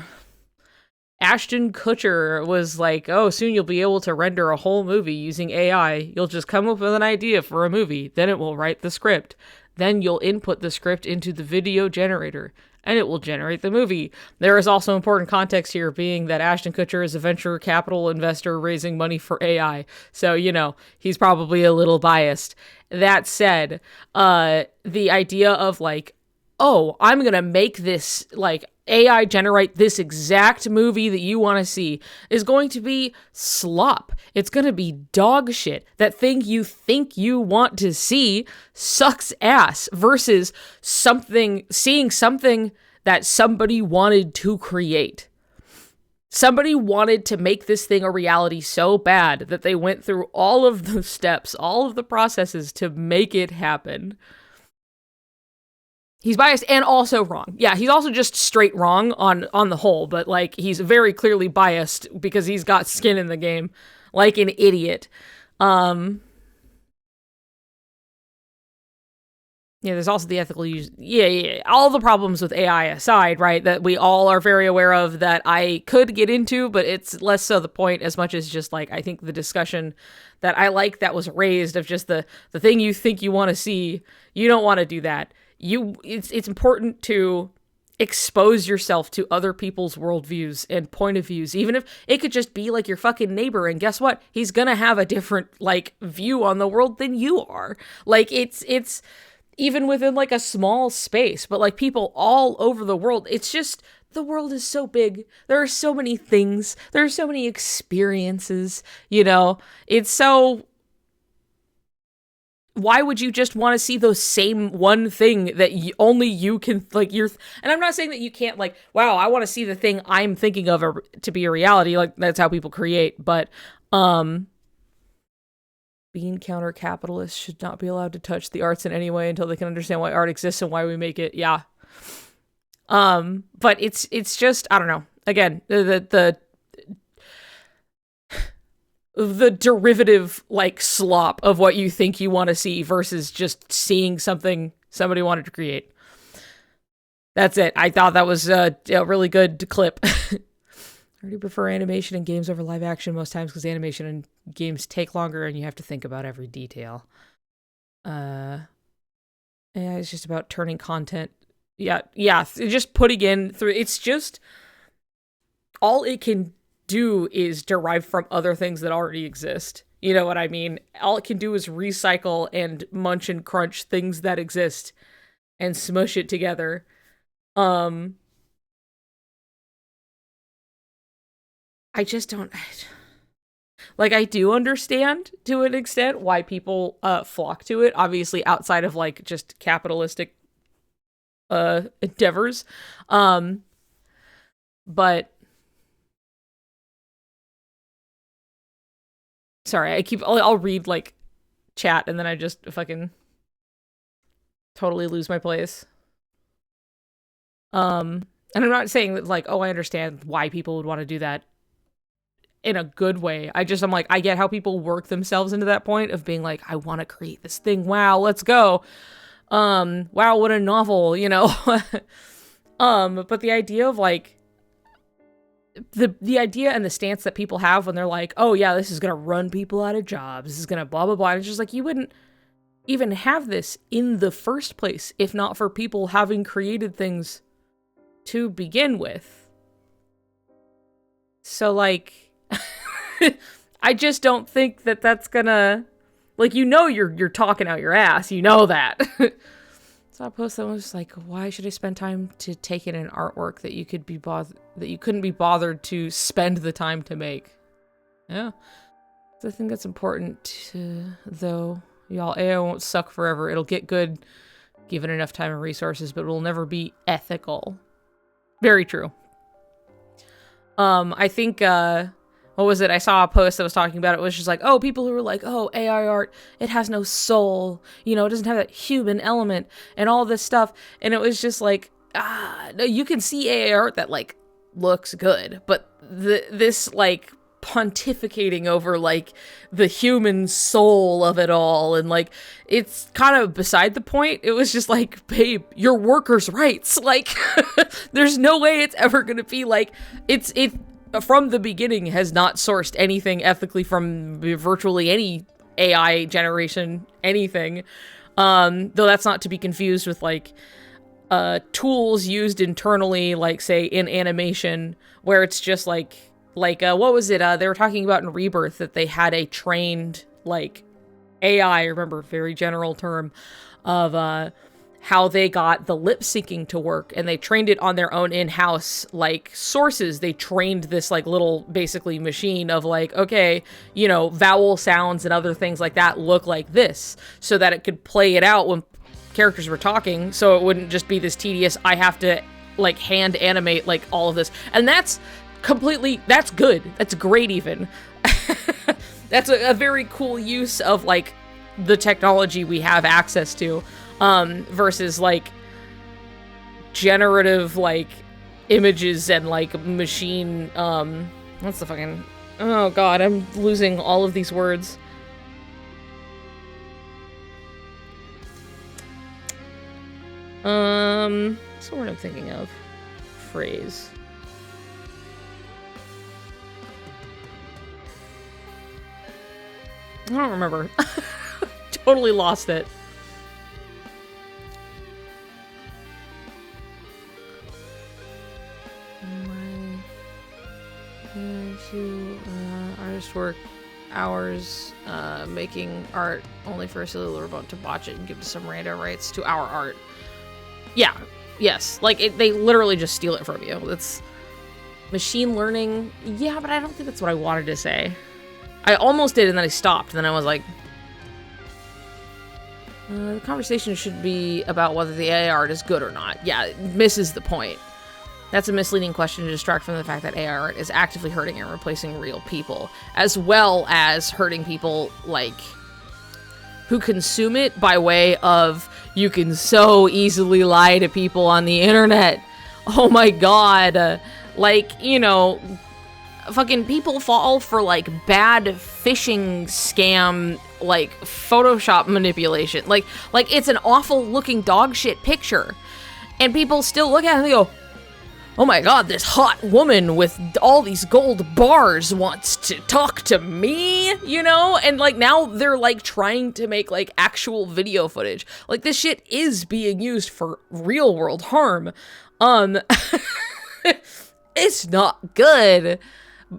Ashton Kutcher was like, oh, soon you'll be able to render a whole movie using AI. You'll just come up with an idea for a movie. Then it will write the script. Then you'll input the script into the video generator, and it will generate the movie. There is also important context here, being that Ashton Kutcher is a venture capital investor raising money for AI. So, you know, he's probably a little biased. That said, the idea of like, oh, I'm going to make this like AI generate this exact movie that you want to see is going to be slop. It's going to be dog shit. That thing you think you want to see sucks ass versus seeing something that somebody wanted to create. Somebody wanted to make this thing a reality so bad that they went through all of the steps, all of the processes to make it happen. He's biased and also wrong. Yeah, he's also just straight wrong on the whole, but like he's very clearly biased because he's got skin in the game, like an idiot. Yeah, there's also the ethical use. Yeah. All the problems with AI aside, right, that we all are very aware of that I could get into, but it's less so the point as much as just like I think the discussion that I like that was raised of just the thing you think you want to see, you don't want to do that. It's important to expose yourself to other people's worldviews and point of views, even if it could just be like your fucking neighbor, and guess what? He's gonna have a different like view on the world than you are. Like it's even within like a small space, but like people all over the world, it's just the world is so big. There are so many things. There are so many experiences, you know. It's so, why would you just want to see those same one thing that only you can, like, and I'm not saying that you can't, like, wow, I want to see the thing I'm thinking of to be a reality, like, that's how people create, but, being counter-capitalist should not be allowed to touch the arts in any way until they can understand why art exists and why we make it, yeah. But it's just, I don't know, again, the derivative like slop of what you think you want to see versus just seeing something somebody wanted to create. That's it. I thought that was a really good clip. I already prefer animation in games over live action most times because animation in games take longer and you have to think about every detail. Yeah, it's just about turning content. Yeah, just putting in through. It's just all it can do is derive from other things that already exist. You know what I mean? All it can do is recycle and munch and crunch things that exist and smush it together. I just don't, like, I do understand to an extent why people flock to it, obviously outside of like just capitalistic endeavors. But sorry, I'll read like chat and then I just fucking totally lose my place. And I'm not saying that like, oh, I understand why people would want to do that in a good way. I'm like, I get how people work themselves into that point of being like, I want to create this thing. Wow, let's go. Wow, what a novel, you know? But the idea of like, the idea and the stance that people have when they're like, oh yeah, this is gonna run people out of jobs, this is gonna blah blah blah, and it's just like, you wouldn't even have this in the first place if not for people having created things to begin with. So like I just don't think that that's gonna, like, you know, you're talking out your ass, you know that. So I posted, I was like, why should I spend time to take in an artwork that you couldn't be bothered to spend the time to make? Yeah. So I think that's important, though. Y'all, AI won't suck forever. It'll get good given enough time and resources, but it will never be ethical. Very true. I think what was it? I saw a post that was talking about it. It was just like, oh, people who were like, oh, AI art, it has no soul. You know, it doesn't have that human element and all this stuff. And it was just like, no, you can see AI art that like looks good, but this like pontificating over like the human soul of it all, and like it's kind of beside the point. It was just like, babe, your workers' rights. Like, there's no way it's ever gonna be like it from the beginning has not sourced anything ethically from virtually any AI generation, anything. Though that's not to be confused with like tools used internally, like say in animation, where it's just like what was it? They were talking about in Rebirth that they had a trained like AI, remember, very general term, of how they got the lip syncing to work, and they trained it on their own in-house like sources. They trained this like little basically machine of like, okay, you know, vowel sounds and other things like that look like this, so that it could play it out when characters were talking, so it wouldn't just be this tedious, I have to like hand animate like all of this. And that's good. That's great even. That's a very cool use of like the technology we have access to, versus like generative like images and like machine, what's the fucking, oh god, I'm losing all of these words. What's the word I'm thinking of? Phrase. I don't remember. Totally lost it. Artist work hours making art only for a silly little robot to botch it and give some random rights to our art. Yeah, yes, like they literally just steal it from you. That's machine learning. Yeah, but I don't think that's what I wanted to say. I almost did, and then I stopped. Then I was like, the conversation should be about whether the AI art is good or not. Yeah, it misses the point. That's a misleading question to distract from the fact that AI art is actively hurting and replacing real people, as well as hurting people like who consume it by way of, you can so easily lie to people on the internet. Oh my god. Like, you know, fucking people fall for like bad phishing scam, like Photoshop manipulation. Like it's an awful looking dog shit picture, and people still look at it and they go, oh my god, this hot woman with all these gold bars wants to talk to me, you know? And like now they're like trying to make like actual video footage. Like this shit is being used for real world harm. It's not good.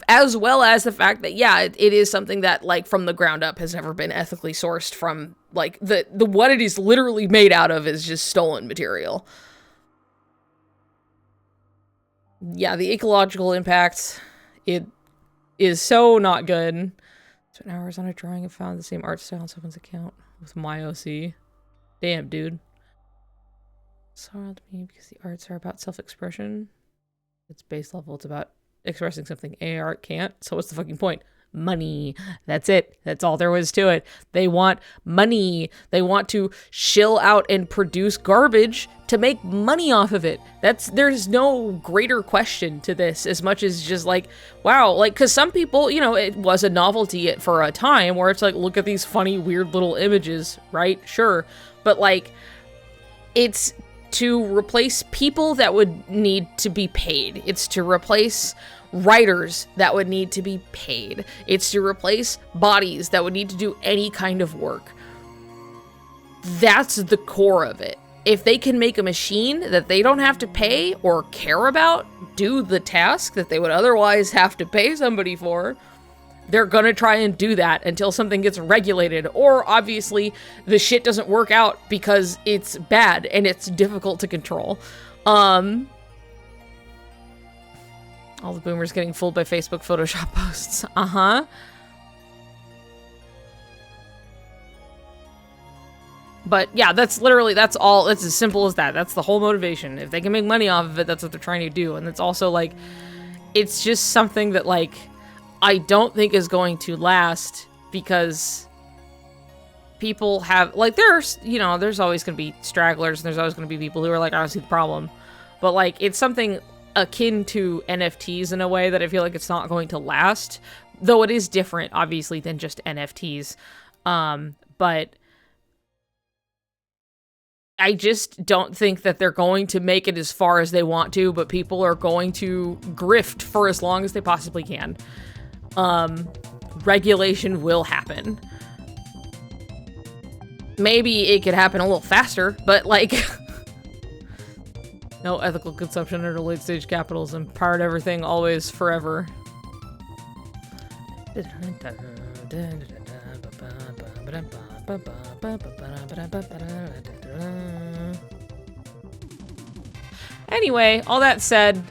As well as the fact that, yeah, it is something that like from the ground up has never been ethically sourced from, like the what it is literally made out of is just stolen material. Yeah, the ecological impact, it is so not good. Spent hours on a drawing and found the same art style on someone's account with my OC. Damn, dude. So wild to me because the arts are about self-expression. It's base level. It's about expressing something AI art can't. So what's the fucking point? Money. That's it. That's all there was to it. They want money. They want to shill out and produce garbage to make money off of it. There's no greater question to this, as much as just like, wow, like, because some people, you know, it was a novelty for a time where it's like, look at these funny, weird little images, right? Sure. But like, it's to replace people that would need to be paid. It's to replace writers that would need to be paid. It's to replace bodies that would need to do any kind of work. That's the core of it. If they can make a machine that they don't have to pay or care about do the task that they would otherwise have to pay somebody for, they're gonna try and do that until something gets regulated, or obviously the shit doesn't work out because it's bad and it's difficult to control. All the boomers getting fooled by Facebook Photoshop posts. But yeah, that's all. It's as simple as that. That's the whole motivation. If they can make money off of it, that's what they're trying to do. And it's also like, it's just something that like, I don't think is going to last because people have, like, there's, you know, there's always going to be stragglers and there's always going to be people who are like, I don't see the problem. But, like, it's something akin to NFTs in a way that I feel like it's not going to last. Though it is different, obviously, than just NFTs. But I just don't think that they're going to make it as far as they want to, but people are going to grift for as long as they possibly can. Regulation will happen. Maybe it could happen a little faster, but, like, no ethical consumption under late stage capitalism. Powered everything, always, forever. Anyway, all that said,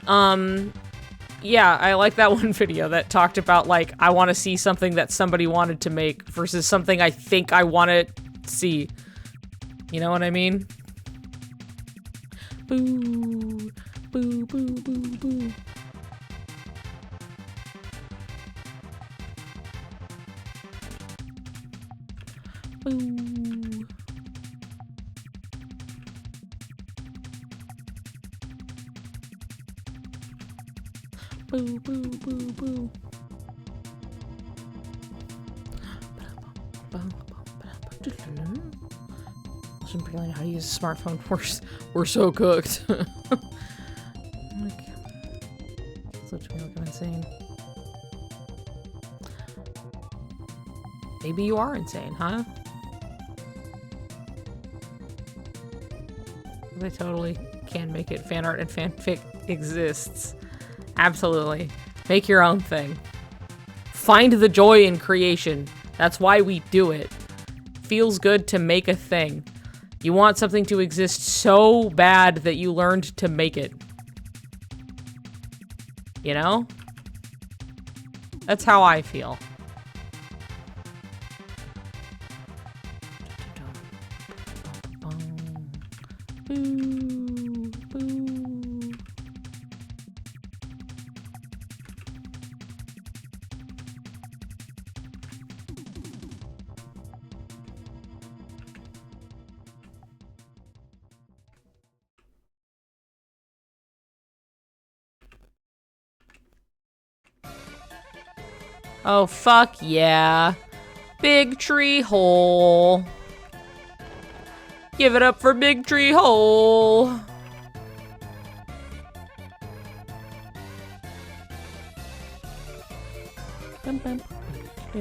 yeah, I like that one video that talked about, like, I want to see something that somebody wanted to make versus something I think I want to see. You know what I mean? Boo, boo, boo, boo, boo. Boo. Boo, boo, boo, boo. Listen, pretty how to use a smartphone. We're so cooked. Like, it's literally like I'm insane. Maybe you are insane, huh? They totally can make it. Fan art and fanfic exists. Absolutely. Make your own thing. Find the joy in creation. That's why we do it. Feels good to make a thing. You want something to exist so bad that you learned to make it. You know? That's how I feel. Boo, boo. Oh, fuck yeah. Big tree hole. Give it up for Big Tree Hole. Bum, bum. I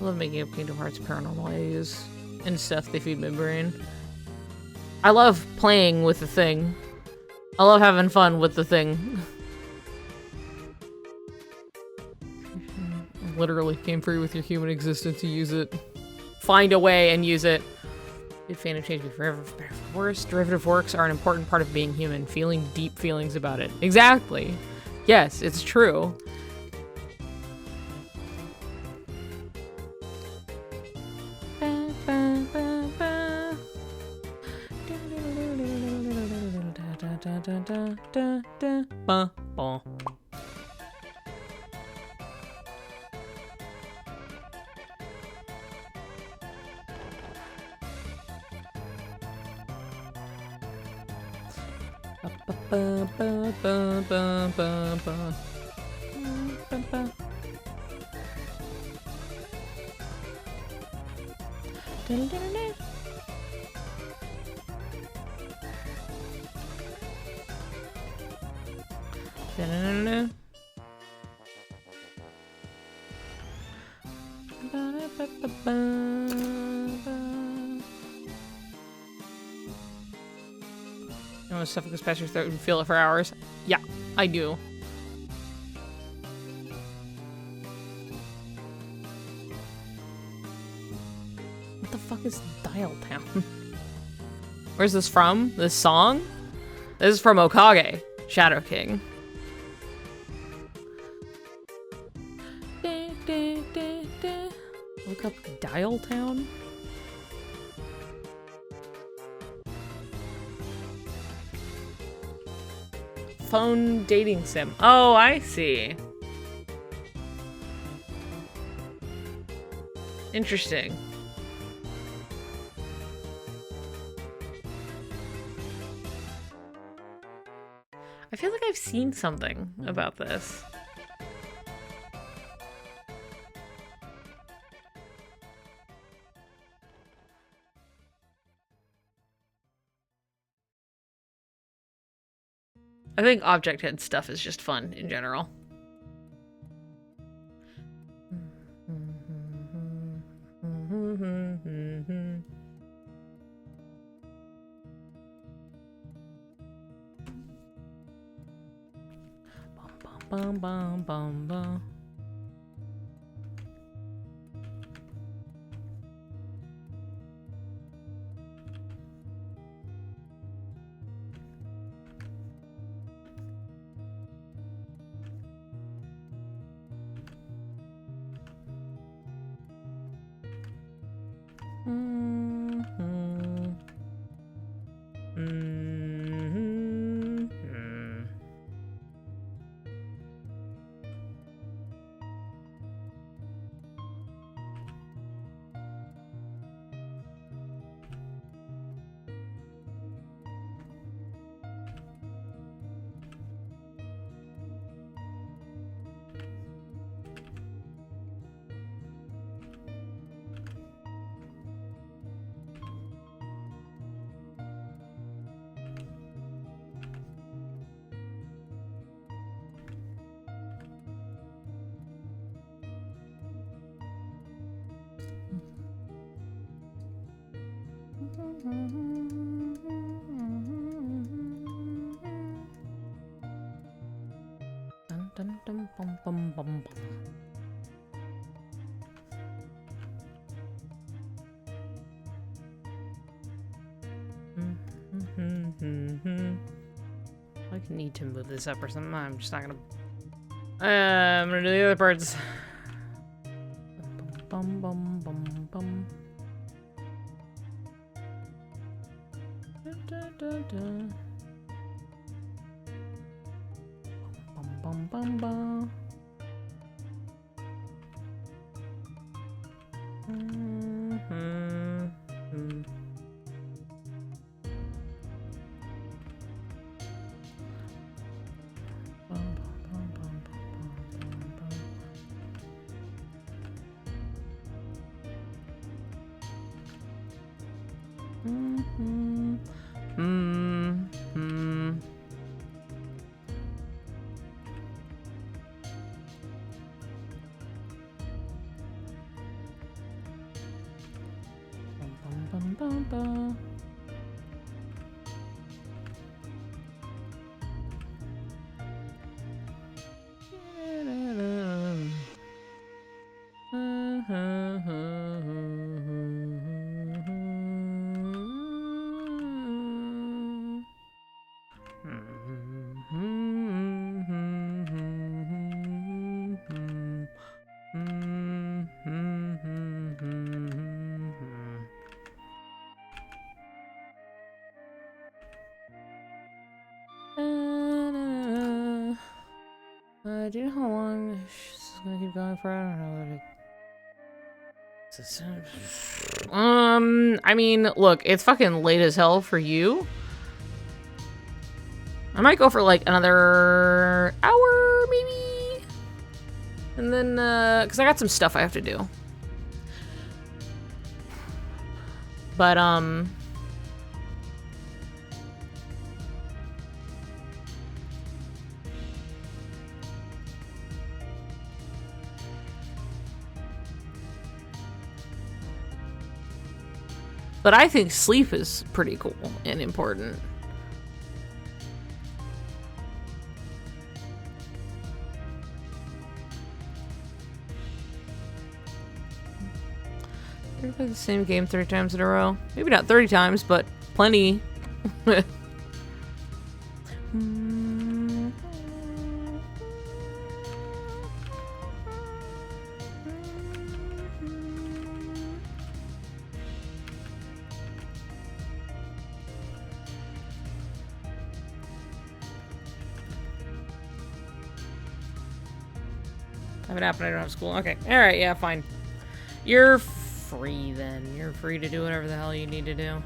love making up Kingdom Hearts paranormal AUs and stuff they feed my brain. I love playing with the thing. I love having fun with the thing. Literally came free with your human existence, you use it. Find a way and use it. Did fandom change me forever, for better, for worse? Derivative works are an important part of being human, feeling deep feelings about it. Exactly. Yes, it's true. You want to suffocate past your throat and feel it for hours? Yeah, I do. the fuck is Dial Town? Where's this from? This song? This is from Okage, Shadow King. Look up Dial Town. Phone dating sim. Oh, I see. Interesting. I feel like I've seen something about this. I think Object Head stuff is just fun in general. Bum, bum, bum, bum. Dun, dun, dun, bum, bum, bum, bum. I can need to move this up or something. I'm just not gonna. I'm gonna do the other parts. Bum bum bum bum bum. Da, da, da. Bum bum bum bum. Do you know how long this is gonna keep going for? I don't know. I mean, look, it's fucking late as hell for you. I might go for like another hour, maybe. And then, cause I got some stuff I have to do. But, But I think sleep is pretty cool and important. We played the same game 30 times in a row. Maybe not 30 times, but plenty. Have it happen, I don't have school. Okay. Alright, yeah, fine. You're free then. You're free to do whatever the hell you need to do.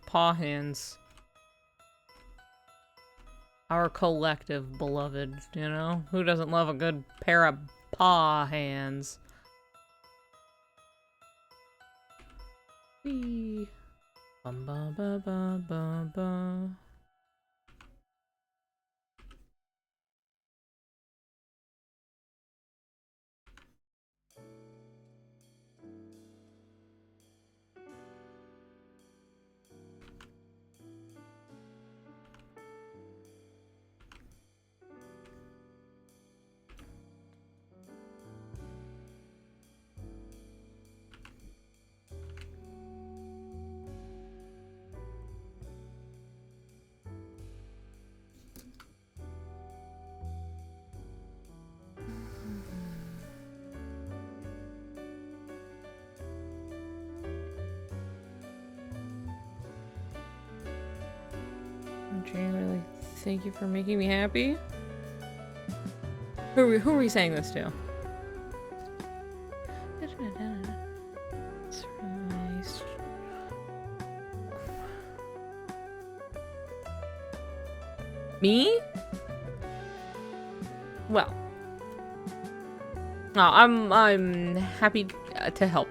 Paw hands. Our collective beloved, you know? Who doesn't love a good pair of paw hands? Whee. Bum ba ba ba ba ba. Genuinely, thank you for making me happy. Who are we saying this to? Me? Well, no, I'm happy to help.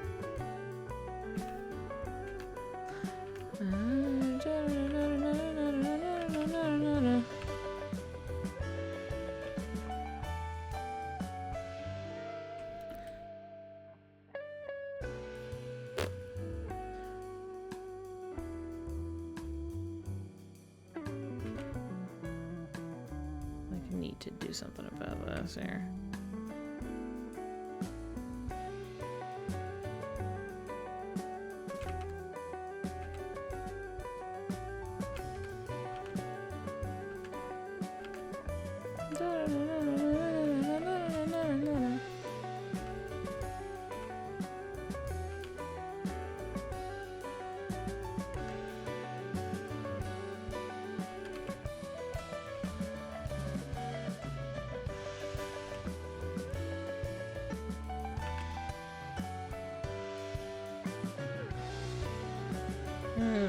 To do something about this here.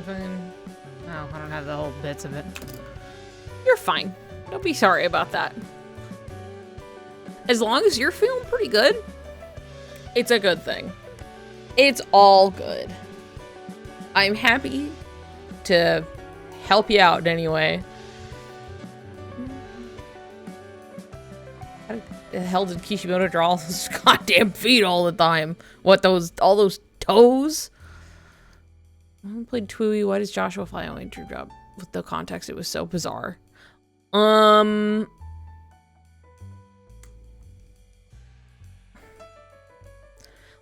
Fine. Oh, I don't have the whole bits of it. You're fine. Don't be sorry about that. As long as you're feeling pretty good, it's a good thing. It's all good. I'm happy to help you out anyway. How the hell did Kishimoto draw all those goddamn feet all the time? What, all those toes? I played Tui. Why does Joshua Fly only drew drop? With the context, it was so bizarre.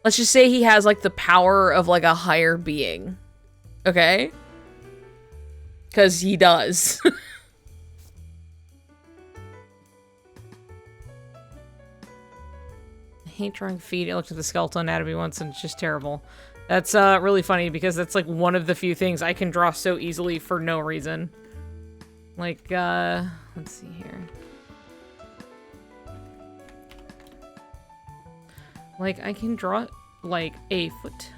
let's just say he has like the power of like a higher being. Okay? Because he does. I hate drawing feet. I looked at the skeletal anatomy once and it's just terrible. That's really funny because that's like one of the few things I can draw so easily for no reason. Like, let's see here. Like, I can draw like a foot.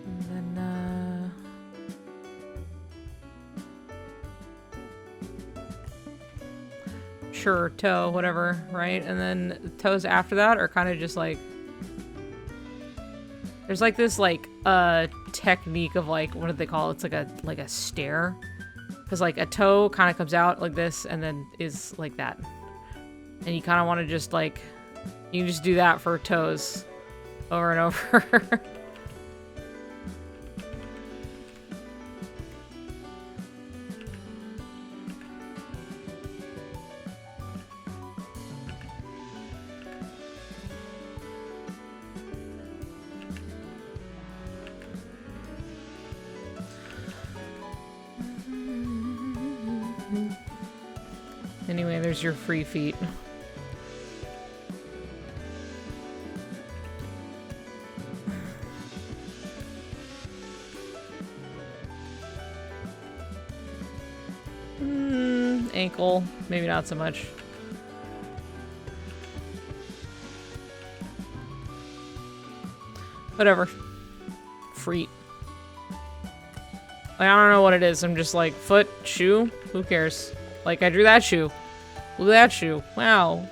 And then, sure, toe, whatever, right? And then the toes after that are kind of just like, there's like this like technique of like, what do they call it? It's like a stare, because like a toe kind of comes out like this and then is like that, and you kind of want to just like, you can just do that for toes over and over. Anyway, there's your free feet. Ankle, maybe not so much. Whatever. Feet. Like, I don't know what it is. I'm just like, foot, shoe, who cares? Like, I drew that shoe. Look at that shoe. Wow.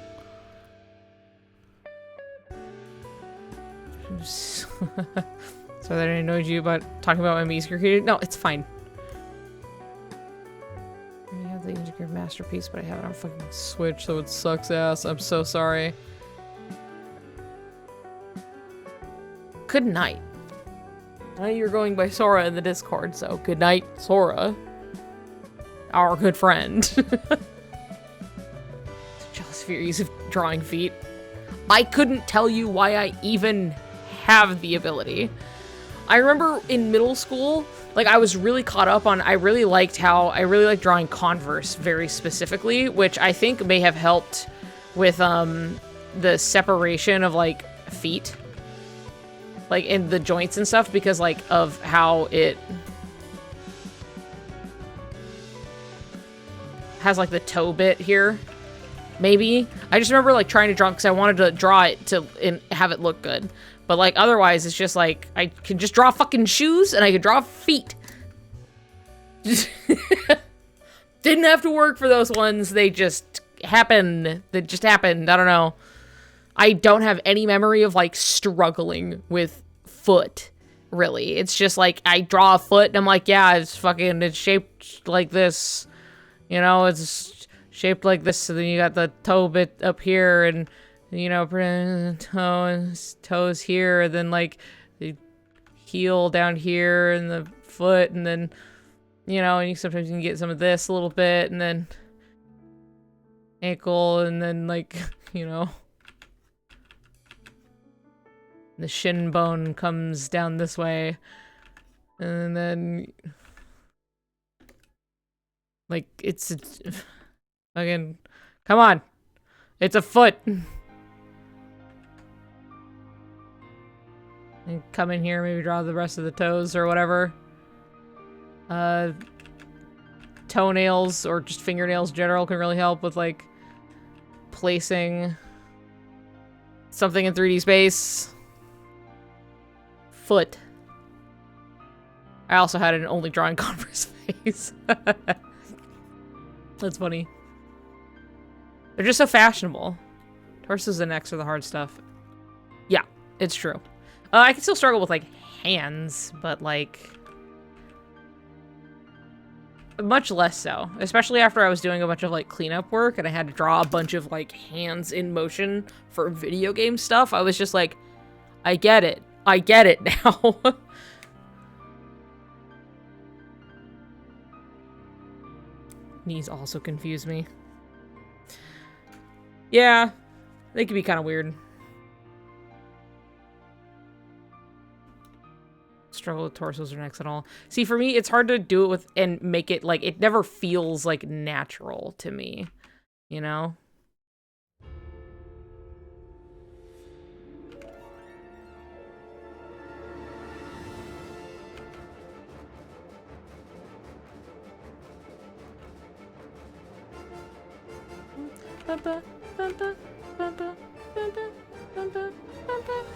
So that I annoyed you about talking about my music created? No, it's fine. I have the integrated masterpiece, but I have it on fucking Switch, so it sucks ass. I'm so sorry. Good night. I know you're going by Sora in the Discord, so good night, Sora. Our good friend. Jealous for your use of drawing feet. I couldn't tell you why I even have the ability. I remember in middle school, like I was really caught up on, I really liked drawing Converse very specifically, which I think may have helped with the separation of like feet, like in the joints and stuff, because like of how it has like the toe bit here. Maybe. I just remember like trying to draw because I wanted to draw it to have it look good. But like otherwise it's just like I can just draw fucking shoes and I could draw feet. Didn't have to work for those ones. They just happened. They just happened. I don't know. I don't have any memory of like struggling with foot, really. It's just like I draw a foot and I'm like, yeah, it's shaped like this. You know, it's shaped like this. So then you got the toe bit up here and, you know, toes here. And then like the heel down here and the foot. And then, you know, and sometimes you can get some of this a little bit. And then ankle. And then like, you know, the shin bone comes down this way. And then... like, it's fucking, come on. It's a foot. And come in here, maybe draw the rest of the toes or whatever. Toenails or just fingernails in general can really help with like placing something in 3D space. Foot. I also had an only drawing Converse face. That's funny. They're just so fashionable. Torsos and necks are the hard stuff. Yeah, it's true. I can still struggle with, like, hands, but, like... much less so. Especially after I was doing a bunch of, like, cleanup work, and I had to draw a bunch of, like, hands in motion for video game stuff. I was just like, I get it. I get it now. Knees also confuse me. Yeah, they can be kind of weird. Struggle with torsos or necks at all. See, for me, it's hard to do it with and make it like it never feels like natural to me, you know?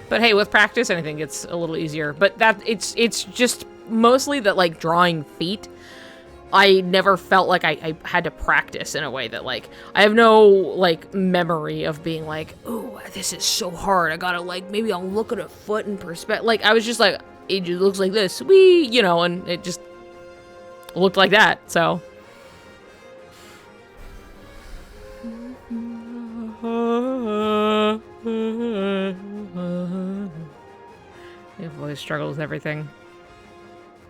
But hey, with practice, anything gets a little easier. But that it's just mostly that like drawing feet. I never felt like I had to practice in a way that like I have no like memory of being like, oh, this is so hard. I gotta like maybe I'll look at a foot in perspective. Like I was just like it just looks like this, wee, you know, and it just looked like that. So. I've always struggled with everything.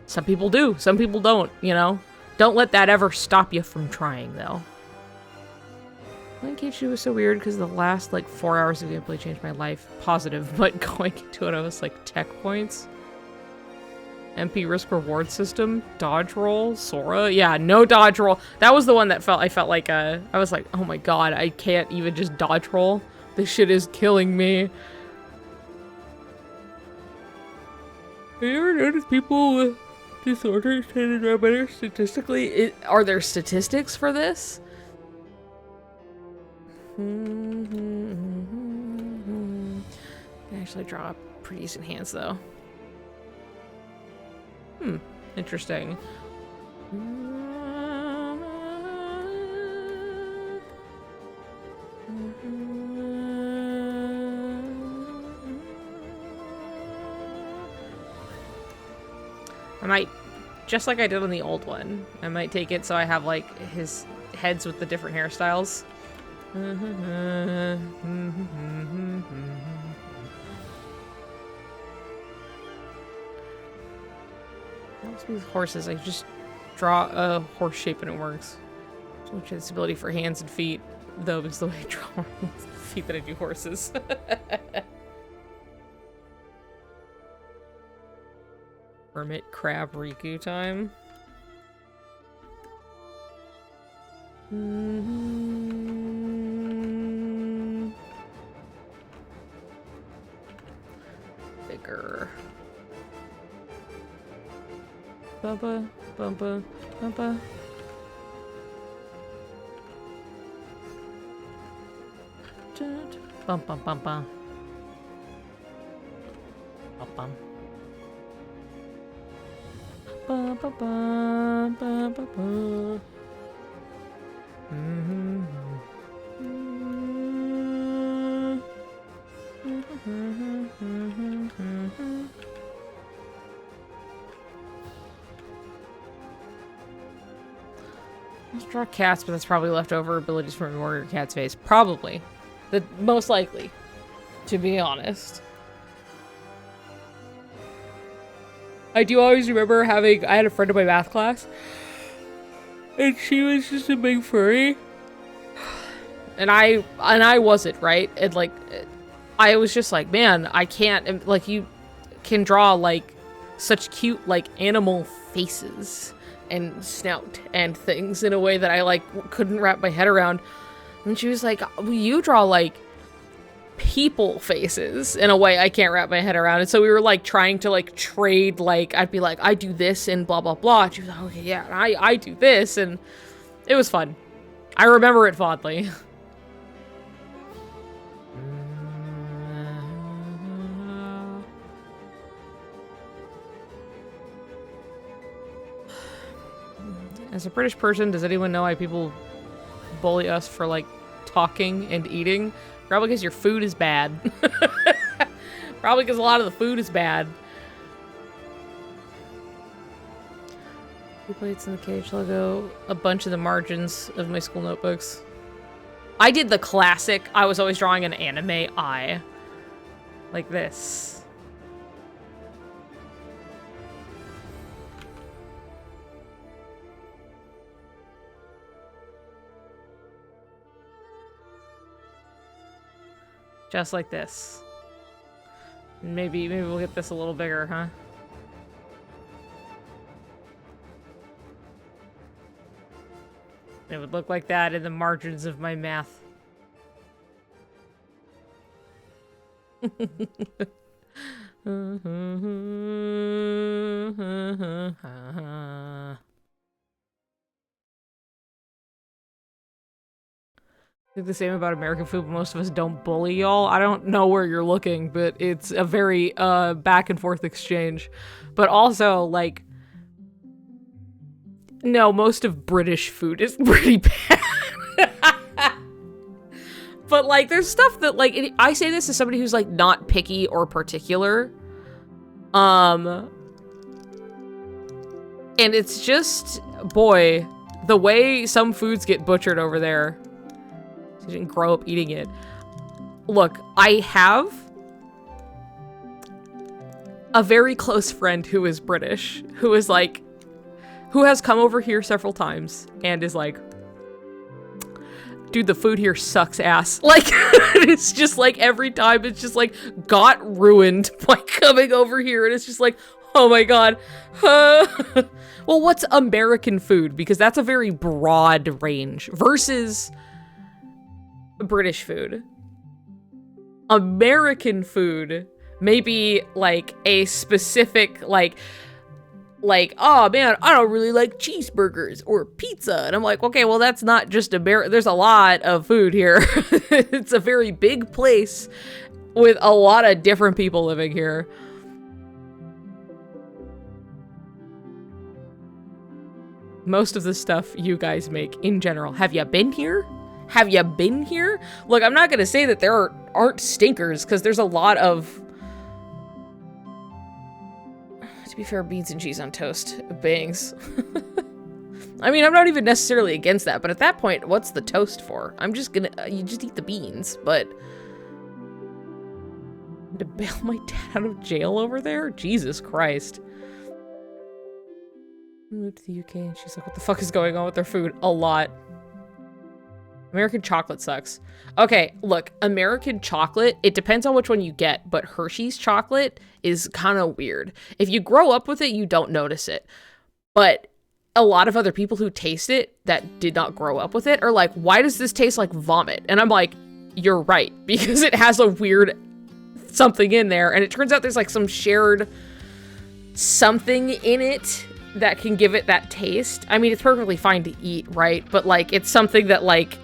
Some people do, some people don't, you know? Don't let that ever stop you from trying, though. Linkage was so weird because the last, like, 4 hours of gameplay changed my life. Positive, but going into it, I was like, tech points? MP risk reward system? Dodge roll? Sora? Yeah, no dodge roll. That was the one that I felt like, I was like, oh my god, I can't even just dodge roll. This shit is killing me. Have you ever noticed people with disorders tend to draw better statistically? Are there statistics for this? I actually draw pretty decent hands, though. Interesting. I might, just like I did on the old one, I might take it so I have, like, his heads with the different hairstyles. Helps me with horses. I just draw a horse shape and it works. So much ability for hands and feet, though it's the way I draw feet that I do horses. Hermit crab Riku time. Bigger. Bumpa, bumpa, bumpa. Bum bum bum bum. Bum bum. Bum bum bum bum bum bum. Let's draw cats, but that's probably leftover abilities from a warrior cat's face. Probably. Most likely, to be honest. I do always remember I had a friend in my math class, and she was just a big furry. And I wasn't, right? And like, I was just like, man, I can't, like, you can draw like such cute like animal faces and snout and things in a way that I like couldn't wrap my head around. And she was like, well, you draw like people faces in a way I can't wrap my head around. And so we were like trying to like trade, like I'd be like, I do this and blah blah blah. And she was like, okay, yeah, I do this, and it was fun. I remember it fondly. As a British person, does anyone know why people bully us for, like, talking and eating? Probably because your food is bad. Probably because a lot of the food is bad. Two plates in the cage logo. A bunch of the margins of my school notebooks. I did the classic. I was always drawing an anime eye. Like this. Just like this. Maybe we'll get this a little bigger, huh? It would look like that in the margins of my math. I think the same about American food, but most of us don't bully y'all. I don't know where you're looking, but it's a very back and forth exchange. But also, like, no, most of British food is pretty bad. But, like, there's stuff that, like, I say this as somebody who's, like, not picky or particular. And it's just, boy, the way some foods get butchered over there. You didn't grow up eating it. Look, I have a very close friend who is British, who is like, who has come over here several times and is like, dude, the food here sucks ass. Like, it's just like every time it's just like got ruined by coming over here. And it's just like, oh my God. Well, what's American food? Because that's a very broad range versus British food. American food may be like a specific like, oh man, I don't really like cheeseburgers or pizza. And I'm like, okay, well that's not just there's a lot of food here. It's a very big place with a lot of different people living here. Most of the stuff you guys make in general. Have you been here? Have you been here? Look, I'm not going to say that there aren't stinkers, because there's a lot of... To be fair, beans and cheese on toast bangs. I mean, I'm not even necessarily against that, but at that point, what's the toast for? I'm just gonna... you just eat the beans, but... To bail my dad out of jail over there? Jesus Christ. I moved to the UK, and she's like, what the fuck is going on with their food? A lot. American chocolate sucks. Okay, look, American chocolate, it depends on which one you get, but Hershey's chocolate is kind of weird. If you grow up with it, you don't notice it. But a lot of other people who taste it that did not grow up with it are like, why does this taste like vomit? And I'm like, you're right, because it has a weird something in there. And it turns out there's like some shared something in it that can give it that taste. I mean, it's perfectly fine to eat, right? But like, it's something that like,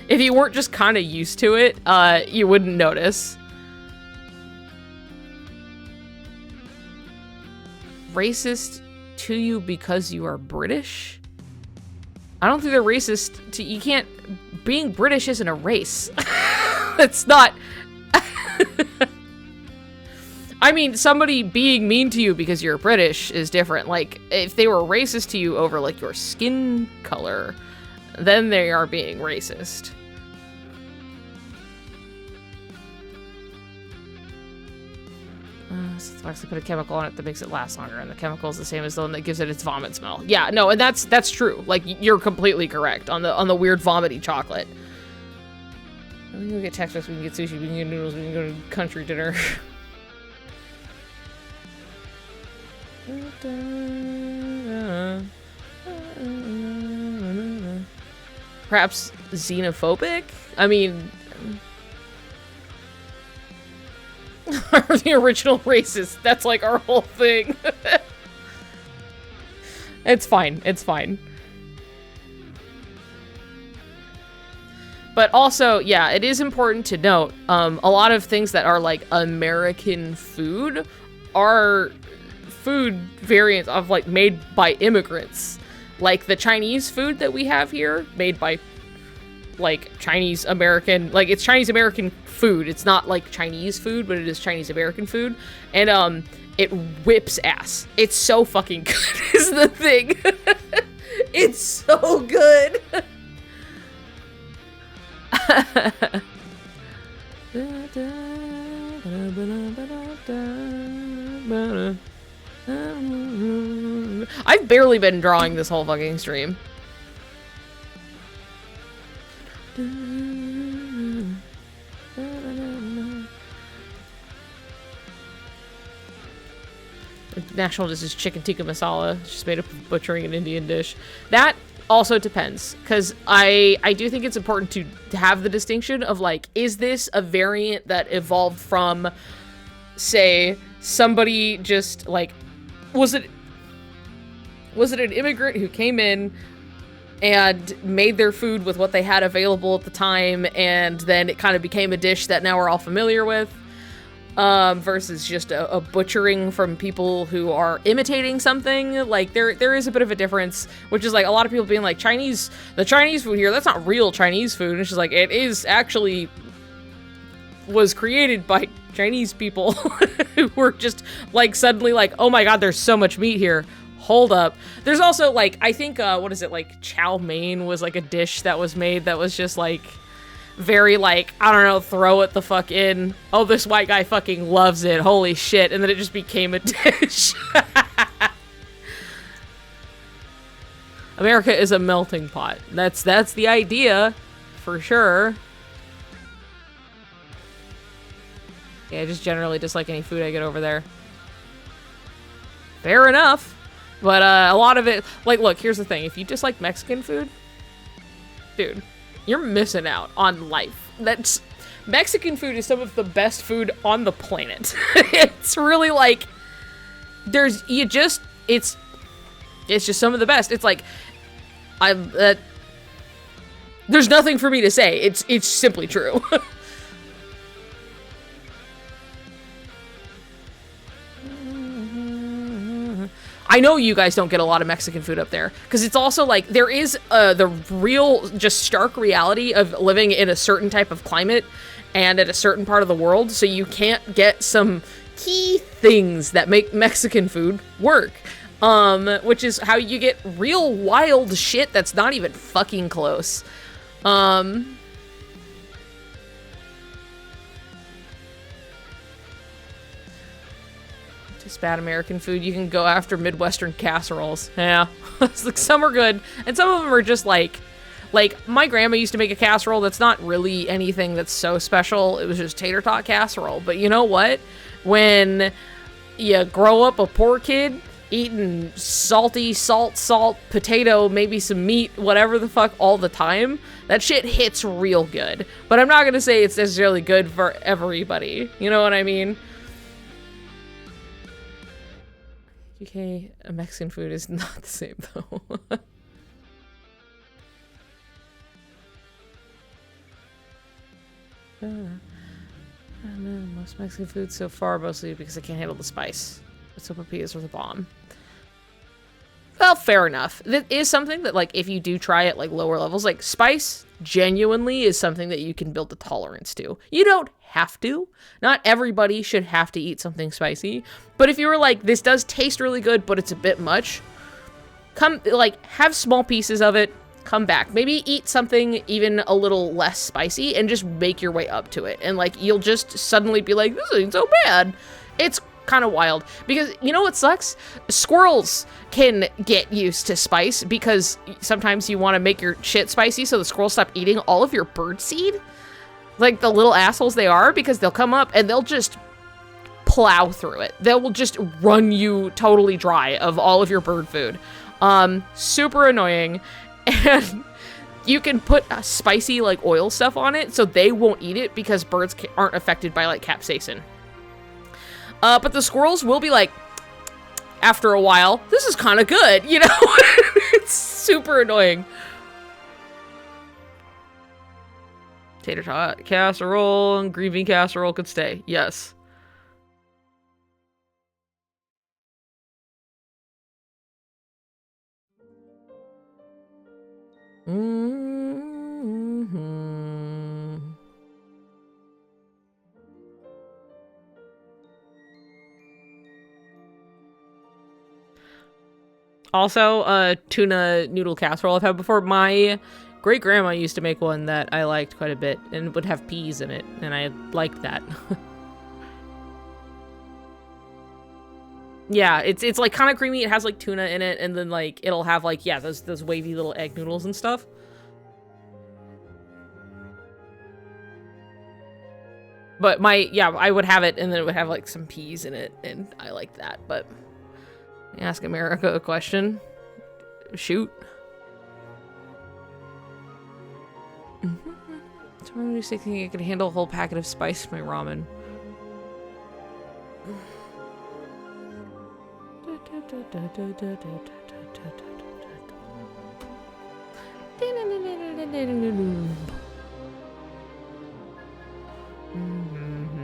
if you weren't just kind of used to it, you wouldn't notice. Racist to you because you are British? I don't think they're racist to you. Can't... Being British isn't a race. It's not... I mean, somebody being mean to you because you're British is different. Like, if they were racist to you over, like, your skin color, then they are being racist. So it's actually put a chemical on it that makes it last longer, and the chemical is the same as the one that gives it its vomit smell. Yeah, no, and that's true. Like, you're completely correct on the weird vomity chocolate. We can go get Tex-Mex, we can get sushi, we can get noodles, we can go to country dinner. Perhaps xenophobic? I mean... Are the original racist? That's like our whole thing. It's fine. It's fine. But also, yeah, it is important to note, a lot of things that are like American food are food variants of like made by immigrants. Like the Chinese food that we have here, made by like Chinese American, like it's Chinese American food. It's not like Chinese food, but it is Chinese American food. And it whips ass. It's so fucking good is the thing. It's so good. I've barely been drawing this whole fucking stream. national dish is chicken tikka masala. It's just made up of butchering an Indian dish. That also depends, because I do think it's important to have the distinction of, like, is this a variant that evolved from, say, somebody just, like, was it an immigrant who came in and made their food with what they had available at the time, and then it kind of became a dish that now we're all familiar with, versus just a butchering from people who are imitating something? Like, there is a bit of a difference, which is, like, a lot of people being like, the Chinese food here, that's not real Chinese food. And it's just like, it is actually was created by Chinese people who were just, like, suddenly like, oh my god, there's so much meat here. Hold up. There's also, like, I think, what is it, like, chow mein was, like, a dish that was made that was just, like, very, like, I don't know, throw it the fuck in. Oh, this white guy fucking loves it. Holy shit. And then it just became a dish. America is a melting pot. That's the idea, for sure. Yeah, I just generally dislike any food I get over there. Fair enough. But a lot of it, like, look, here's the thing. If you dislike Mexican food, dude, you're missing out on life. Mexican food is some of the best food on the planet. It's really like, it's just some of the best. It's like, there's nothing for me to say. It's simply true. I know you guys don't get a lot of Mexican food up there, because it's also like, there is the real, just stark reality of living in a certain type of climate and at a certain part of the world, so you can't get some key things that make Mexican food work, which is how you get real wild shit that's not even fucking close. Just bad American food. You can go after Midwestern casseroles. Yeah. It's like, some are good, and some of them are just like my grandma used to make a casserole that's not really anything that's so special. It was just tater tot casserole. But you know what? When you grow up a poor kid eating salty, salt, potato, maybe some meat, whatever the fuck, all the time, that shit hits real good. But I'm not gonna say it's necessarily good for everybody. You know what I mean? UK Mexican food is not the same, though. Most Mexican food so far, mostly because I can't handle the spice. But sopapillas are the bomb. Well, fair enough. That is something that, like, if you do try at, like, lower levels, like, spice genuinely is something that you can build a tolerance to. You don't have to. Not everybody should have to eat something spicy. But if you were like, this does taste really good, but it's a bit much, have small pieces of it, come back. Maybe eat something even a little less spicy and just make your way up to it. And, like, you'll just suddenly be like, this ain't so bad. It's kind of wild, because you know what sucks? Squirrels can get used to spice, because sometimes you want to make your shit spicy so the squirrels stop eating all of your bird seed, like the little assholes they are, because they'll come up and they'll just plow through it. They will just run you totally dry of all of your bird food. Super annoying. And you can put spicy, like, oil stuff on it so they won't eat it, because birds aren't affected by, like, capsaicin. But the squirrels will be like, after a while, this is kind of good, you know? It's super annoying. Tater tot casserole and green bean casserole could stay. Yes. Also, tuna noodle casserole I've had before. My great grandma used to make one that I liked quite a bit, and would have peas in it, and I liked that. Yeah, it's like kind of creamy. It has like tuna in it, and then like it'll have like, yeah, those wavy little egg noodles and stuff. But I would have it, and then it would have like some peas in it, and I like that. But Ask America a question. Shoot. Someone was thinking I could handle a whole packet of spice in my ramen.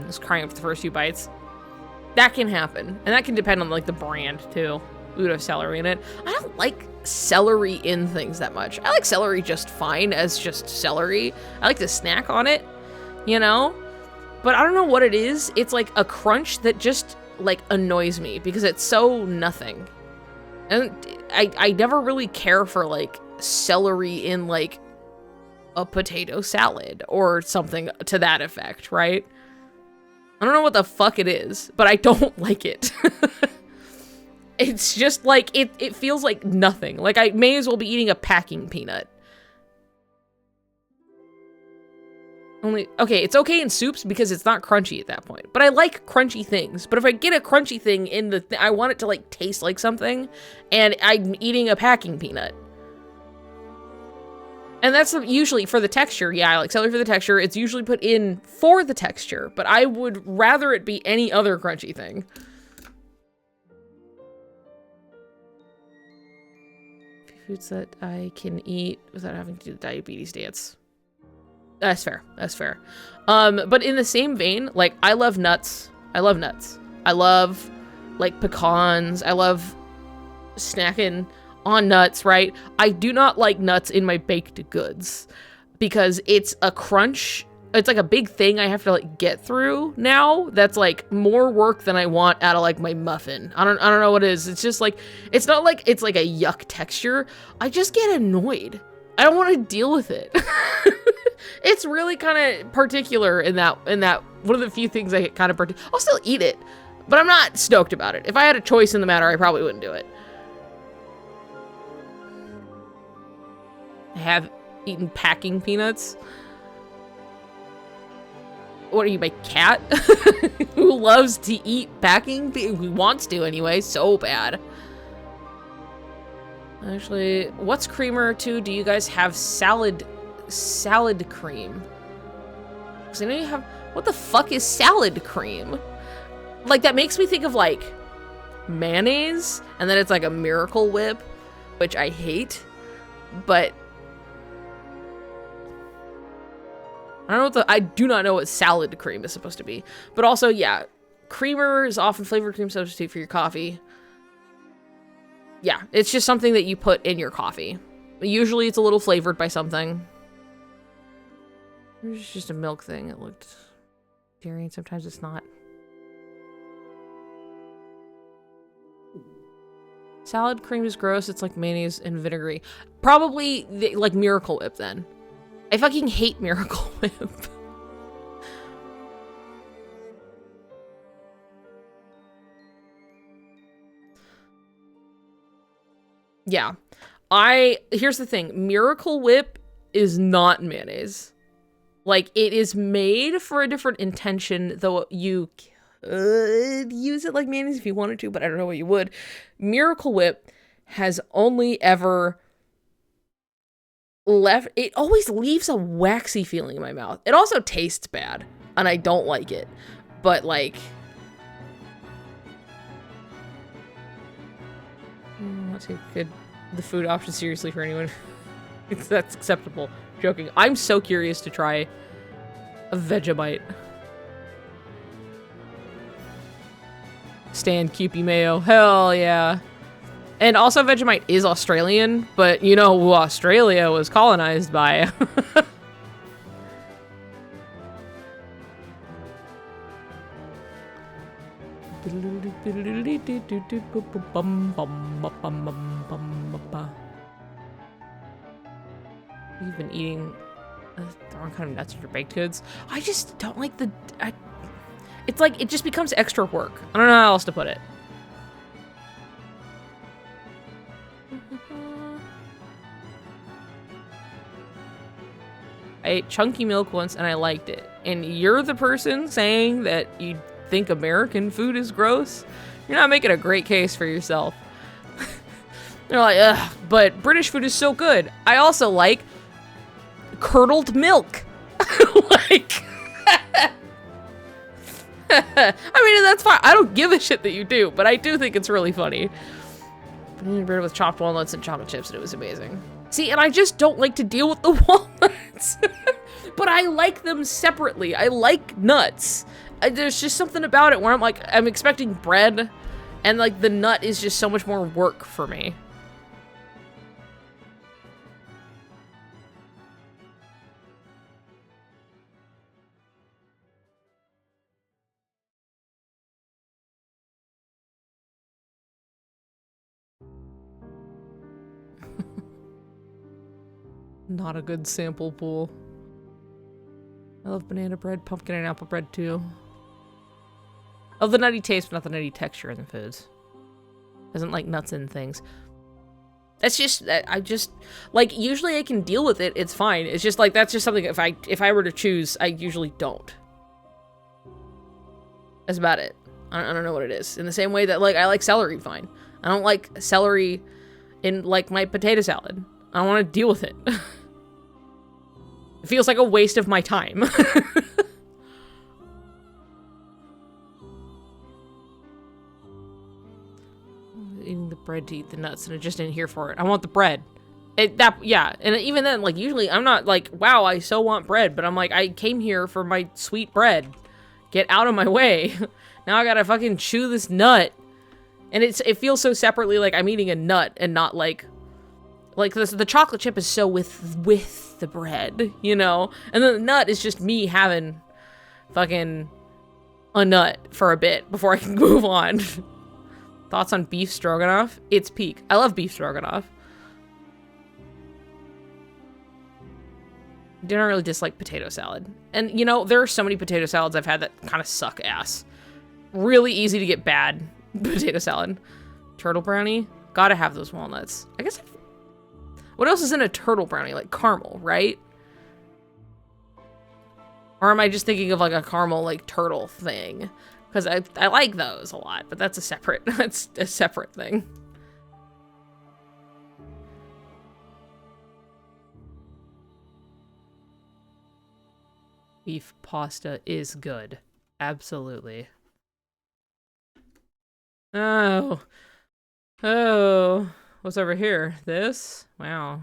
Just crying after the first few bites. That can happen. And that can depend on like the brand too. We would have celery in it. I don't like celery in things that much. I like celery just fine as just celery. I like to snack on it, you know? But I don't know what it is. It's like a crunch that just like annoys me because it's so nothing. And I never really care for like celery in like a potato salad or something to that effect, right? I don't know what the fuck it is, but I don't like it. It's just like, it feels like nothing. Like I may as well be eating a packing peanut. Okay, it's okay in soups because it's not crunchy at that point. But I like crunchy things. But if I get a crunchy thing in the, I want it to like taste like something, and I'm eating a packing peanut. And that's usually for the texture. Yeah, I like celery for the texture. It's usually put in for the texture, but I would rather it be any other crunchy thing. Foods that I can eat without having to do the diabetes dance. That's fair. That's fair. But in the same vein, like, I love nuts. I love nuts. I love, like, pecans. I love snacking on nuts, right? I do not like nuts in my baked goods because it's a crunch. It's like a big thing I have to like get through now. That's like more work than I want out of like my muffin. I don't know what it is. It's just like, it's not like it's like a yuck texture. I just get annoyed. I don't want to deal with it. It's really kind of particular in that one of the few things I get kind of I'll still eat it, but I'm not stoked about it. If I had a choice in the matter, I probably wouldn't do it. I have eaten packing peanuts. What are you, my cat? Who loves to eat packing? Who wants to anyway, so bad. Actually, what's creamer too? Do you guys have salad cream? Because I know you have, what the fuck is salad cream? Like, that makes me think of like mayonnaise, and then it's like a Miracle Whip, which I hate, but I do not know what salad cream is supposed to be. But also, yeah, creamer is often flavored cream substitute for your coffee. Yeah, it's just something that you put in your coffee. Usually it's a little flavored by something. It's just a milk thing. It looked dairy, and sometimes it's not. Salad cream is gross. It's like mayonnaise and vinegary. Probably like Miracle Whip then. I fucking hate Miracle Whip. Yeah. Here's the thing. Miracle Whip is not mayonnaise. Like, it is made for a different intention, though you could use it like mayonnaise if you wanted to, but I don't know what you would. Miracle Whip has only ever it always leaves a waxy feeling in my mouth. It also tastes bad, and I don't like it. But, like, not take the food option seriously for anyone. That's acceptable. Joking. I'm so curious to try a Vegemite. Stan Kewpie Mayo. Hell yeah. And also Vegemite is Australian, but you know who Australia was colonized by. You've been eating the wrong kind of nuts in your baked goods. I just don't like it's like, it just becomes extra work. I don't know how else to put it. I ate chunky milk once and I liked it. And you're the person saying that you think American food is gross? You're not making a great case for yourself. They're like, ugh, but British food is so good. I also like curdled milk. Like, I mean, that's fine. I don't give a shit that you do, but I do think it's really funny. Banana bread with chopped walnuts and chocolate chips, and it was amazing. See, and I just don't like to deal with the walnuts. But I like them separately. I like nuts. There's just something about it where I'm like, I'm expecting bread, and like the nut is just so much more work for me. Not a good sample pool. I love banana bread, pumpkin and apple bread too. I love the nutty taste, but not the nutty texture in the foods. Doesn't like nuts in things. That's just, I just, like, usually I can deal with it, it's fine. It's just like, that's just something, if I were to choose, I usually don't. That's about it. I don't know what it is. In the same way that, like, I like celery fine. I don't like celery in, like, my potato salad. I don't want to deal with it. It feels like a waste of my time. Eating the bread to eat the nuts, and I just didn't here for it. I want the bread. Yeah, and even then, like, usually I'm not like, wow, I so want bread, but I'm like, I came here for my sweet bread. Get out of my way. Now I gotta fucking chew this nut. And it feels so separately like I'm eating a nut and not like this, the chocolate chip is so with the bread, you know? And then the nut is just me having fucking a nut for a bit before I can move on. Thoughts on beef stroganoff? It's peak. I love beef stroganoff. I don't really dislike potato salad. And, you know, there are so many potato salads I've had that kind of suck ass. Really easy to get bad potato salad. Turtle brownie? Gotta have those walnuts. I guess what else is in a turtle brownie? Like caramel, right? Or am I just thinking of like a caramel like turtle thing? Because I like those a lot, but that's a separate thing. Beef pasta is good. Absolutely. Oh. Oh. What's over here? This? Wow.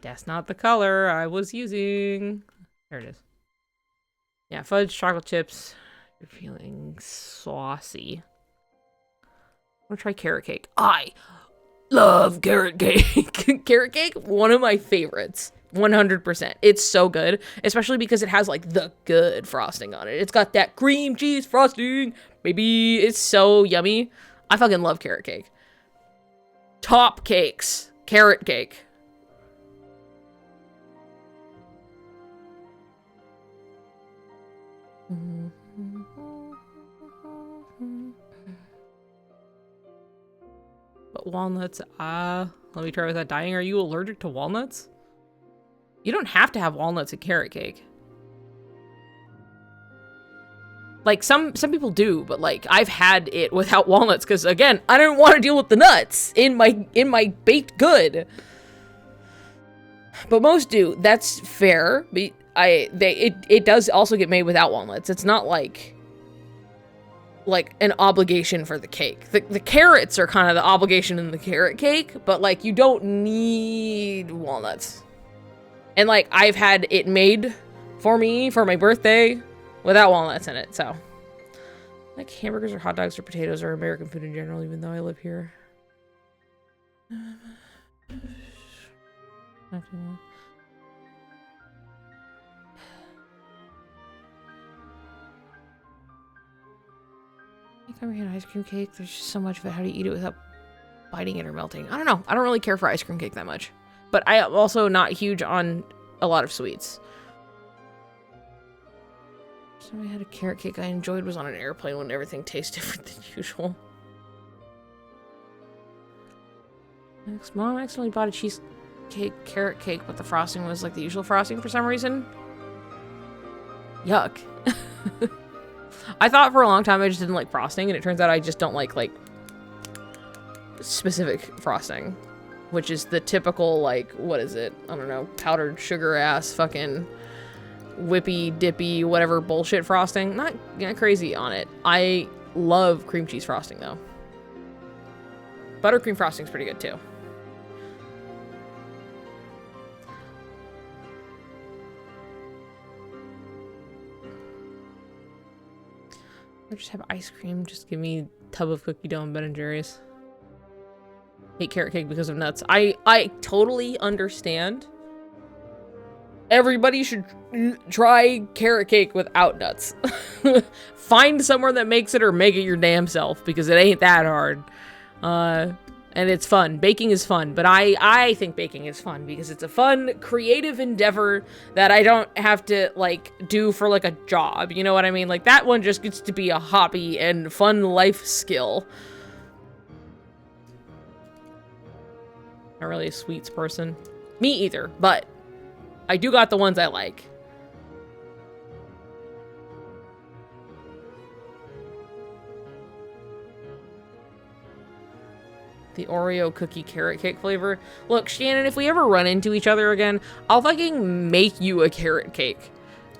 That's not the color I was using. There it is. Yeah, fudge, chocolate chips. You're feeling saucy. I'm gonna try carrot cake. I love carrot cake. Carrot cake, one of my favorites. 100%. It's so good, especially because it has like the good frosting on it. It's got that cream cheese frosting. Baby, it's so yummy. I fucking love carrot cake. Top cakes. Carrot cake. But walnuts, let me try without dying. Are you allergic to walnuts? You don't have to have walnuts in carrot cake. Like, some people do, but like, I've had it without walnuts, because again, I don't want to deal with the nuts in my baked good. But most do. That's fair. But it does also get made without walnuts. It's not like an obligation for the cake. The carrots are kind of the obligation in the carrot cake, but like, you don't need walnuts. And like, I've had it made for me for my birthday without walnuts in it, so. Like hamburgers or hot dogs or potatoes or American food in general, even though I live here. I've never had ice cream cake. There's just so much of it. How do you eat it without biting it or melting? I don't know. I don't really care for ice cream cake that much. But I am also not huge on a lot of sweets. So I had a carrot cake I enjoyed was on an airplane when everything tastes different than usual. Mom accidentally bought a cheesecake carrot cake, but the frosting was like the usual frosting for some reason. Yuck. I thought for a long time I just didn't like frosting, and it turns out I just don't like specific frosting, which is the typical, like, what is it? I don't know, powdered sugar ass fucking whippy dippy whatever bullshit frosting. Not crazy on it. I love cream cheese frosting though. Buttercream frosting's pretty good too. I just have ice cream. Just give me a tub of cookie dough and Ben and Jerry's. Hate carrot cake because of nuts. I totally understand. Everybody should try carrot cake without nuts. Find somewhere that makes it or make it your damn self, because it ain't that hard. And it's fun. Baking is fun, but I think baking is fun because it's a fun, creative endeavor that I don't have to, like, do for, like, a job. You know what I mean? Like, that one just gets to be a hobby and fun life skill. Not really a sweets person. Me either, but I do got the ones I like. The Oreo cookie carrot cake flavor. Look, Shannon, if we ever run into each other again, I'll fucking make you a carrot cake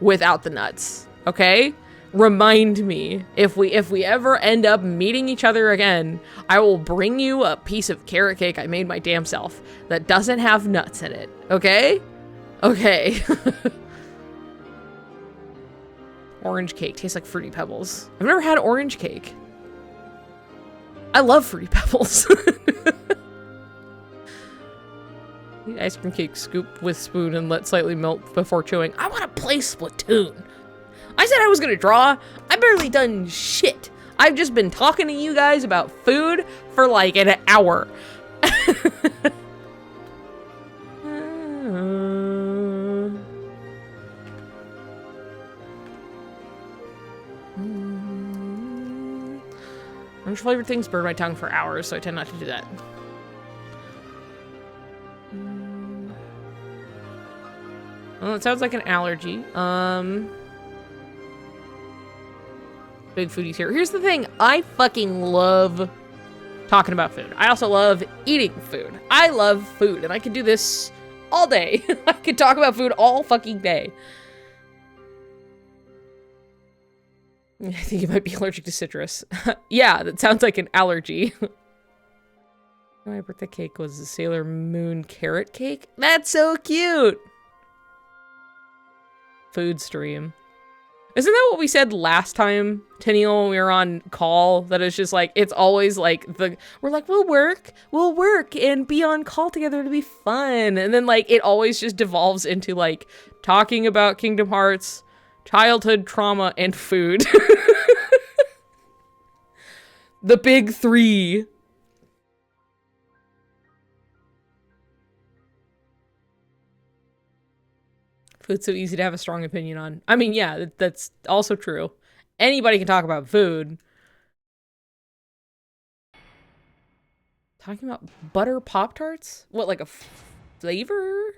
without the nuts. Okay? Remind me. If we ever end up meeting each other again, I will bring you a piece of carrot cake I made my damn self that doesn't have nuts in it. Okay? Okay. Orange cake tastes like Fruity Pebbles. I've never had orange cake. I love Fruity Pebbles. The ice cream cake scoop with spoon and let slightly melt before chewing. I want to play Splatoon. I said I was gonna draw. I barely done shit. I've just been talking to you guys about food for like an hour. Orange flavored things burn my tongue for hours, so I tend not to do that. Well, it sounds like an allergy. Big foodies here. Here's the thing. I fucking love talking about food. I also love eating food. I love food, and I could do this all day. I could talk about food all fucking day. I think you might be allergic to citrus. Yeah, that sounds like an allergy. My birthday cake was a Sailor Moon carrot cake. That's so cute! Food stream. Isn't that what we said last time, Tennille, when we were on call? That it's just like, it's always like, we're like, we'll work and be on call together to be fun. And then like, it always just devolves into like, talking about Kingdom Hearts, childhood trauma, and food. The big three. Food's so easy to have a strong opinion on. I mean, yeah, that's also true. Anybody can talk about food. Talking about butter Pop-Tarts? What, like a flavor?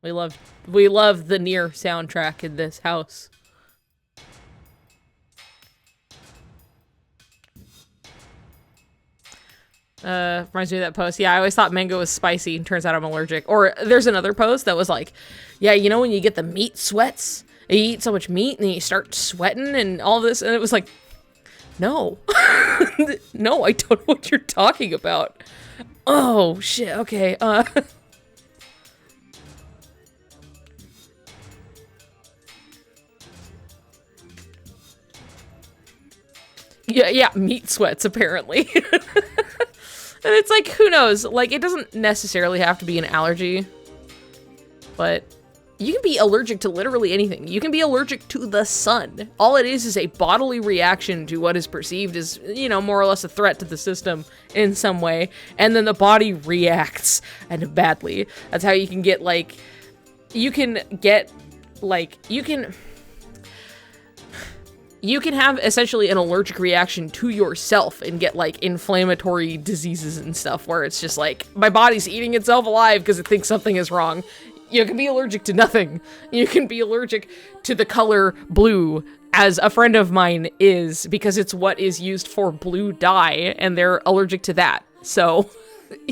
We love the Nier soundtrack in this house. Reminds me of that post. Yeah, I always thought mango was spicy, and turns out I'm allergic. Or there's another post that was like, yeah, you know when you get the meat sweats? You eat so much meat and then you start sweating and all this, and it was like, no. No, I don't know what you're talking about. Oh, shit, okay, Yeah, meat sweats, apparently. And it's like, who knows? Like, it doesn't necessarily have to be an allergy. But you can be allergic to literally anything. You can be allergic to the sun. All it is a bodily reaction to what is perceived as, you know, more or less a threat to the system in some way. And then the body reacts, and badly. That's how you can get, like... You can have essentially an allergic reaction to yourself and get like inflammatory diseases and stuff where it's just like my body's eating itself alive because it thinks something is wrong. You can be allergic to nothing. You can be allergic to the color blue, as a friend of mine is, because it's what is used for blue dye, and they're allergic to that. So,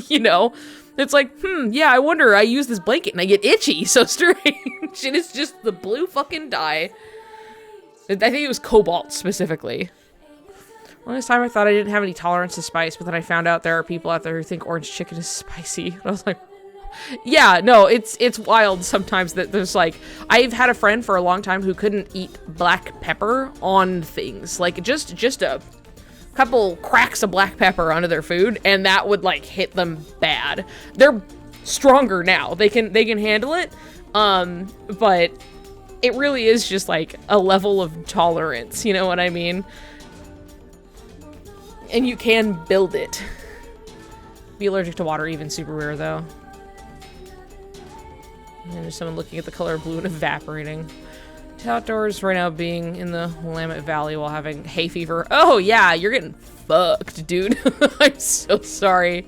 you know, it's like, yeah, I wonder, I use this blanket and I get itchy, so strange. It is just the blue fucking dye. I think it was cobalt, specifically. Last time I thought I didn't have any tolerance to spice, but then I found out there are people out there who think orange chicken is spicy. And I was like, yeah, no, it's wild sometimes that there's like, I've had a friend for a long time who couldn't eat black pepper on things. Like, just a couple cracks of black pepper onto their food, and that would like hit them bad. They're stronger now. They can handle it. But it really is just like a level of tolerance, you know what I mean? And you can build it. Be allergic to water, even super rare though. And there's someone looking at the color blue and evaporating. Outdoors right now, being in the Willamette Valley while having hay fever. Oh yeah, you're getting fucked, dude. I'm so sorry.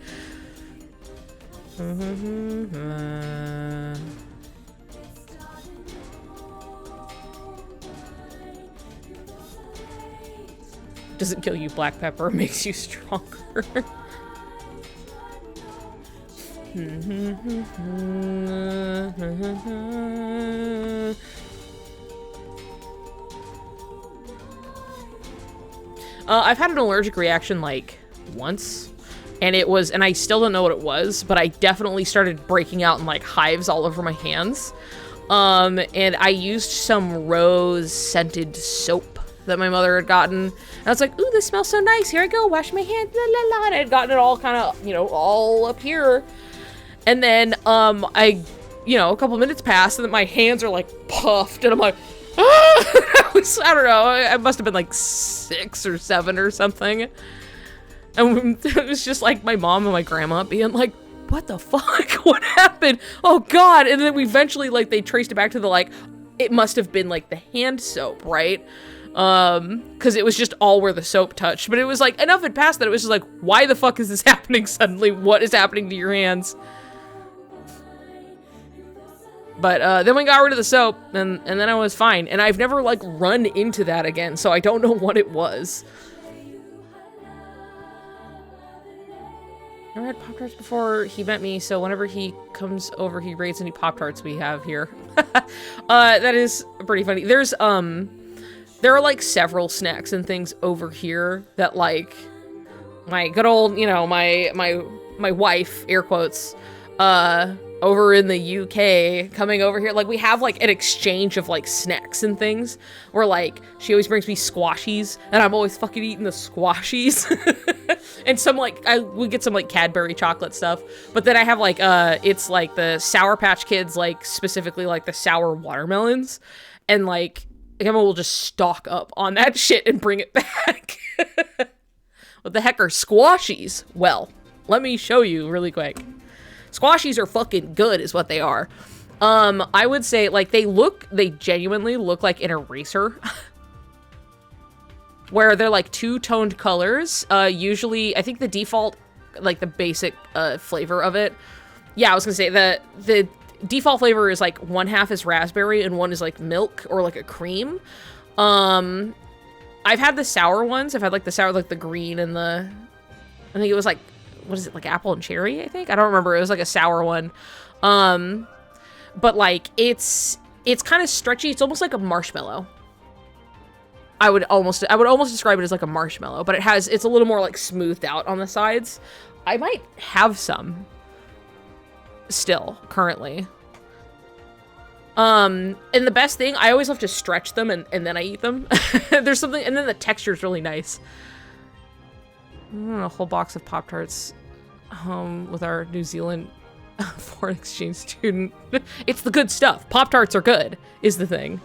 Doesn't kill you, black pepper makes you stronger. I've had an allergic reaction like once, and I still don't know what it was, but I definitely started breaking out in like hives all over my hands. And I used some rose scented soap that my mother had gotten. And I was like, ooh, this smells so nice. Here I go, wash my hands, la la la. And I had gotten it all kind of, you know, all up here. And then, a couple minutes passed, and then my hands are like puffed, and I'm like, ah! I don't know, I must have been like 6 or 7 or something. And it was just like my mom and my grandma being like, what the fuck? What happened? Oh God. And then we eventually, like, they traced it back to the, like, it must have been like the hand soap, right? Because it was just all where the soap touched. But it was like, enough had passed that it was just like, why the fuck is this happening suddenly? What is happening to your hands? But then we got rid of the soap, and then I was fine. And I've never, like, run into that again, so I don't know what it was. Never had Pop-Tarts before he met me, so whenever he comes over, he rates any Pop-Tarts we have here. That is pretty funny. There's, there are, like, several snacks and things over here that, like, my good old, you know, my wife, air quotes, over in the UK, coming over here, like, we have, like, an exchange of, like, snacks and things, where, like, she always brings me squashies, and I'm always fucking eating the squashies, and some, like, we get some, like, Cadbury chocolate stuff, but then I have, like, it's, like, the Sour Patch Kids, like, specifically, like, the sour watermelons, and, like, Emma will just stock up on that shit and bring it back. What the heck are squashies? Well, let me show you really quick. Squashies are fucking good is what they are. I would say, like, they genuinely look like an eraser. Where they're, like, two-toned colors. Usually, I think the default, like, the basic, flavor of it. Yeah, I was gonna say, the default flavor is, like, 1/2 is raspberry and 1 is, like, milk or, like, a cream. I've had the sour ones. I've had, like, the sour, like, the green and I think it was, like, what is it, like apple and cherry, I think? I don't remember. It was like a sour one. But like it's kind of stretchy. It's almost like a marshmallow. I would almost describe it as like a marshmallow, but it's a little more like smoothed out on the sides. I might have some still currently. And the best thing, I always love to stretch them and then I eat them. There's something, and then the texture is really nice. A whole box of Pop-Tarts home with our New Zealand foreign exchange student. It's the good stuff. Pop-Tarts are good, is the thing.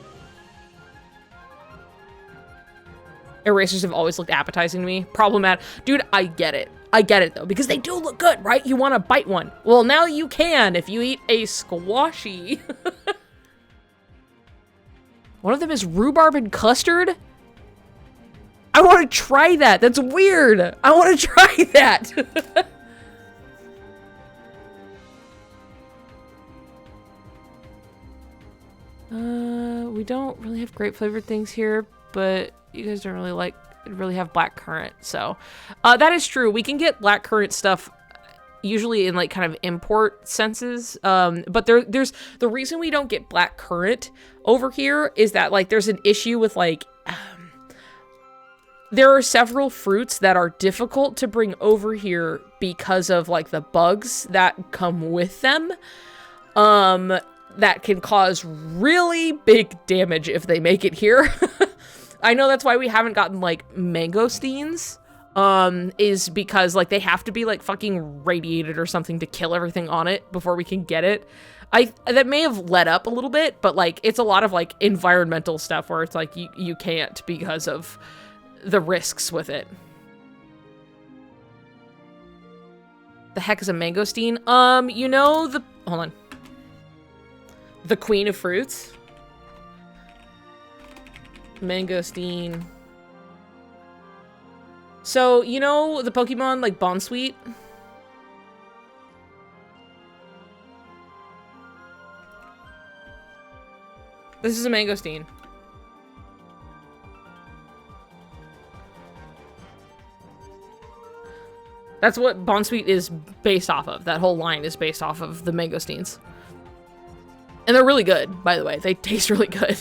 Erasers have always looked appetizing to me. Problematic. Dude, I get it. I get it, though, because they do look good, right? You want to bite one. Well, now you can if you eat a squashy. One of them is rhubarb and custard? I want to try that. That's weird. I want to try that. We don't really have grape flavored things here, but you guys don't really have black currant. So, that is true. We can get black currant stuff usually in like kind of import senses. But there's the reason we don't get black currant over here is that like there's an issue with like, there are several fruits that are difficult to bring over here because of like the bugs that come with them. That can cause really big damage if they make it here. I know that's why we haven't gotten like mangosteens, is because like they have to be like fucking radiated or something to kill everything on it before we can get it. That may have let up a little bit, but like it's a lot of like environmental stuff where it's like you can't because of the risks with it. The heck is a mangosteen? You know hold on. The queen of fruits? Mangosteen. So, you know the Pokemon like Bonsweet? This is a mangosteen. That's what Bonsweet is based off of. That whole line is based off of the mangosteens. And they're really good, by the way. They taste really good.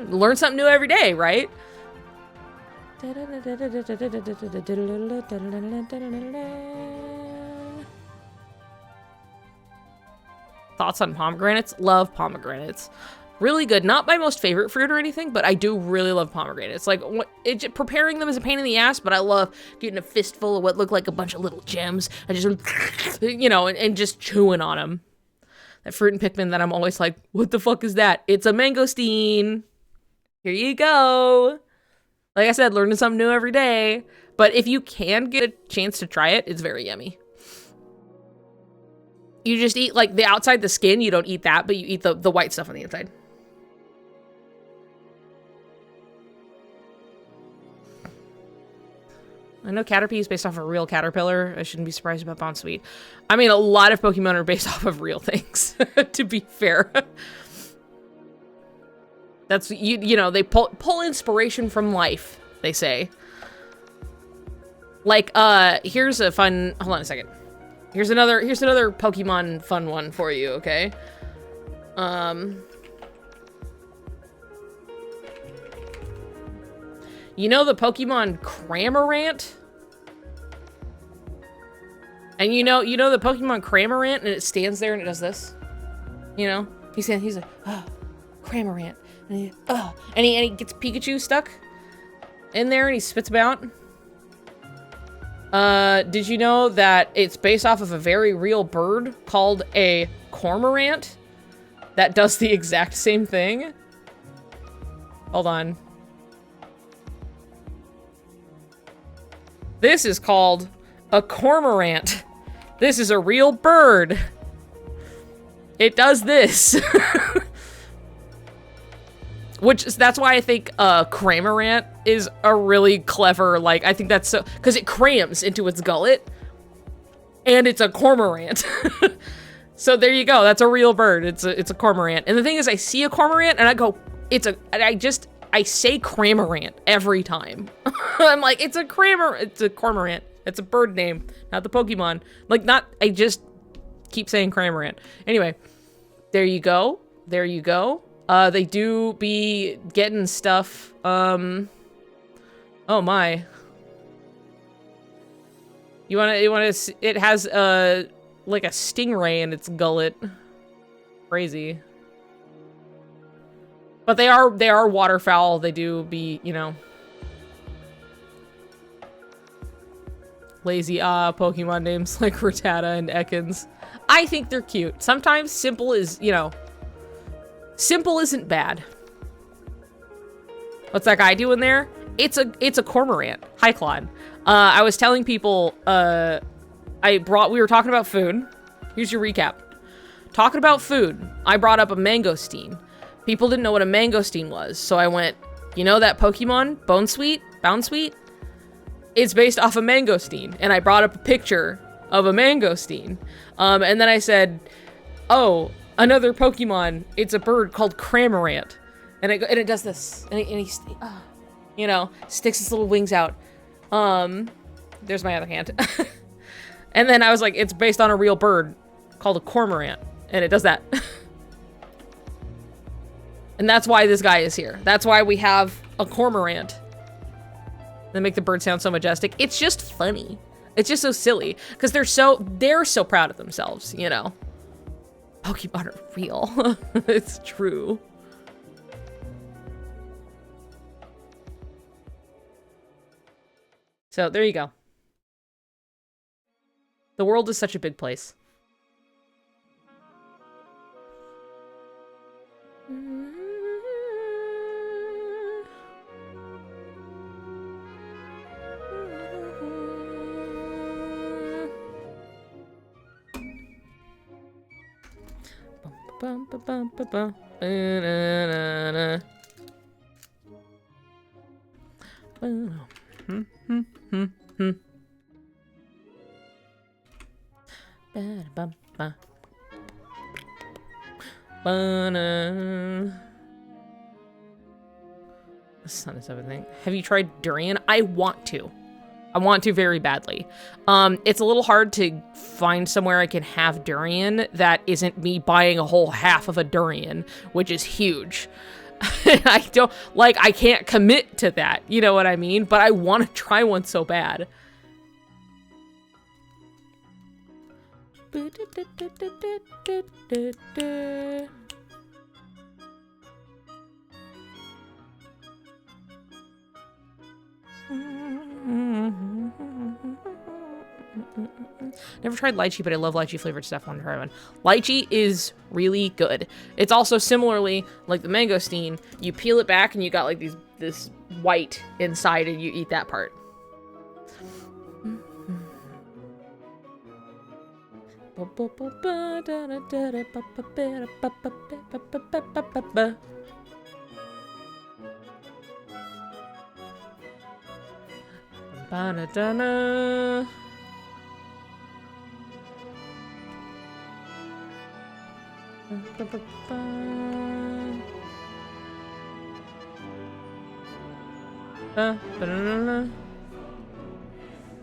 Learn something new every day, right? Thoughts on pomegranates? Love pomegranates. Really good. Not my most favorite fruit or anything, but I do really love pomegranates. Like, preparing them is a pain in the ass, but I love getting a fistful of what look like a bunch of little gems. I just, you know, and just chewing on them. That fruit and Pikmin that I'm always like, what the fuck is that? It's a mangosteen. Here you go. Like I said, learning something new every day. But if you can get a chance to try it, it's very yummy. You just eat, like, the outside, the skin. You don't eat that, but you eat the white stuff on the inside. I know Caterpie is based off of a real caterpillar. I shouldn't be surprised about Bonsweet. I mean, a lot of Pokemon are based off of real things, to be fair. That's, you know, they pull inspiration from life, they say. Like, here's a fun, hold on a second. Here's another Pokemon fun one for you, okay? You know the Pokemon Cramorant? And you know the Pokemon Cramorant, and it stands there and it does this? You know? He's like, oh, Cramorant. And he gets Pikachu stuck in there and he spits him out. Did you know that it's based off of a very real bird called a cormorant that does the exact same thing? Hold on. This is called a cormorant. This is a real bird. It does this. That's why I think Cramorant is a really clever, like, I think that's so, because it crams into its gullet, and it's a cormorant. So there you go, that's a real bird, it's a cormorant. And the thing is, I see a cormorant, and I go, I say Cramorant every time. I'm like, it's a cormorant, it's a bird name, not the Pokemon. Like, I just keep saying Cramorant. Anyway, there you go, there you go. They do be getting stuff, oh my. You wanna, it has, like a stingray in its gullet. Crazy. But they are waterfowl, they do be, you know. Lazy, Pokemon names like Rattata and Ekans. I think they're cute. Sometimes simple is, you know, simple isn't bad. What's that guy doing there? It's a cormorant. Hi, Claude. I was telling people, we were talking about food. Here's your recap. Talking about food, I brought up a mangosteen. People didn't know what a mangosteen was, so I went, you know that Pokemon, Bonsweet? it's based off a mangosteen. And I brought up a picture of a mangosteen. And then I said, oh, another Pokemon. It's a bird called Cramorant. And it does this. And he you know, sticks its little wings out. There's my other hand. And then I was like, it's based on a real bird called a Cormorant. And it does that. And that's why this guy is here. That's why we have a Cormorant. They make the bird sound so majestic. It's just funny. It's just so silly. Because they're so proud of themselves, you know. Pokemon are real. It's true. So there you go. The world is such a big place. The sun is everything. Have you tried durian? I want to. I want to very badly. It's a little hard to find somewhere I can have durian that isn't me buying a whole half of a durian, which is huge. I can't commit to that. You know what I mean? But I want to try one so bad. Never tried lychee, but I love lychee flavored stuff. Want to try one. Lychee is really good. It's also similarly like the mangosteen. You peel it back and you got like this white inside, and you eat that part. Ba-da-da-da.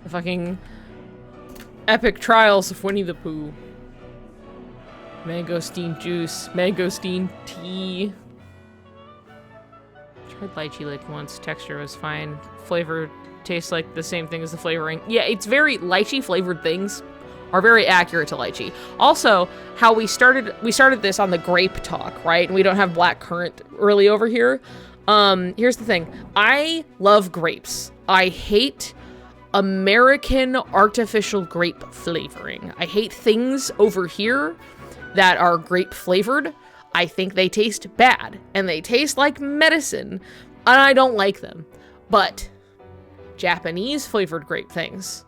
The fucking epic trials of Winnie the Pooh. Mangosteen juice, mangosteen tea. Tried lychee like once. Texture was fine. Flavor tastes like the same thing as the flavoring. Yeah, it's very lychee flavored things are very accurate to lychee. Also, how we started this on the grape talk, right? And we don't have black currant really over here. Here's the thing. I love grapes. I hate American artificial grape flavoring. I hate things over here that are grape flavored. I think they taste bad and they taste like medicine, and I don't like them. But Japanese flavored grape things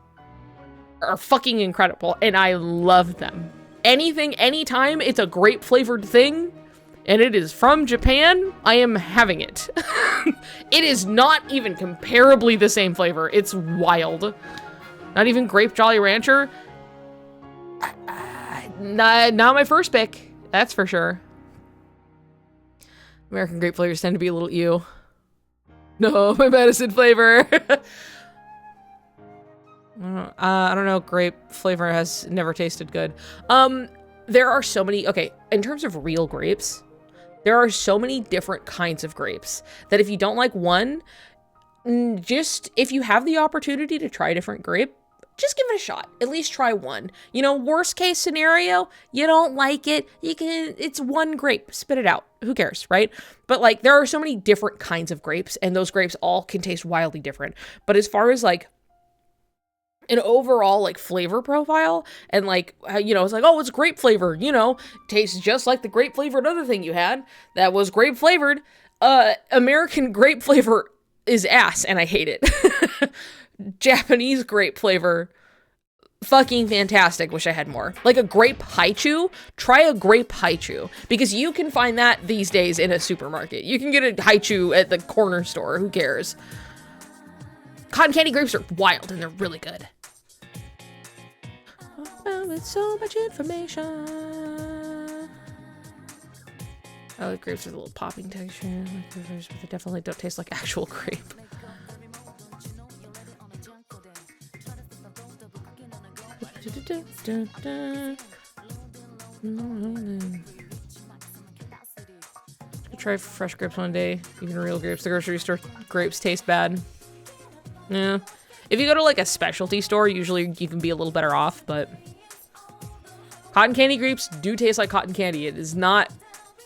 are fucking incredible, and I love them. Anytime it's a grape flavored thing and it is from Japan, I am having it. It is not even comparably the same flavor. It's wild. Not even grape Jolly Rancher. Not my first pick, that's for sure. American grape flavors tend to be a little ew. No, my medicine flavor. I don't know. Grape flavor has never tasted good. There are so many. Okay, in terms of real grapes, there are so many different kinds of grapes that if you don't like one, just if you have the opportunity to try a different grape, just give it a shot. At least try one. You know, worst case scenario, you don't like it. It's one grape. Spit it out. Who cares, right? But like, there are so many different kinds of grapes, and those grapes all can taste wildly different. But as far as like an overall like flavor profile and like, you know, it's like, oh, it's grape flavor, you know, tastes just like the grape flavored other thing you had that was grape flavored. American grape flavor is ass, and I hate it. Japanese grape flavor, fucking fantastic. Wish I had more. Like a grape haichu. Try a grape haichu, because you can find that these days in a supermarket. You can get a haichu at the corner store. Who cares? Cotton candy grapes are wild and they're really good. With so much information. I like grapes with a little popping texture, like rivers, but they definitely don't taste like actual grape. Try fresh grapes one day, even real grapes. The grocery store grapes taste bad. Yeah. If you go to like a specialty store, usually you can be a little better off, but cotton candy grapes do taste like cotton candy. It is not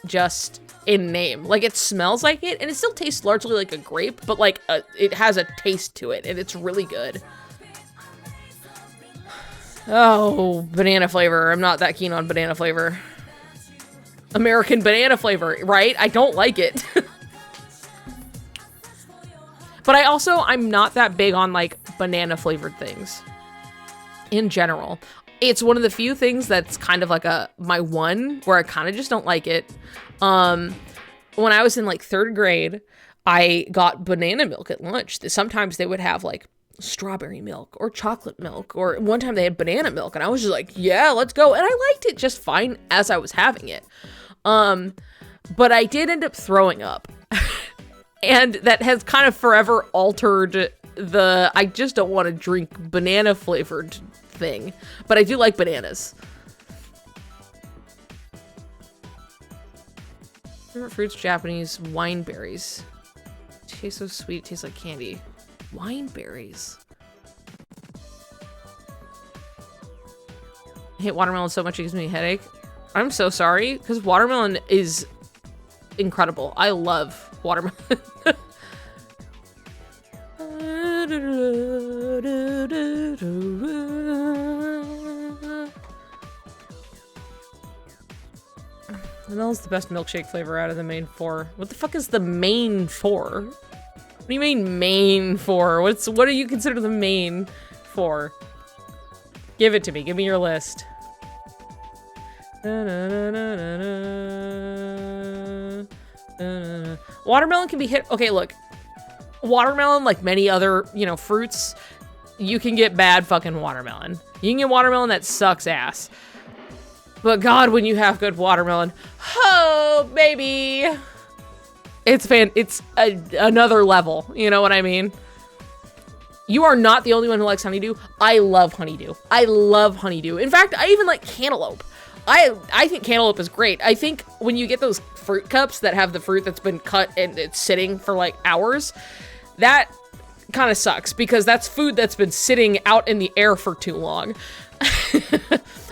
just in name. Like, it smells like it, and it still tastes largely like a grape, but like it has a taste to it, and it's really good. Oh, banana flavor. I'm not that keen on banana flavor. American banana flavor, right? I don't like it. But I'm not that big on like banana flavored things in general. It's one of the few things that's kind of like my one where I kind of just don't like it. When I was in like 3rd grade, I got banana milk at lunch. Sometimes they would have like strawberry milk or chocolate milk, or one time they had banana milk, and I was just like, yeah, let's go. And I liked it just fine as I was having it. But I did end up throwing up. And that has kind of forever altered I just don't want to drink banana flavored thing. But I do like bananas. Favorite fruits, Japanese, wine berries. Tastes so sweet, tastes like candy. Wine berries. I hate watermelon so much it gives me a headache. I'm so sorry, because watermelon is incredible. I love watermelon. Vanilla's the best milkshake flavor out of the main 4. What the fuck is the main 4? What do you mean main 4? What do you consider the main 4? Give it to me. Give me your list. Watermelon can be hit. Okay, look. Watermelon, like many other, fruits, you can get bad fucking watermelon. You can get watermelon that sucks ass. But God, when you have good watermelon, oh, baby. It's another level. You know what I mean? You are not the only one who likes honeydew. I love honeydew. I love honeydew. In fact, I even like cantaloupe. I think cantaloupe is great. I think when you get those fruit cups that have the fruit that's been cut and it's sitting for like hours, that kind of sucks because that's food that's been sitting out in the air for too long.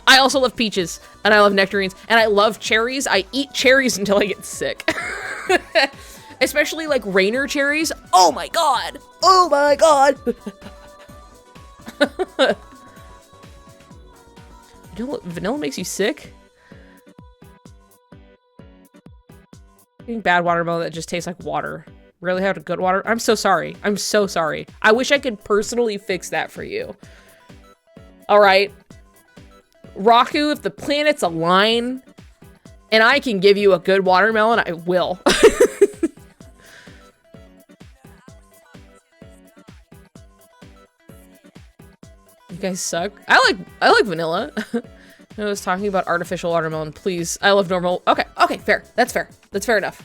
I also love peaches and I love nectarines and I love cherries. I eat cherries until I get sick. Especially like Rainer cherries. Oh my God. Oh my God. Vanilla makes you sick? Eating bad watermelon that just tastes like water. Really have a good water? I'm so sorry. I'm so sorry. I wish I could personally fix that for you. All right. Raku, if the planets align and I can give you a good watermelon, I will. You guys suck. I like vanilla. I was talking about artificial watermelon. Please, I love normal. Okay, fair. That's fair. That's fair enough.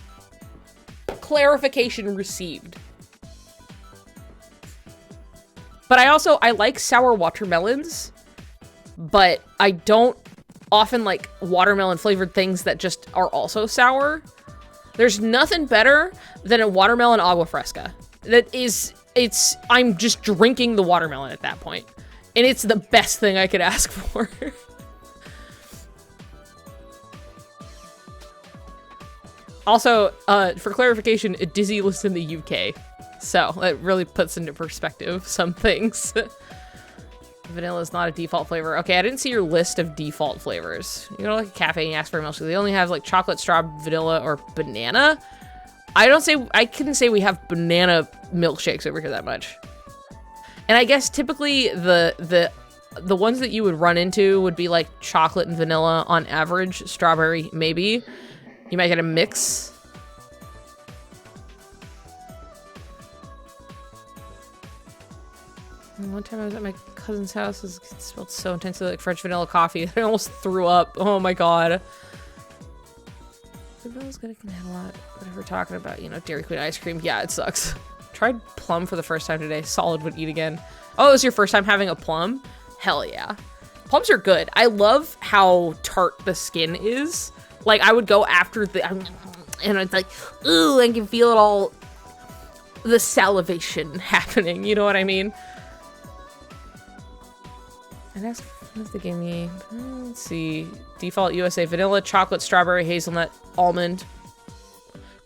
Clarification received. But I like sour watermelons, but I don't often like watermelon flavored things that just are also sour. There's nothing better than a watermelon agua fresca. I'm just drinking the watermelon at that point. And it's the best thing I could ask for. Also, for clarification, Dizzy lives in the UK. So, it really puts into perspective some things. Vanilla is not a default flavor. Okay, I didn't see your list of default flavors. You go to like a cafe and you ask for a milkshake. They only have like chocolate, straw, vanilla, or banana. I couldn't say we have banana milkshakes over here that much. And I guess typically the ones that you would run into would be like chocolate and vanilla on average, strawberry maybe. You might get a mix. One time I was at my cousin's house, it smelled so intensely like French vanilla coffee. I almost threw up. Oh my god. Vanilla's gonna have a lot. Whatever we're talking about, you know, Dairy Queen ice cream. Yeah, it sucks. Tried plum for the first time today. Solid would eat again. Oh, it was your first time having a plum? Hell yeah. Plums are good. I love how tart the skin is. Like, I would go after the... And it's like, ooh, I can feel it all... The salivation happening. You know what I mean? And that's what they gave me. Let's see. Default USA vanilla, chocolate, strawberry, hazelnut, almond.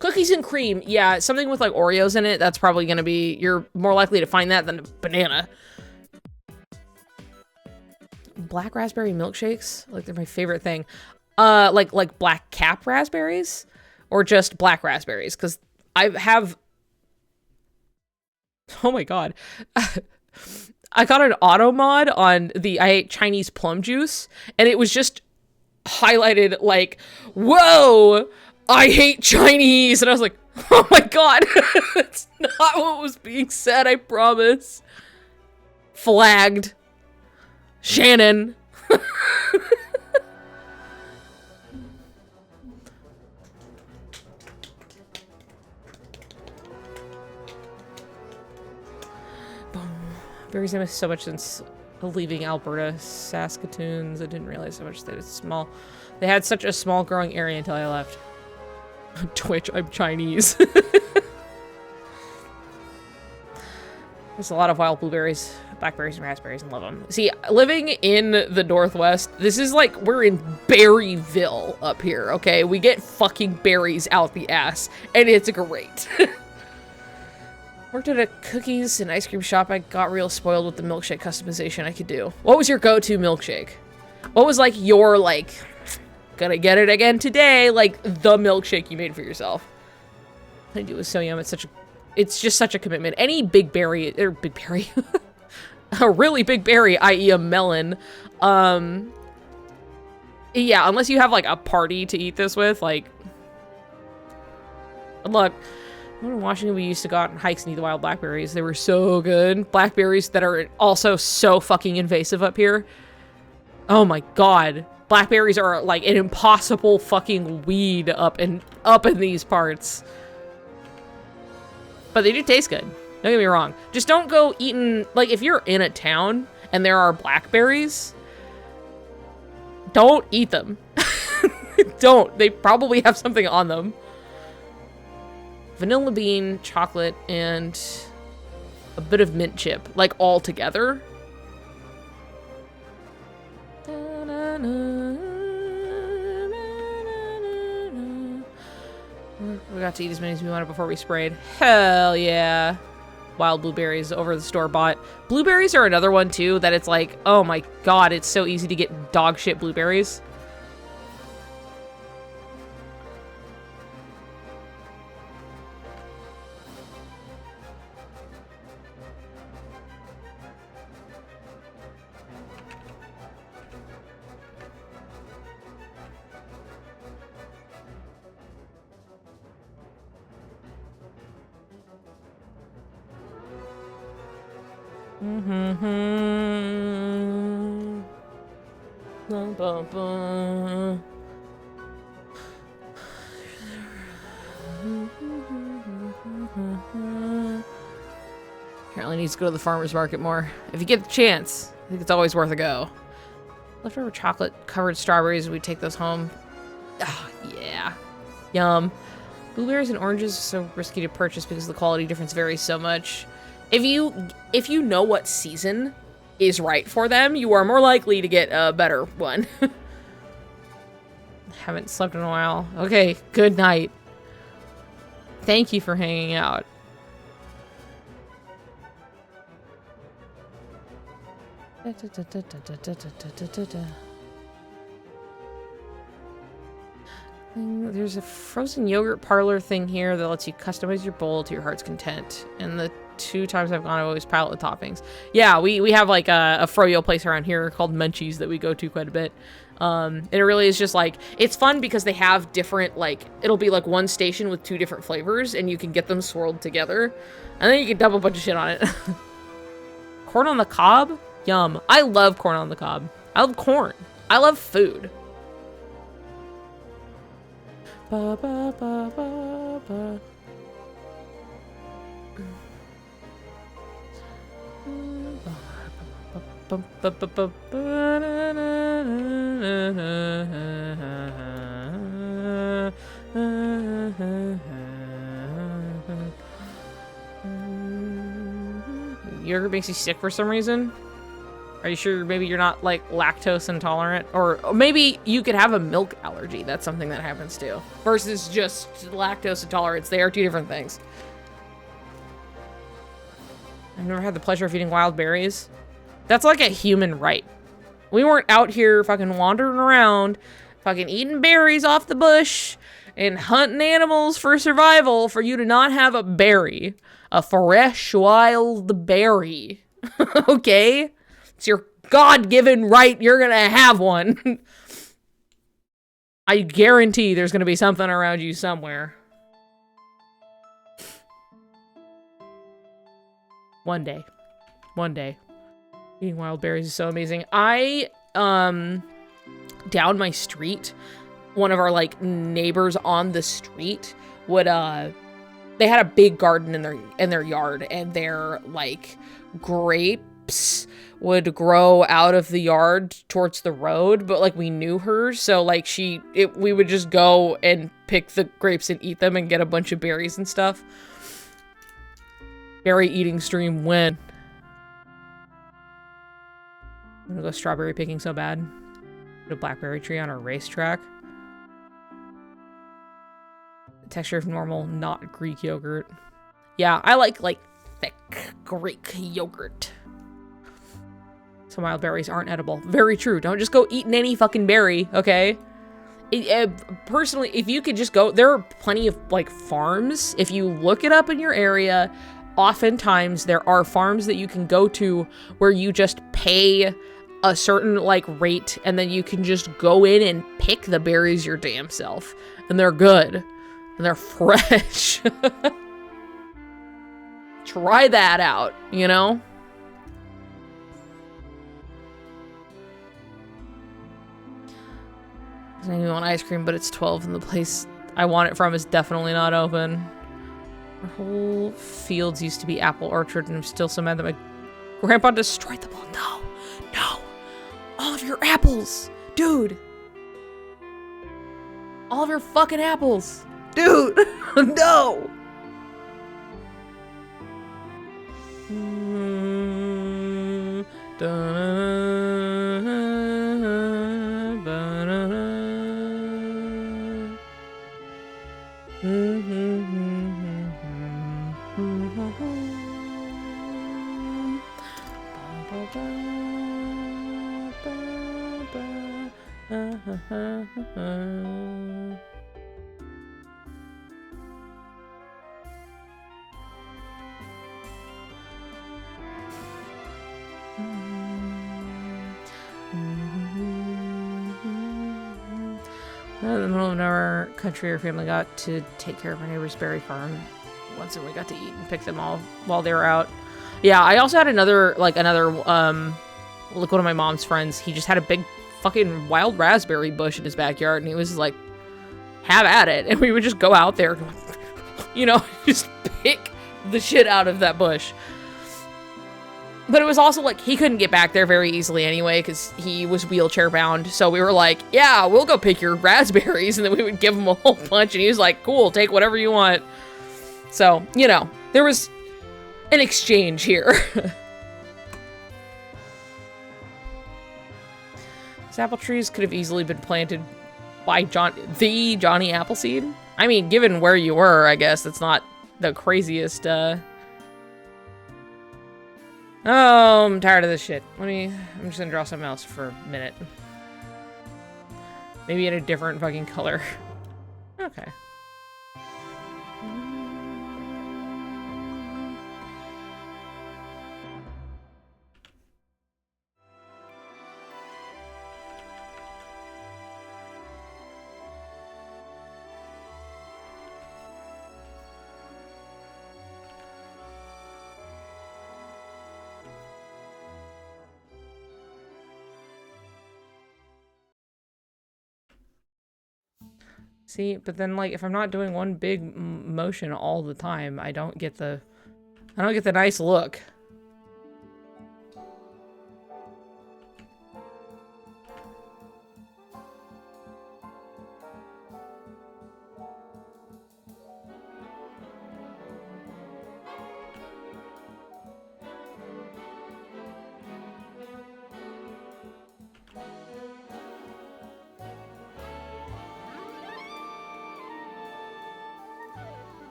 Cookies and cream. Yeah, something with like Oreos in it. That's probably going to be... You're more likely to find that than a banana. Black raspberry milkshakes. Like, they're my favorite thing. Like black cap raspberries. Or just black raspberries. Because I have... Oh my god. I got an auto mod on the I ate Chinese plum juice, and it was just highlighted like, whoa, I hate Chinese. And I was like, oh my god, that's not what was being said, I promise. Flagged. Shannon. Berries I missed so much since leaving Alberta, Saskatoons. I didn't realize how much they had small. They had such a small growing area until I left. Twitch, I'm Chinese. There's a lot of wild blueberries, blackberries, and raspberries, and love them. See, living in the Northwest, this is like, we're in Berryville up here, okay? We get fucking berries out the ass, and it's great. Worked at a cookies and ice cream shop. I got real spoiled with the milkshake customization I could do. What was your go-to milkshake? What was like your, like, gonna get it again today, like the milkshake you made for yourself? I do. It was so yum. It's just such a commitment. Any big berry, or big berry, a really big berry, i.e. a melon. Yeah, unless you have like a party to eat this with, like, look. In Washington, we used to go out on hikes and eat the wild blackberries. They were so good. Blackberries that are also so fucking invasive up here. Oh my god. Blackberries are like an impossible fucking weed up in these parts. But they do taste good. Don't get me wrong. Just don't go eating, like, if you're in a town and there are blackberries, don't eat them. Don't. They probably have something on them. Vanilla bean, chocolate, and a bit of mint chip, like all together. We got to eat as many as we wanted before we sprayed. Hell yeah. Wild blueberries over the store bought. Blueberries are another one too that it's like, oh my god, it's so easy to get dog shit blueberries. Apparently needs to go to the farmer's market more. If you get the chance, I think it's always worth a go. Leftover chocolate covered strawberries, we take those home. Oh, yeah. Yum. Blueberries and oranges are so risky to purchase because the quality difference varies so much. If you know what season is right for them, you are more likely to get a better one. Haven't slept in a while. Okay, good night. Thank you for hanging out. There's a frozen yogurt parlor thing here that lets you customize your bowl to your heart's content. And the 2 times I've gone, I've always piled with toppings. Yeah, we have like a froyo place around here called Munchies that we go to quite a bit. And it really is just like, it's fun because they have different, like, it'll be like one station with 2 different flavors and you can get them swirled together. And then you can dump a bunch of shit on it. Corn on the cob? Yum. I love corn on the cob. I love corn. I love food. Ba, ba, ba, ba, ba. Yogurt makes you sick for some reason? Are you sure maybe you're not like lactose intolerant? Or maybe you could have a milk allergy. That's something that happens too. Versus just lactose intolerance. They are two different things. I've never had the pleasure of eating wild berries. That's like a human right. We weren't out here fucking wandering around, fucking eating berries off the bush and hunting animals for survival for you to not have a berry. A fresh wild berry. Okay? It's your God-given right. You're gonna have one. I guarantee there's gonna be something around you somewhere. One day. One day. Eating wild berries is so amazing. I, down my street, one of our, like, neighbors on the street would, they had a big garden in their yard, and their, like, grapes would grow out of the yard towards the road, but, like, we knew her, so, like, we would just go and pick the grapes and eat them and get a bunch of berries and stuff. Berry eating stream when? I'm gonna go strawberry picking so bad. Put a blackberry tree on a racetrack. The texture of normal, not Greek yogurt. Yeah, I like thick Greek yogurt. Some wild berries aren't edible. Very true. Don't just go eating any fucking berry, okay? Personally, if you could just go, there are plenty of like farms. If you look it up in your area, oftentimes there are farms that you can go to where you just pay a certain like rate and then you can just go in and pick the berries your damn self. And they're good. And they're fresh. Try that out, you know? I don't even want ice cream, but it's 12 and the place I want it from is definitely not open. Our whole fields used to be apple orchard, and I'm still so mad that my grandpa destroyed them all. No, no. All of your apples, dude. All of your fucking apples. Dude, no. In the middle of nowhere country, our family got to take care of our neighbor's berry farm once, and we got to eat and pick them all while they were out. Yeah, I also had another like one of my mom's friends, he just had a big fucking wild raspberry bush in his backyard, and he was like, have at it. And we would just go out there, you know, just pick the shit out of that bush. But it was also like, he couldn't get back there very easily anyway, because he was wheelchair bound. So we were like, yeah, we'll go pick your raspberries. And then we would give him a whole bunch, and he was like, cool, take whatever you want. So, you know, there was an exchange here. These apple trees could have easily been planted by Johnny Appleseed. I mean, given where you were, I guess it's not the craziest, Oh, I'm tired of this shit. I'm just gonna draw something else for a minute. Maybe in a different fucking color. Okay. See, but then like if I'm not doing one big motion all the time, I don't get the nice look.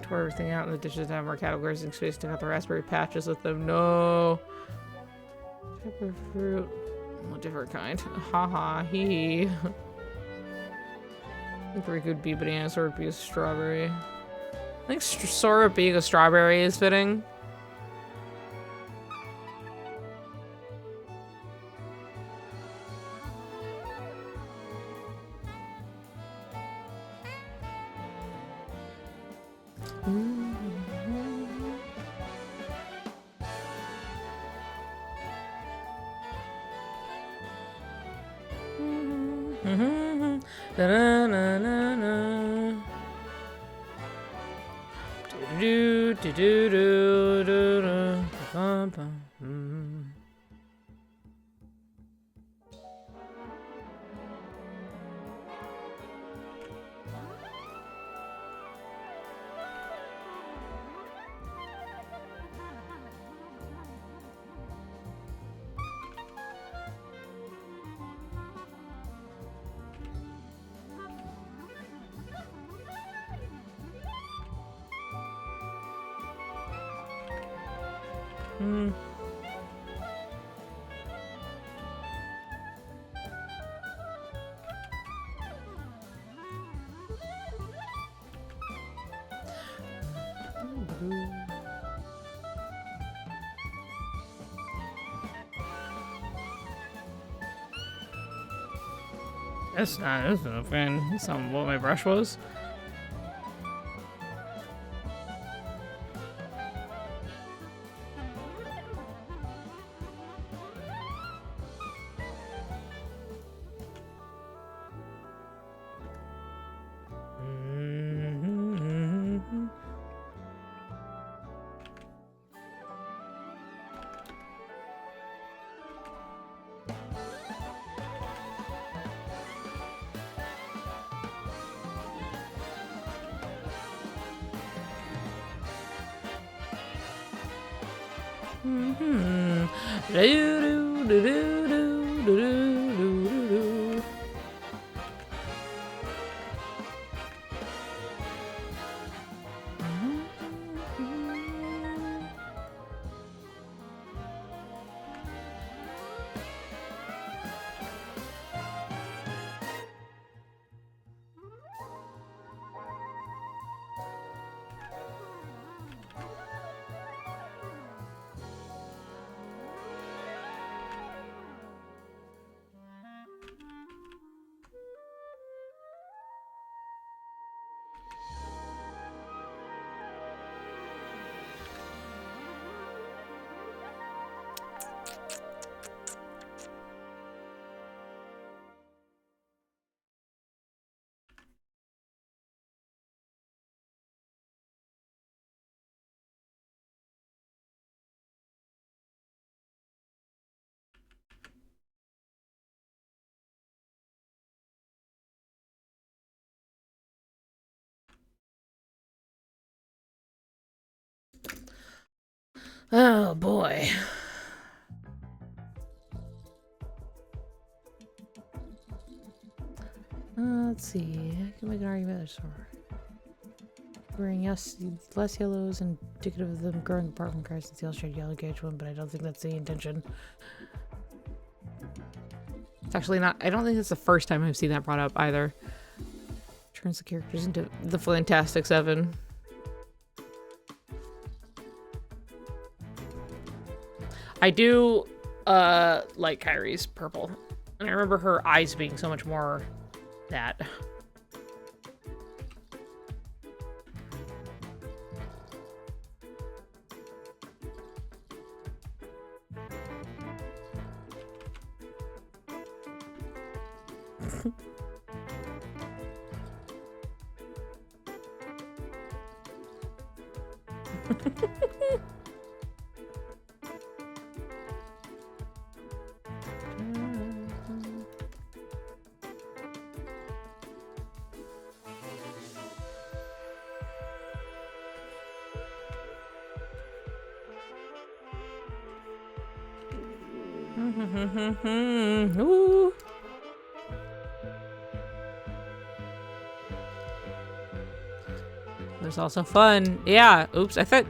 Tore everything out in the dishes to have more categories and space to cut the raspberry patches with them. No. Pepper fruit. Oh, different kind. Haha, hee. I think Riku would be banana, Sora being a strawberry. I think Sora being a strawberry is fitting. That's not a fan. That's not what my brush was. Oh boy. Let's see. I can make an argument there's wearing less yellows indicative of them growing apart from Christ and the illustrated yellow gauge one, but I don't think that's the intention. It's actually not. I don't think it's the first time I've seen that brought up either. Turns the characters into the Fantastic Seven. I do like Kyrie's purple. And I remember her eyes being so much more that. Ooh. It was also fun. Yeah. Oops. I thought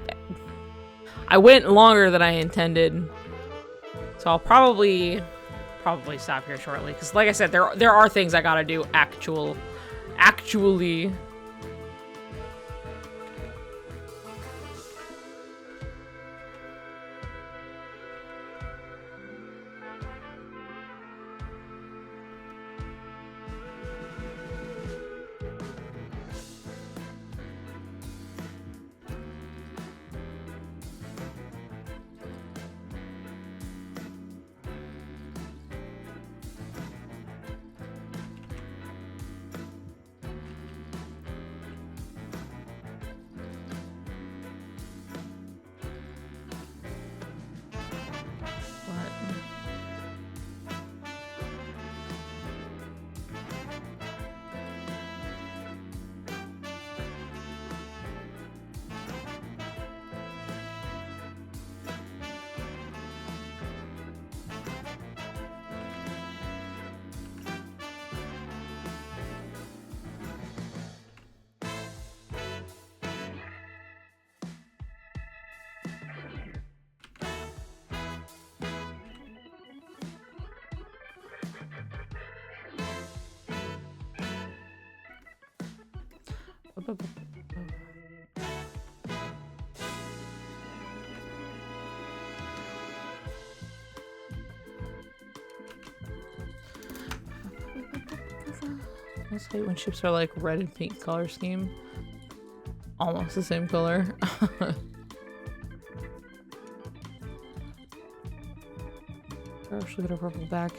I went longer than I intended. So I'll probably stop here shortly. Because like I said, there are things I gotta do actually. I just hate when ships are like red and pink color scheme. Almost the same color. Gosh, look at her purple back.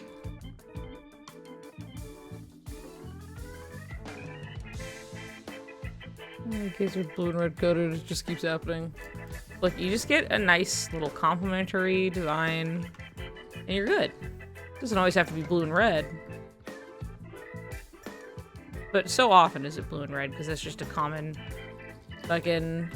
In case they're blue and red coded, it just keeps happening. Look, you just get a nice little complimentary design, and you're good. It doesn't always have to be blue and red. But so often is it blue and red, because that's just a common fucking...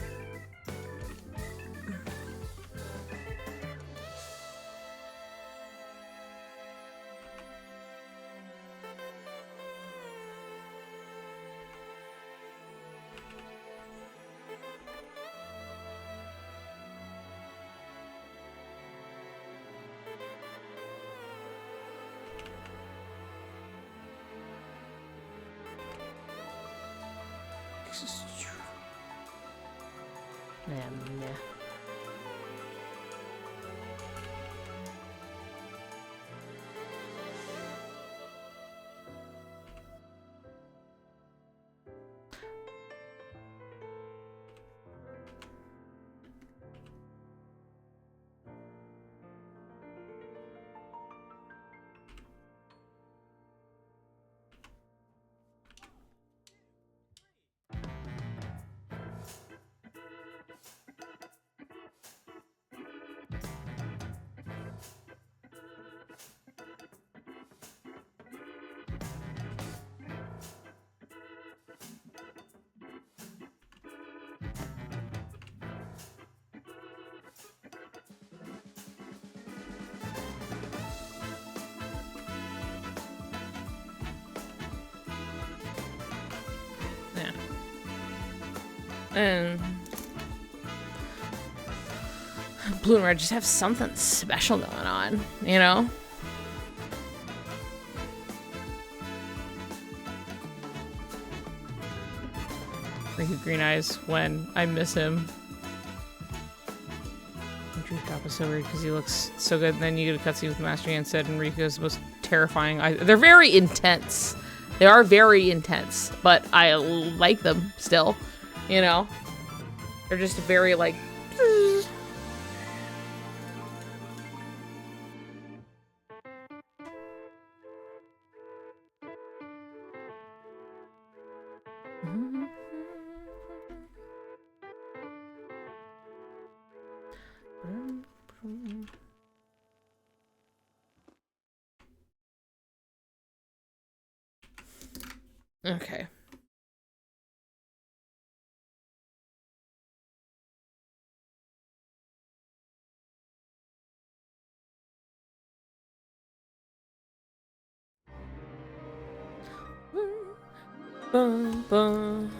Yeah. And blue and red just have something special going on, you know? Thank you, Green Eyes, when I miss him. Dream Drop is so weird because he looks so good. And then you get a cutscene with Master Yi said, and Riku's the most terrifying. They're very intense. They are very intense, but I like them still. You know, they're just very like. Okay. Bum, bum,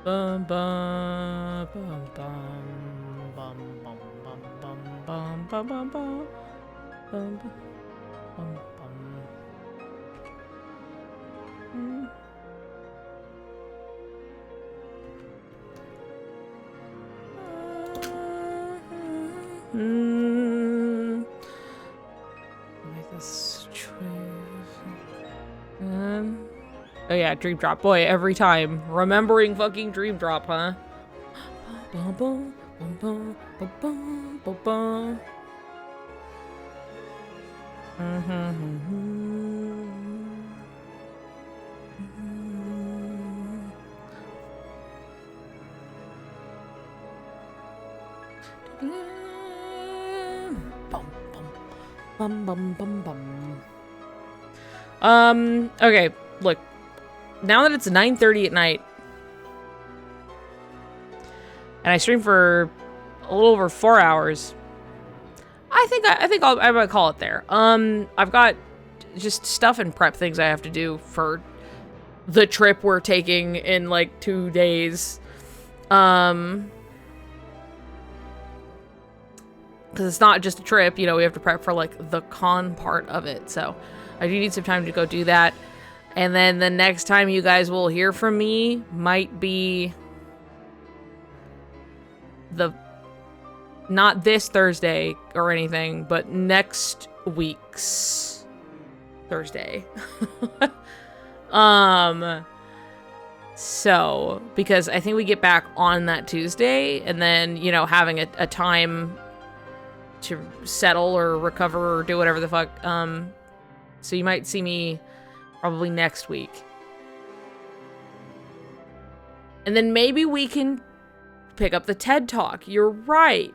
bum, bum, bum, bum, bum, bum, bum, bum, bum, bum, bum, bum, bum, bum. Make this choice. Oh yeah, Dream Drop. Boy, every time. Remembering fucking Dream Drop, huh? Bum, bum, bum, bum, bum, bum, bum, bum. Bum, bum, bum, bum. Okay, look. Now that it's 9:30 at night, and I stream for a little over 4 hours, I might call it there. I've got just stuff and prep things I have to do for the trip we're taking in like 2 days. Because it's not just a trip, you know, we have to prep for like the con part of it. So I do need some time to go do that. And then the next time you guys will hear from me might be not this Thursday or anything, but next week's Thursday. So, because I think we get back on that Tuesday, and then, you know, having a time to settle or recover or do whatever the fuck. So you might see me probably next week. And then maybe we can pick up the TED Talk. You're right.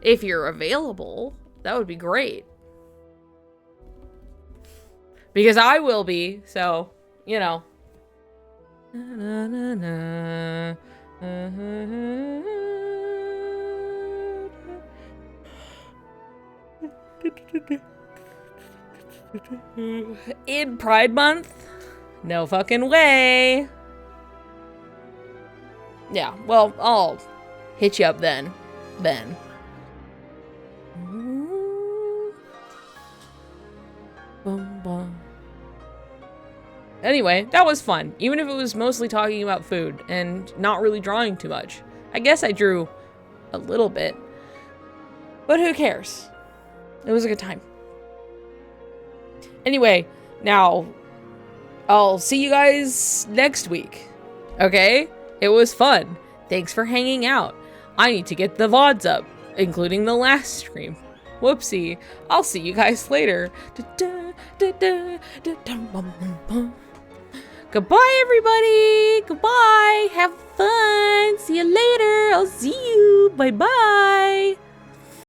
If you're available, that would be great. Because I will be, so, you know. In Pride Month? No fucking way. Yeah, well, I'll hit you up then. Anyway, that was fun. Even if it was mostly talking about food and not really drawing too much. I guess I drew a little bit. But who cares? It was a good time. Anyway, now, I'll see you guys next week. Okay? It was fun. Thanks for hanging out. I need to get the VODs up, including the last stream. Whoopsie. I'll see you guys later. Goodbye, everybody. Goodbye. Have fun. See you later. I'll see you. Bye-bye.